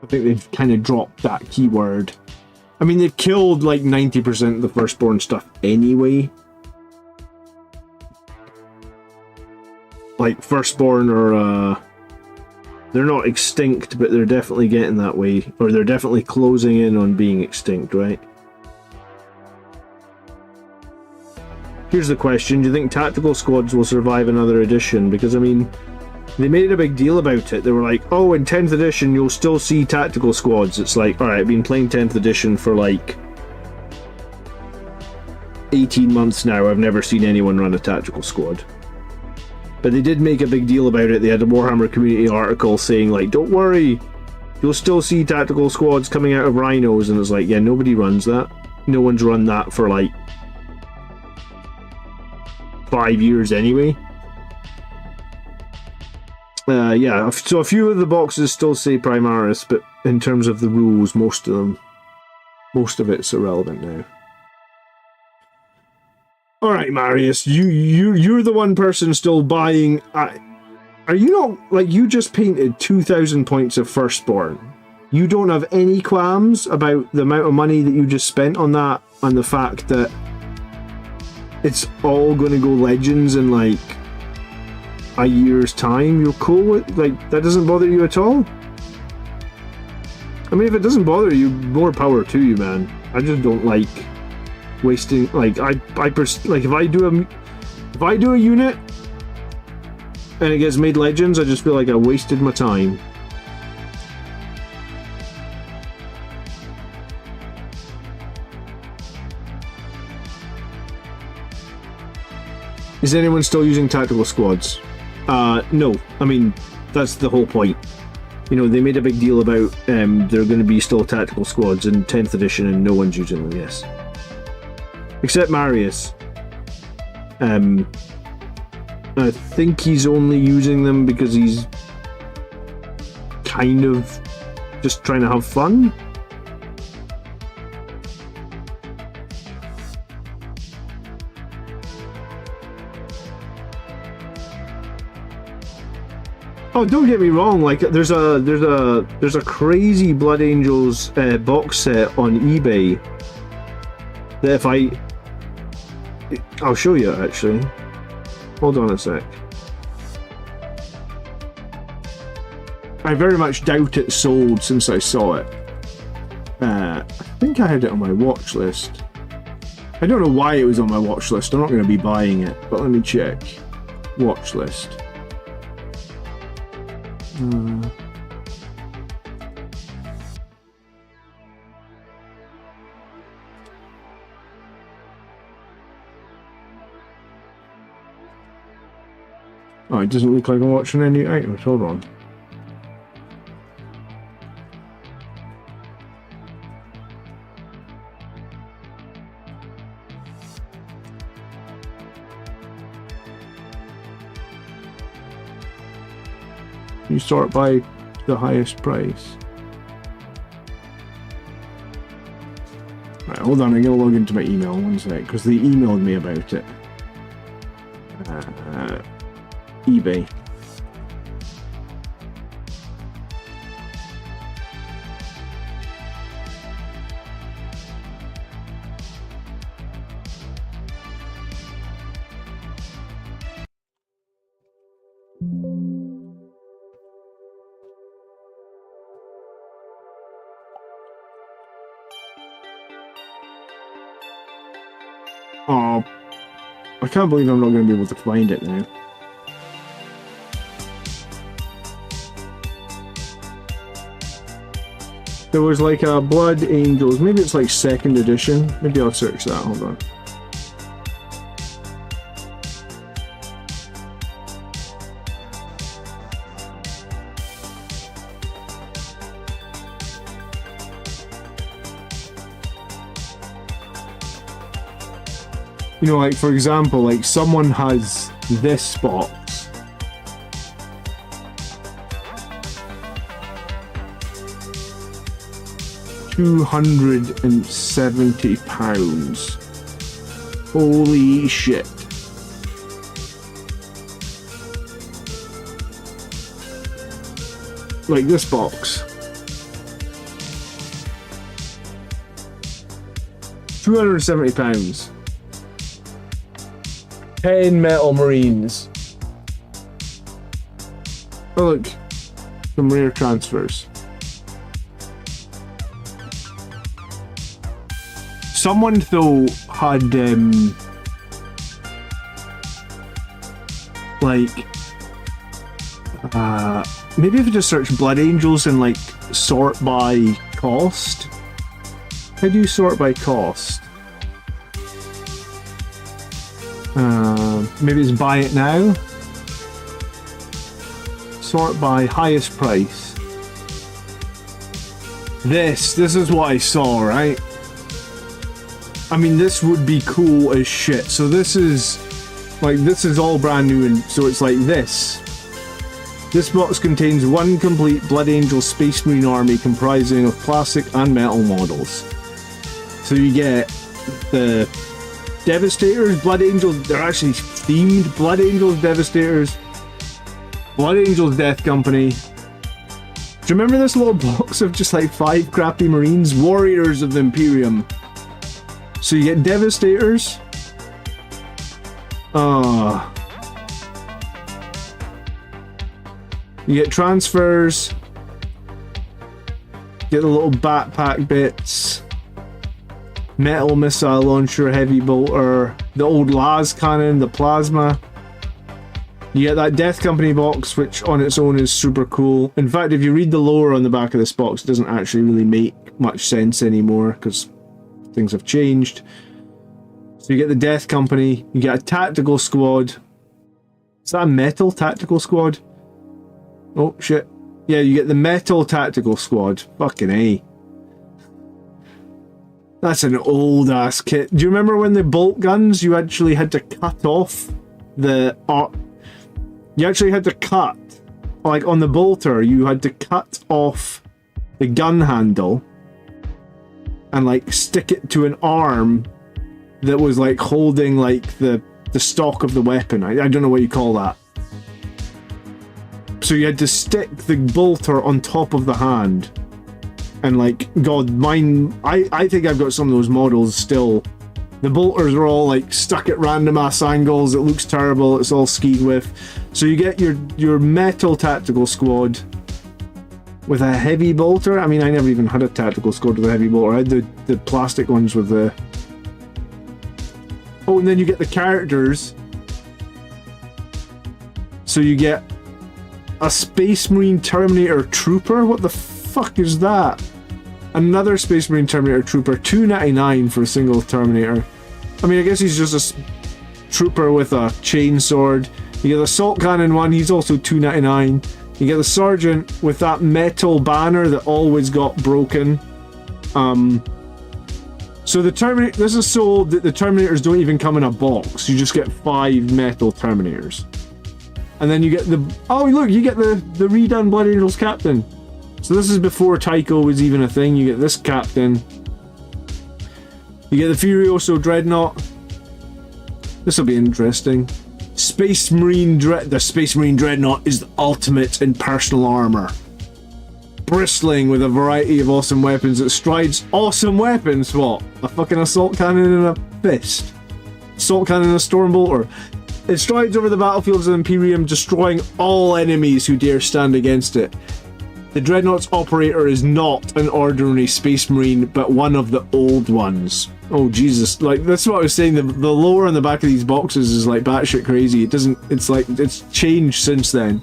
I think they've kind of dropped that keyword. I mean, they've killed like 90% of the Firstborn stuff anyway. Like Firstborn are they're not extinct, but they're definitely getting that way, or they're definitely closing in on being extinct, right? Here's the question: do you think tactical squads will survive another edition? Because I mean, they made a big deal about it. They were like, oh, in 10th edition you'll still see tactical squads. It's like, alright, I've been playing 10th edition for like 18 months now. I've never seen anyone run a tactical squad. But they did make a big deal about it. They had a Warhammer community article saying like, don't worry, you'll still see tactical squads coming out of rhinos. And it's like, yeah, nobody runs that. No one's run that for like 5 years anyway. Yeah, so a few of the boxes still say Primaris, but in terms of the rules, most of it's irrelevant now. Alright, Marius, you're the one person still buying. Are you not, like, you just painted 2,000 points of Firstborn. You don't have any qualms about the amount of money that you just spent on that, and the fact that it's all going to go Legends in like a year's time? You're cool with, like, that doesn't bother you at all? I mean, if it doesn't bother you, more power to you, man. I just don't like wasting, like, if I do a unit and it gets made Legends, I just feel like I wasted my time. Is anyone still using tactical squads? No. I mean, that's the whole point. You know, they made a big deal about they're going to be still tactical squads in 10th edition and no one's using them, yes. Except Marius. I think he's only using them because he's kind of just trying to have fun. Oh, don't get me wrong. Like, there's a crazy Blood Angels box set on eBay that I'll show you actually. Hold on a sec. I very much doubt it sold since I saw it. I think I had it on my watch list. I don't know why it was on my watch list. I'm not going to be buying it, but let me check. Watch list. Oh, it doesn't look like I'm watching any items. Hold on. You sort by the highest price. Right, hold on, I'm gonna log into my email one sec, because they emailed me about it. eBay. Oh, I can't believe I'm not going to be able to find it now. There was like a Blood Angels, maybe it's like 2nd edition. Maybe I'll search that, hold on. You know, like for example, like someone has this box. £270. Holy shit. Like this box. £270. 10 metal marines. Oh look, some rare transfers. Someone though had like maybe if you just search Blood Angels and like sort by cost. How do you sort by cost? Maybe it's buy it now. Sort by highest price. This is what I saw, right? I mean, this would be cool as shit. So this is all brand new, and so it's like this. This box contains one complete Blood Angel Space Marine army comprising of plastic and metal models. So you get the Devastators, Blood Angels, they're actually themed Blood Angels, Devastators, Blood Angels Death Company. Do you remember this little box of just like 5 crappy Marines? Warriors of the Imperium. So you get Devastators. You get transfers. Get the little backpack bits. Metal missile launcher, heavy bolter, the old las cannon, the plasma. You get that Death Company box, which on its own is super cool. In fact, if you read the lore on the back of this box, it doesn't actually really make much sense anymore because things have changed. So you get the Death Company, you get a tactical squad. Is that a metal tactical squad? Oh shit. Yeah, you get the metal tactical squad. Fucking A. That's an old ass kit. Do you remember when the bolt guns, you actually had to cut off the... you actually had to cut, like on the bolter, you had to cut off the gun handle and like stick it to an arm that was like holding like the stock of the weapon. I don't know what you call that. So you had to stick the bolter on top of the hand. And like, God, mine, I think I've got some of those models still. The bolters are all like stuck at random ass angles. It looks terrible. It's all skied with. So you get your metal tactical squad with a heavy bolter. I mean, I never even had a tactical squad with a heavy bolter. I had the plastic ones with the... Oh, and then you get the characters. So you get a Space Marine Terminator Trooper. What the fuck is that? Another Space Marine Terminator Trooper, $2.99 for a single Terminator. I mean, I guess he's just a trooper with a chainsword. You get the Assault Cannon one, he's also $2.99. You get the Sergeant with that metal banner that always got broken. So the Terminator, this is so that the Terminators don't even come in a box. You just get 5 metal Terminators. And then you get the... Oh, look, you get the redone Blood Angels captain. So this is before Tycho was even a thing. You get this captain. You get the Furioso Dreadnought. This will be interesting. Space Marine The Space Marine Dreadnought is the ultimate in personal armor. Bristling with a variety of awesome weapons. It strides awesome weapons. What? A fucking assault cannon and a fist? Assault cannon and a stormbolter. It strides over the battlefields of Imperium, destroying all enemies who dare stand against it. The Dreadnought's operator is not an ordinary Space Marine, but one of the old ones. Oh Jesus, like, that's what I was saying, the lore on the back of these boxes is like batshit crazy. It's changed since then.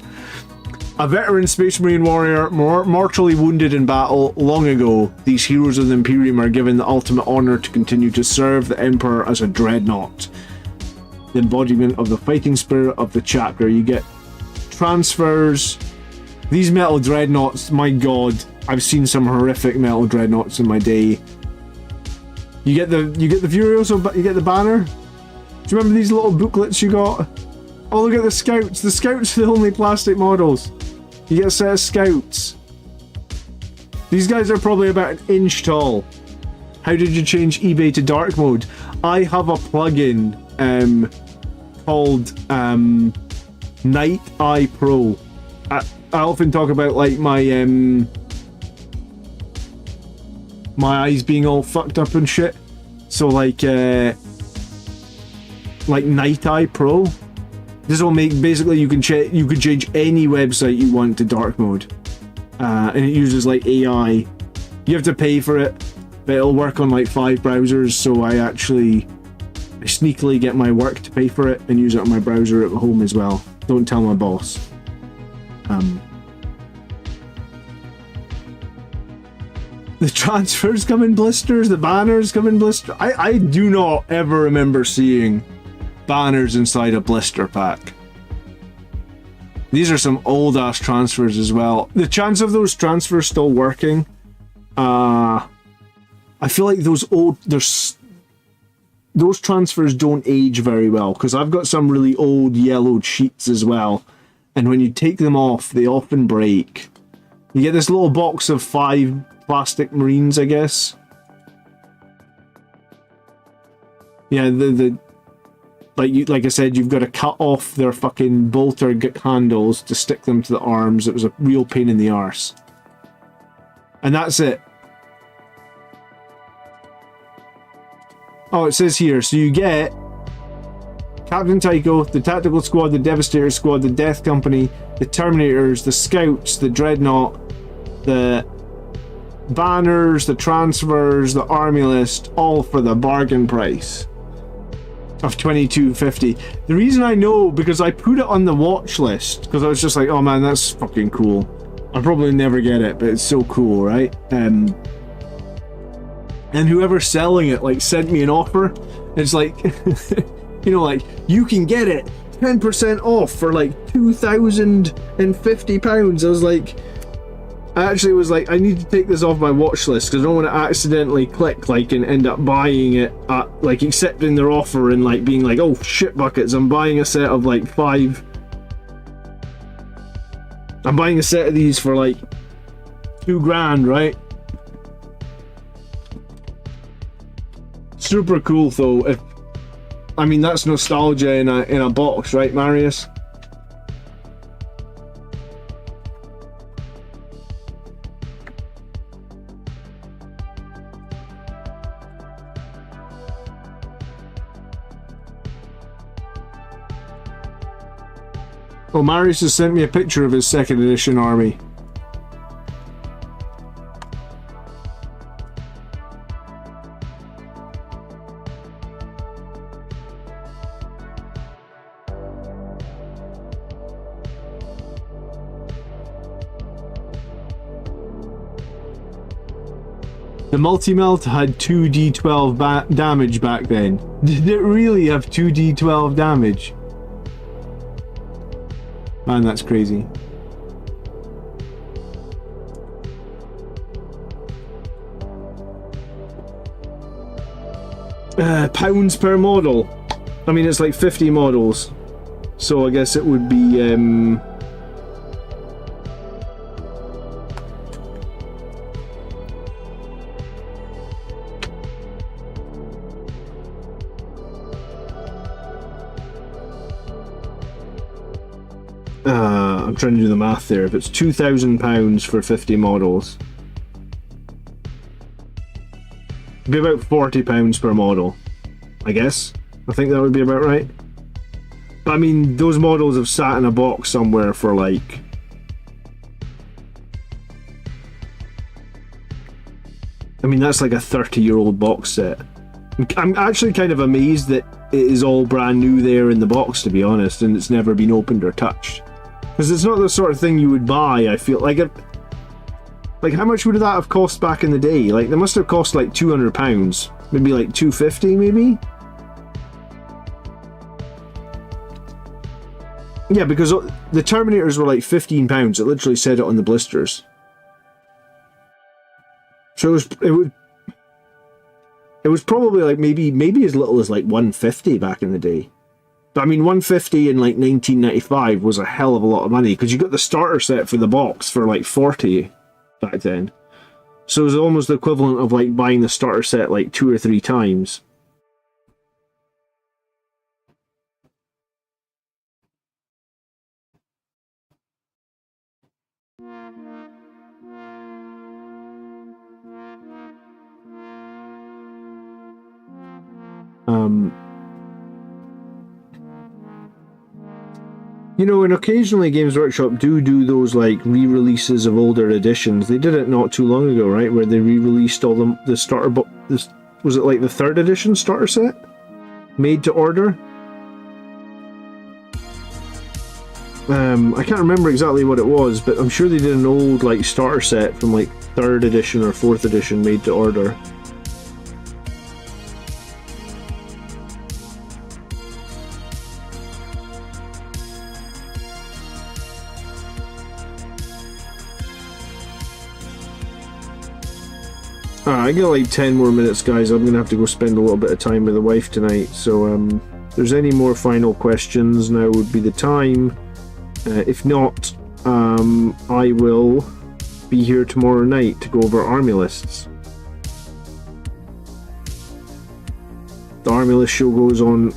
A veteran Space Marine warrior, mortally wounded in battle long ago, these heroes of the Imperium are given the ultimate honor to continue to serve the Emperor as a Dreadnought. The embodiment of the fighting spirit of the chapter. You get transfers. These metal Dreadnoughts, my god, I've seen some horrific metal Dreadnoughts in my day. You get the Furioso, but you get the banner. Do you remember these little booklets you got? Oh, look at the Scouts. The Scouts are the only plastic models. You get a set of Scouts. These guys are probably about an inch tall. How did you change eBay to dark mode? I have a plugin called Night Eye Pro. I often talk about like my eyes being all fucked up and shit. So like Night Eye Pro. This will make basically you can change any website you want to dark mode, and it uses like AI. You have to pay for it, but it'll work on like 5 browsers. So I sneakily get my work to pay for it and use it on my browser at home as well. Don't tell my boss. The transfers come in blisters, the banners come in blisters. I do not ever remember seeing banners inside a blister pack. These are some old ass transfers as well. The chance of those transfers still working, I feel like those transfers don't age very well, because I've got some really old yellowed sheets as well, and when you take them off they often break. You get this little box of 5 plastic Marines, I guess. Yeah, like I said, you've got to cut off their fucking bolter handles to stick them to the arms. It was a real pain in the arse. And that's it. Oh, it says here, so you get Captain Tycho, the Tactical Squad, the Devastator Squad, the Death Company, the Terminators, the Scouts, the Dreadnought, the banners, the transfers, the army list, all for the bargain price of $22.50. The reason I know, because I put it on the watch list, because I was just like, oh man, that's fucking cool. I'll probably never get it, but it's so cool, right? And whoever's selling it like sent me an offer. It's like you know, like, you can get it 10% off for like £2,050. I was like, I was like, I need to take this off my watch list because I don't want to accidentally click like and end up buying it at, like, accepting their offer and like being like, oh shit buckets, I'm buying a set of like 5. I'm buying a set of these for like $2,000, right? Super cool though. I mean, that's nostalgia in a box, right, Marius? Oh, Marius has sent me a picture of his 2nd edition army. The multi-melt had 2d12 damage back then. Did it really have 2d12 damage? Man, that's crazy. Pounds per model. I mean, it's like 50 models. So I guess it would be I'm trying to do the math there. If it's £2,000 for 50 models, it'd be about £40 per model, I guess. I think that would be about right. But I mean, those models have sat in a box somewhere for like... I mean, that's like a 30-year-old box set. I'm actually kind of amazed that it is all brand new there in the box, to be honest, and it's never been opened or touched. Because it's not the sort of thing you would buy, I feel. Like, like how much would that have cost back in the day? Like, they must have cost like £200. Maybe like £250, maybe? Yeah, because the Terminators were like £15. It literally said it on the blisters. So it was probably like maybe as little as like £150 back in the day. But I mean, £150 in like 1995 was a hell of a lot of money, because you got the starter set for the box for like £40 back then. So it was almost the equivalent of like buying the starter set like 2 or 3 times. You know, and occasionally Games Workshop do those like re-releases of older editions. They did it not too long ago, right? Where they re-released all the starter was it like the 3rd edition starter set? Made to order? I can't remember exactly what it was, but I'm sure they did an old like starter set from like 3rd edition or 4th edition made to order. I got like 10 more minutes, guys. I'm gonna have to go spend a little bit of time with the wife tonight, so if there's any more final questions, now would be the time. If not, I will be here tomorrow night to go over army lists. The army list show goes on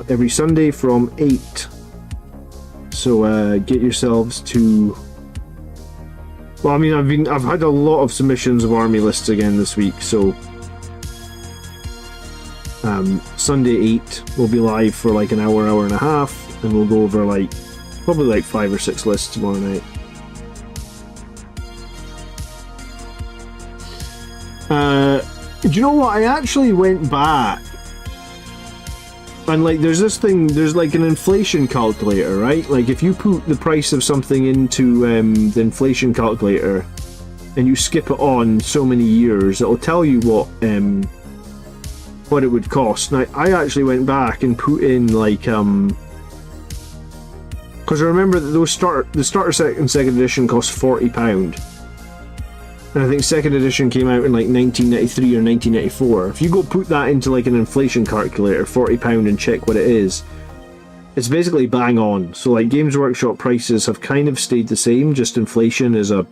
every Sunday from 8, so get yourselves to... Well, I mean, I've had a lot of submissions of army lists again this week, so Sunday 8 will be live for like an hour and a half, and we'll go over like probably like 5 or 6 lists tomorrow night. Do you know what? I actually went back and like there's this thing, there's like an inflation calculator, right? Like if you put the price of something into the inflation calculator and you skip it on so many years, it'll tell you what it would cost. Now I actually went back and put in like because I remember that the starter set in 2nd edition cost £40, and I think 2nd edition came out in like 1993 or 1994. If you go put that into like an inflation calculator, £40, and check what it is, it's basically bang on. So like Games Workshop prices have kind of stayed the same, just inflation is a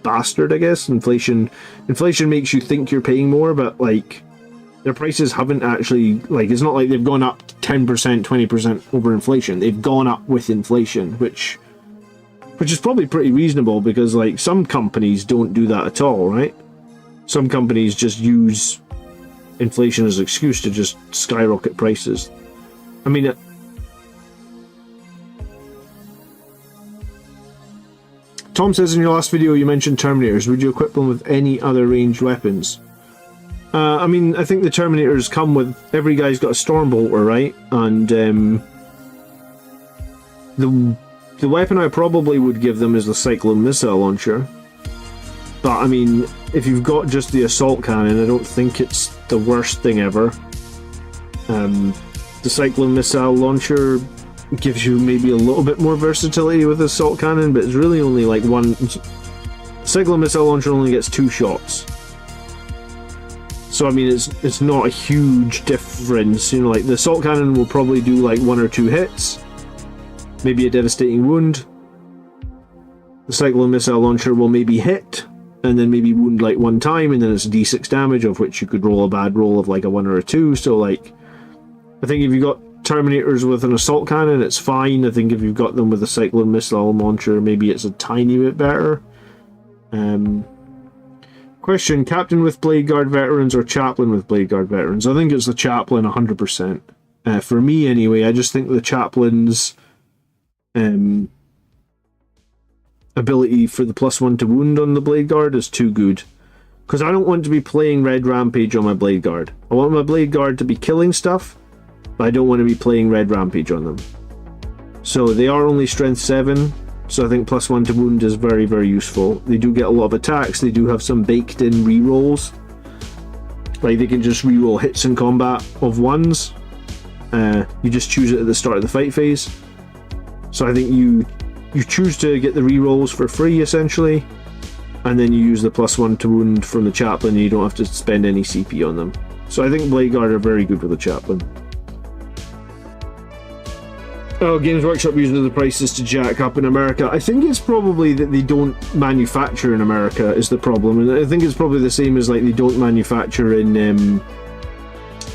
bastard, I guess. Inflation makes you think you're paying more, but like their prices haven't actually, like, it's not like they've gone up 10%, 20% over inflation. They've gone up with inflation, which is probably pretty reasonable, because like some companies don't do that at all, right? Some companies just use inflation as an excuse to just skyrocket prices. I mean, Tom says in your last video you mentioned Terminators. Would you equip them with any other ranged weapons? I mean, I think the Terminators come with... Every guy's got a Stormbolter, right? And the weapon I probably would give them is the Cyclone Missile Launcher. But, I mean, if you've got just the Assault Cannon, I don't think it's the worst thing ever. The Cyclone Missile Launcher gives you maybe a little bit more versatility with the Assault Cannon, but it's really only like one... Cyclone Missile Launcher only gets 2 shots. So I mean, it's not a huge difference. You know, like the assault cannon will probably do like 1 or 2 hits, maybe a devastating wound. The cyclone missile launcher will maybe hit, and then maybe wound like 1 time, and then it's d6 damage, of which you could roll a bad roll of like a 1 or a 2. So like, I think if you've got Terminators with an assault cannon, it's fine. I think if you've got them with a cyclone missile launcher, maybe it's a tiny bit better. Question, Captain with Blade Guard veterans or Chaplain with Blade Guard veterans? I think it's the Chaplain 100%. For me anyway, I just think the Chaplain's ability for the +1 to wound on the Blade Guard is too good. Because I don't want to be playing Red Rampage on my Blade Guard. I want my Blade Guard to be killing stuff, but I don't want to be playing Red Rampage on them. So they are only strength 7, so I think +1 to wound is very, very useful. They do get a lot of attacks, they do have some baked in rerolls. Like they can just reroll hits in combat of 1s. You just choose it at the start of the fight phase. So I think you choose to get the rerolls for free essentially, and then you use the +1 to wound from the Chaplain and you don't have to spend any CP on them. So I think Blade Guard are very good with the Chaplain. Oh, Games Workshop uses the prices to jack up in America. I think it's probably that they don't manufacture in America is the problem, and I think it's probably the same as like they don't manufacture in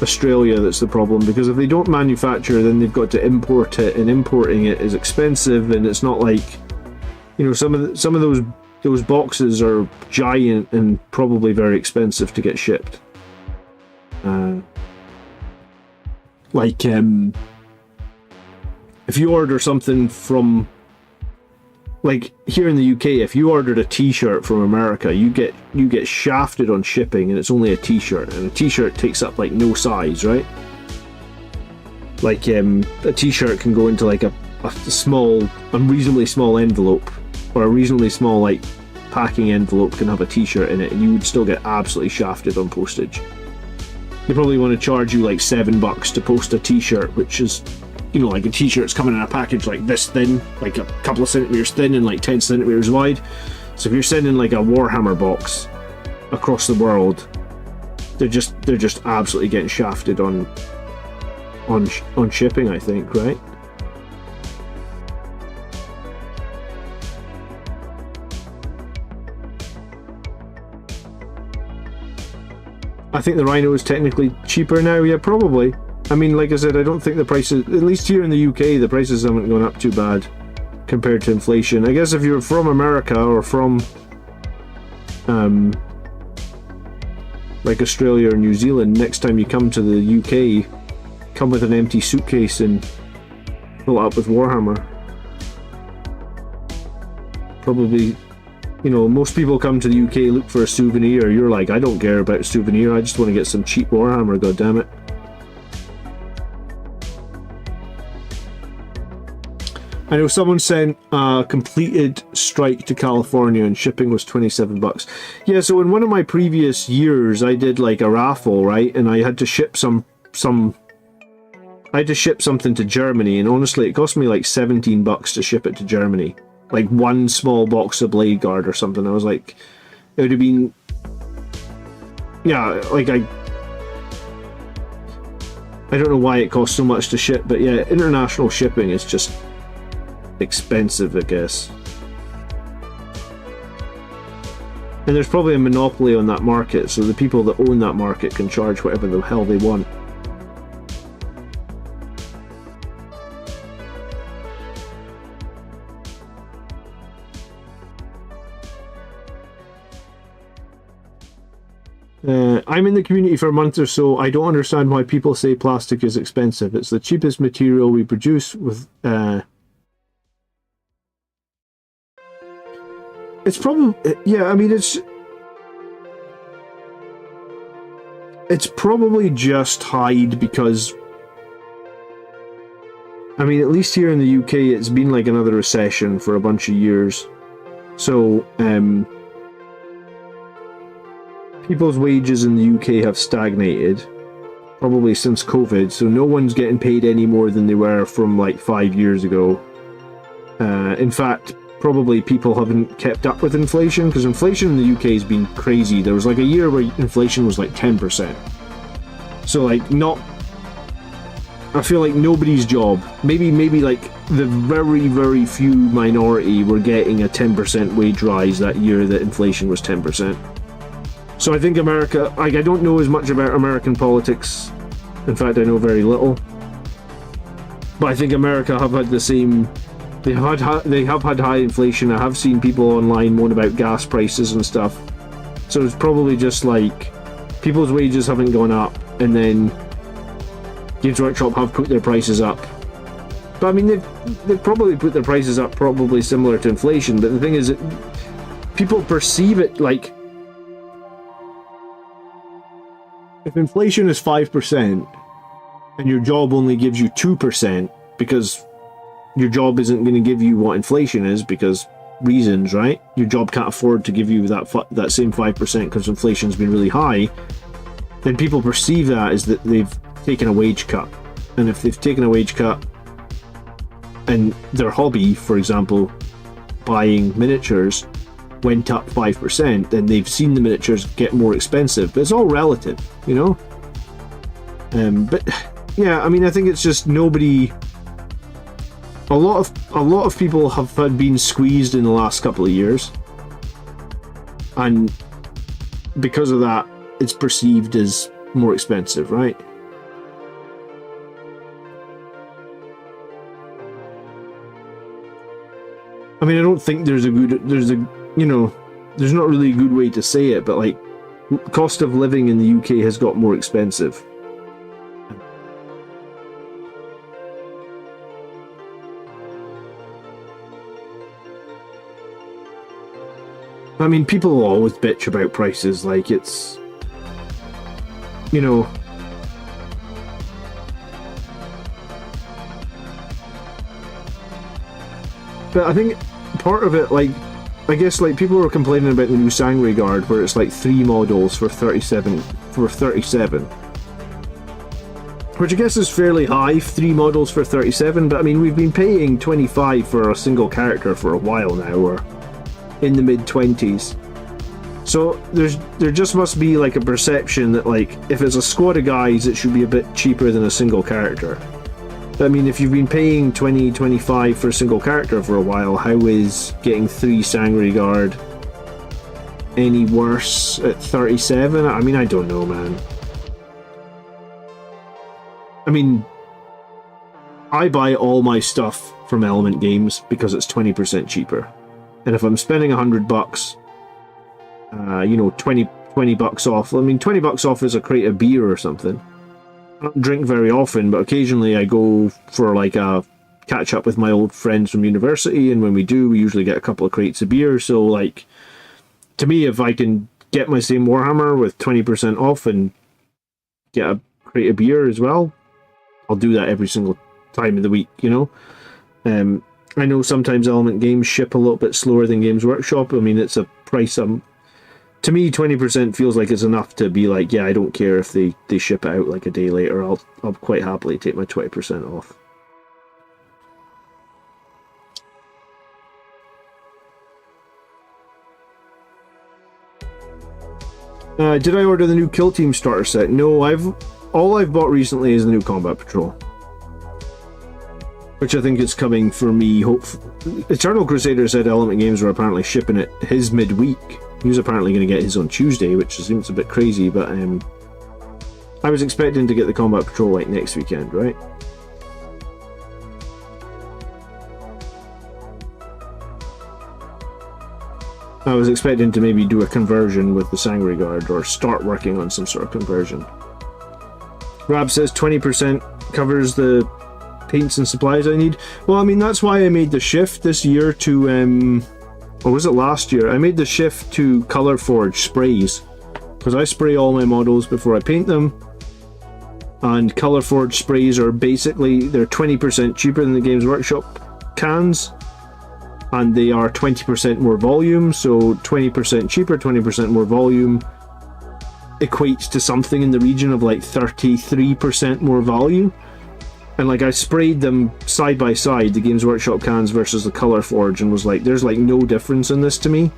Australia. That's the problem, because if they don't manufacture, then they've got to import it, and importing it is expensive, and it's not like, you know, some of those boxes are giant and probably very expensive to get shipped. If you order something from, like here in the UK, if you ordered a t-shirt from America, you get shafted on shipping, and it's only a t-shirt, and a t-shirt takes up like no size, right? Like a t-shirt can go into like a reasonably small envelope, or a reasonably small like packing envelope can have a t-shirt in it, and you would still get absolutely shafted on postage. They probably want to charge you like $7 to post a t-shirt, which is, you know, like a t-shirt's coming in a package like this thin, like a couple of centimeters thin and like 10 centimeters wide. So if you're sending like a Warhammer box across the world, they're just absolutely getting shafted on shipping, I think, right? I think the Rhino is technically cheaper now, yeah, probably. I mean, like I said, I don't think the prices, at least here in the UK, the prices haven't gone up too bad compared to inflation. I guess if you're from America or from like Australia or New Zealand, next time you come to the UK, come with an empty suitcase and fill it up with Warhammer. Probably, you know, most people come to the UK, look for a souvenir. You're like, I don't care about a souvenir, I just want to get some cheap Warhammer, goddammit. I know someone sent a completed strike to California and shipping was $27. Yeah, so in one of my previous years, I did like a raffle, right? And I had to ship I had to ship something to Germany, and honestly, it cost me like $17 to ship it to Germany. Like one small box of Blade Guard or something. I was like, it would have been, yeah, like I don't know why it costs so much to ship, but yeah, international shipping is just expensive, I guess. And there's probably a monopoly on that market, so the people that own that market can charge whatever the hell they want. I'm in the community for a month or so. I don't understand why people say plastic is expensive. It's the cheapest material we produce with it's probably, yeah, I mean, it's probably just hide, because I mean, at least here in the UK, it's been like another recession for a bunch of years. So, people's wages in the UK have stagnated, probably since COVID, so no one's getting paid any more than they were from like 5 years ago. In fact, probably people haven't kept up with inflation, because inflation in the UK has been crazy. There was like a year where inflation was like 10%. So like I feel like nobody's job, maybe like the very, very few minority were getting a 10% wage rise that year that inflation was 10%. So I think America, like, I don't know as much about American politics. In fact, I know very little. But I think America have had the same. They have had high inflation. I have seen people online moan about gas prices and stuff. So it's probably just like people's wages haven't gone up, and then Games Workshop have put their prices up. But I mean, they've probably put their prices up probably similar to inflation. But the thing is that people perceive it like, if inflation is 5% and your job only gives you 2% because your job isn't going to give you what inflation is because reasons, right? Your job can't afford to give you that same 5% because inflation's been really high. Then people perceive that as that they've taken a wage cut. And if they've taken a wage cut and their hobby, for example, buying miniatures, went up 5%, then they've seen the miniatures get more expensive. But it's all relative, you know? But yeah, I mean, I think it's just nobody. A lot of people have been squeezed in the last couple of years, and because of that, it's perceived as more expensive, right? I mean, I don't think there's not really a good way to say it, but like, cost of living in the UK has got more expensive. I mean, people always bitch about prices, like it's, you know, but I think part of it, like, I guess, like, people were complaining about the new Sanguinary Guard where it's like 3 models for 37, which I guess is fairly high, 3 models for 37, but I mean, we've been paying 25 for a single character for a while now, or in the mid-20s. So there just must be like a perception that, like, if it's a squad of guys, it should be a bit cheaper than a single character. But I mean, if you've been paying 20, 25 for a single character for a while, how is getting 3 Sanguinary Guard any worse at 37? I mean, I don't know, man. I mean, I buy all my stuff from Element Games because it's 20% cheaper. And if I'm spending $100, 20 bucks off. I mean, 20 bucks off is a crate of beer or something. I don't drink very often, but occasionally I go for like a catch up with my old friends from university, and when we do, we usually get a couple of crates of beer. So, like, to me, if I can get my same Warhammer with 20% off and get a crate of beer as well, I'll do that every single time of the week, you know? I know sometimes Element Games ship a little bit slower than Games Workshop. I mean, it's a price. To me, 20% feels like it's enough to be like, yeah, I don't care if they ship it out like a day later. I'll quite happily take my 20% off. Did I order the new Kill Team starter set? No, all I've bought recently is the new Combat Patrol, which I think is coming for me. Eternal Crusader said Element Games were apparently shipping it his midweek. He was apparently going to get his on Tuesday, which seems a bit crazy, but I was expecting to get the Combat Patrol like next weekend, right? I was expecting to maybe do a conversion with the Sanguinary Guard, or start working on some sort of conversion. Rab says 20% covers the paints and supplies I need. Well, I mean, that's why I made the shift this year to, or was it last year? I made the shift to Color Forge sprays, because I spray all my models before I paint them, and Color Forge sprays are basically, they're 20% cheaper than the Games Workshop cans, and they are 20% more volume, so 20% cheaper, 20% more volume equates to something in the region of like 33% more value. And like I sprayed them side by side, the Games Workshop cans versus the Colourforge, and was like, there's like no difference in this to me.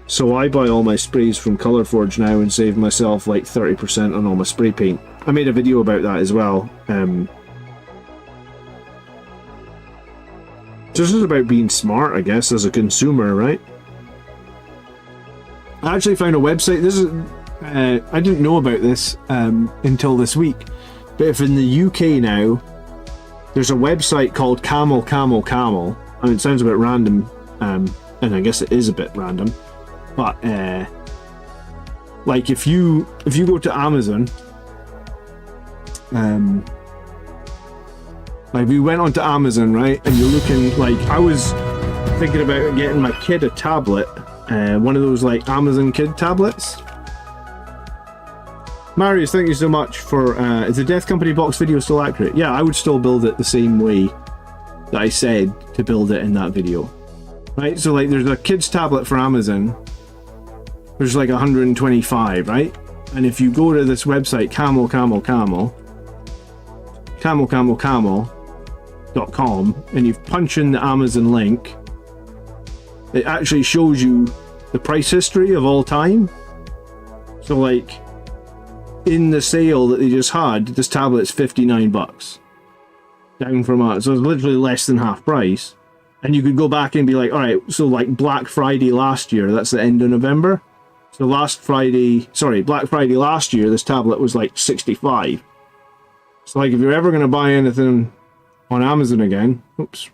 So I buy all my sprays from Colourforge now and save myself like 30% on all my spray paint. I made a video about that as well. This is about being smart, I guess, as a consumer, right? I actually found a website. This is I didn't know about this until this week, but if in the UK now, there's a website called Camel. I mean, it sounds a bit random, and I guess it is a bit random, but like if you go to Amazon, like we went onto Amazon, right, and you're looking, like I was thinking about getting my kid a tablet, one of those like Amazon Kid tablets. Marius, thank you so much for, is the Death Company box video still accurate? Yeah, I would still build it the same way that I said to build it in that video. Right, so like there's a kid's tablet for Amazon. There's like 125, right? And if you go to this website, camel.com, and you punch in the Amazon link, it actually shows you the price history of all time. So like, in the sale that they just had, this tablet's $59. Down from that. So it's literally less than half price. And you could go back and be like, alright, so like Black Friday last year, that's the end of November. So Black Friday last year, this tablet was like 65. So like if you're ever going to buy anything on Amazon again, oops,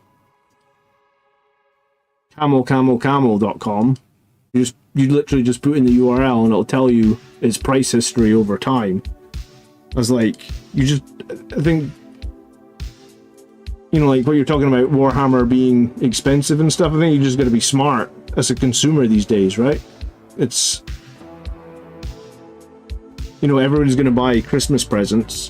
camel.com, you literally just put in the URL and it'll tell you its price history over time. I was like, I think, you know, like what you're talking about, Warhammer being expensive and stuff, I think you just got to be smart as a consumer these days, right? It's, you know, everyone's going to buy Christmas presents,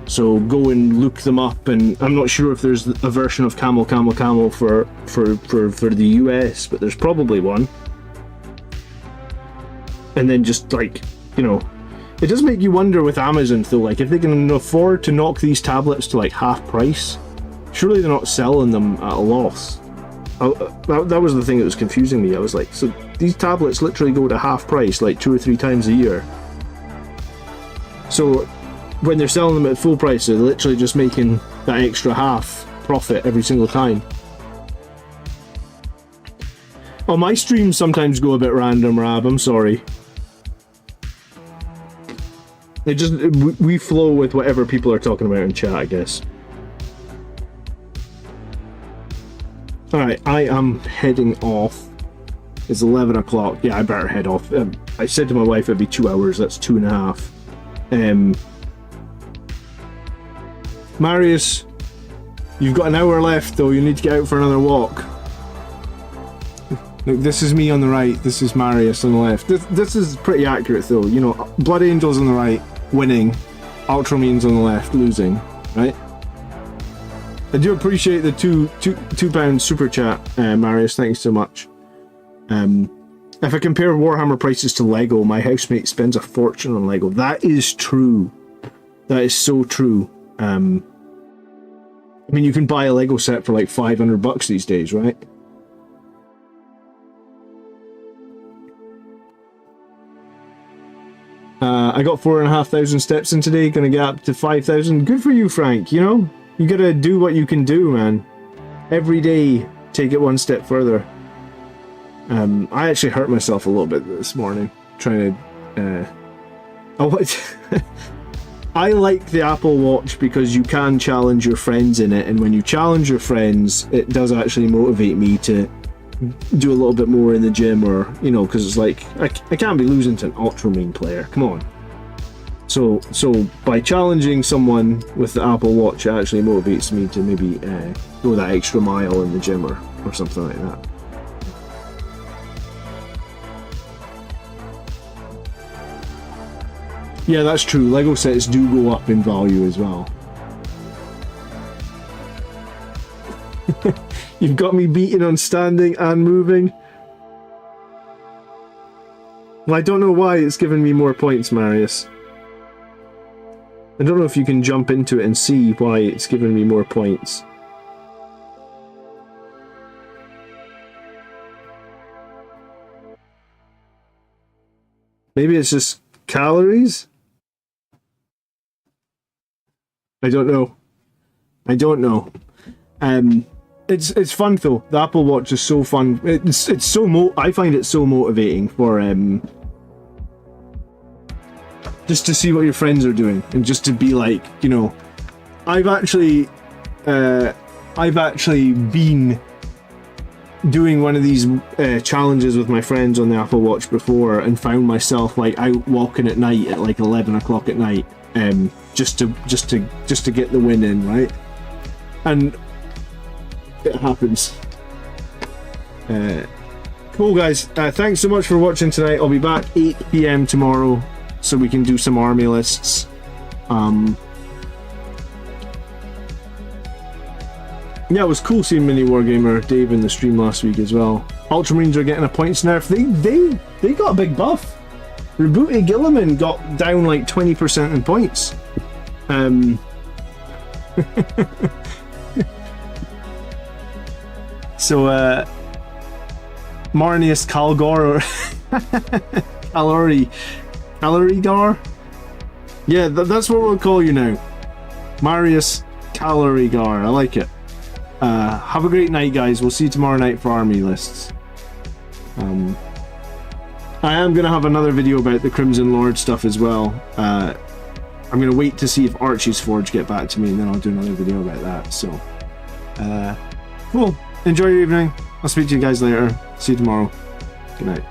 so go and look them up. And I'm not sure if there's a version of Camel for the US, but there's probably one. And then just like, you know, it does make you wonder with Amazon though, like if they can afford to knock these tablets to like half price, surely they're not selling them at a loss. That was the thing that was confusing me. I was like, so these tablets literally go to half price like 2 or 3 times a year. So when they're selling them at full price, they're literally just making that extra half profit every single time. Oh, my streams sometimes go a bit random, Rab, I'm sorry. We flow with whatever people are talking about in chat, I guess. Alright, I am heading off. It's 11 o'clock. Yeah, I better head off. I said to my wife it'd be 2 hours, that's 2.5. Marius, you've got an hour left though, you need to get out for another walk. Look, this is me on the right, this is Marius on the left. This is pretty accurate though, you know, Blood Angels on the right, winning, Ultramarines on the left, losing, right? I do appreciate the £2 super chat, Marius, thanks so much. If I compare Warhammer prices to Lego, my housemate spends a fortune on Lego. That is true. That is so true. I mean, you can buy a Lego set for like $500 these days, right? I got 4,500 steps in today, gonna get up to 5,000. Good for you, Frank, you know? You gotta do what you can do, man. Every day, take it one step further. I actually hurt myself a little bit this morning, trying to... I like the Apple Watch because you can challenge your friends in it, and when you challenge your friends, it does actually motivate me to do a little bit more in the gym, or, you know, because it's like, I can't be losing to an Ultramarine player, come on. So by challenging someone with the Apple Watch, it actually motivates me to maybe go that extra mile in the gym or something like that. Yeah, that's true. Lego sets do go up in value as well. You've got me beaten on standing and moving. Well, I don't know why it's given me more points, Marius. I don't know if you can jump into it and see why it's giving me more points. Maybe it's just calories? I don't know. I don't know. It's fun though. The Apple Watch is so fun. It's so I find it so motivating for just to see what your friends are doing and just to be like, you know, I've actually been doing one of these challenges with my friends on the Apple Watch before and found myself like out walking at night at like 11 o'clock at night just to get the win in, right? And it happens. Cool guys, thanks so much for watching tonight. I'll be back 8 PM tomorrow so we can do some army lists. Yeah, it was cool seeing Mini Wargamer Dave in the stream last week as well. Ultramarines are getting a points nerf. They got a big buff. Rebooty Gilliman got down like 20% in points. So Marnius Calgor or Calorigar? Yeah, that's what we'll call you now. Marius Calorigar. I like it. Have a great night, guys. We'll see you tomorrow night for army lists. I am going to have another video about the Crimson Lord stuff as well. I'm going to wait to see if Archie's Forge get back to me, and then I'll do another video about that. So, cool. Enjoy your evening. I'll speak to you guys later. See you tomorrow. Good night.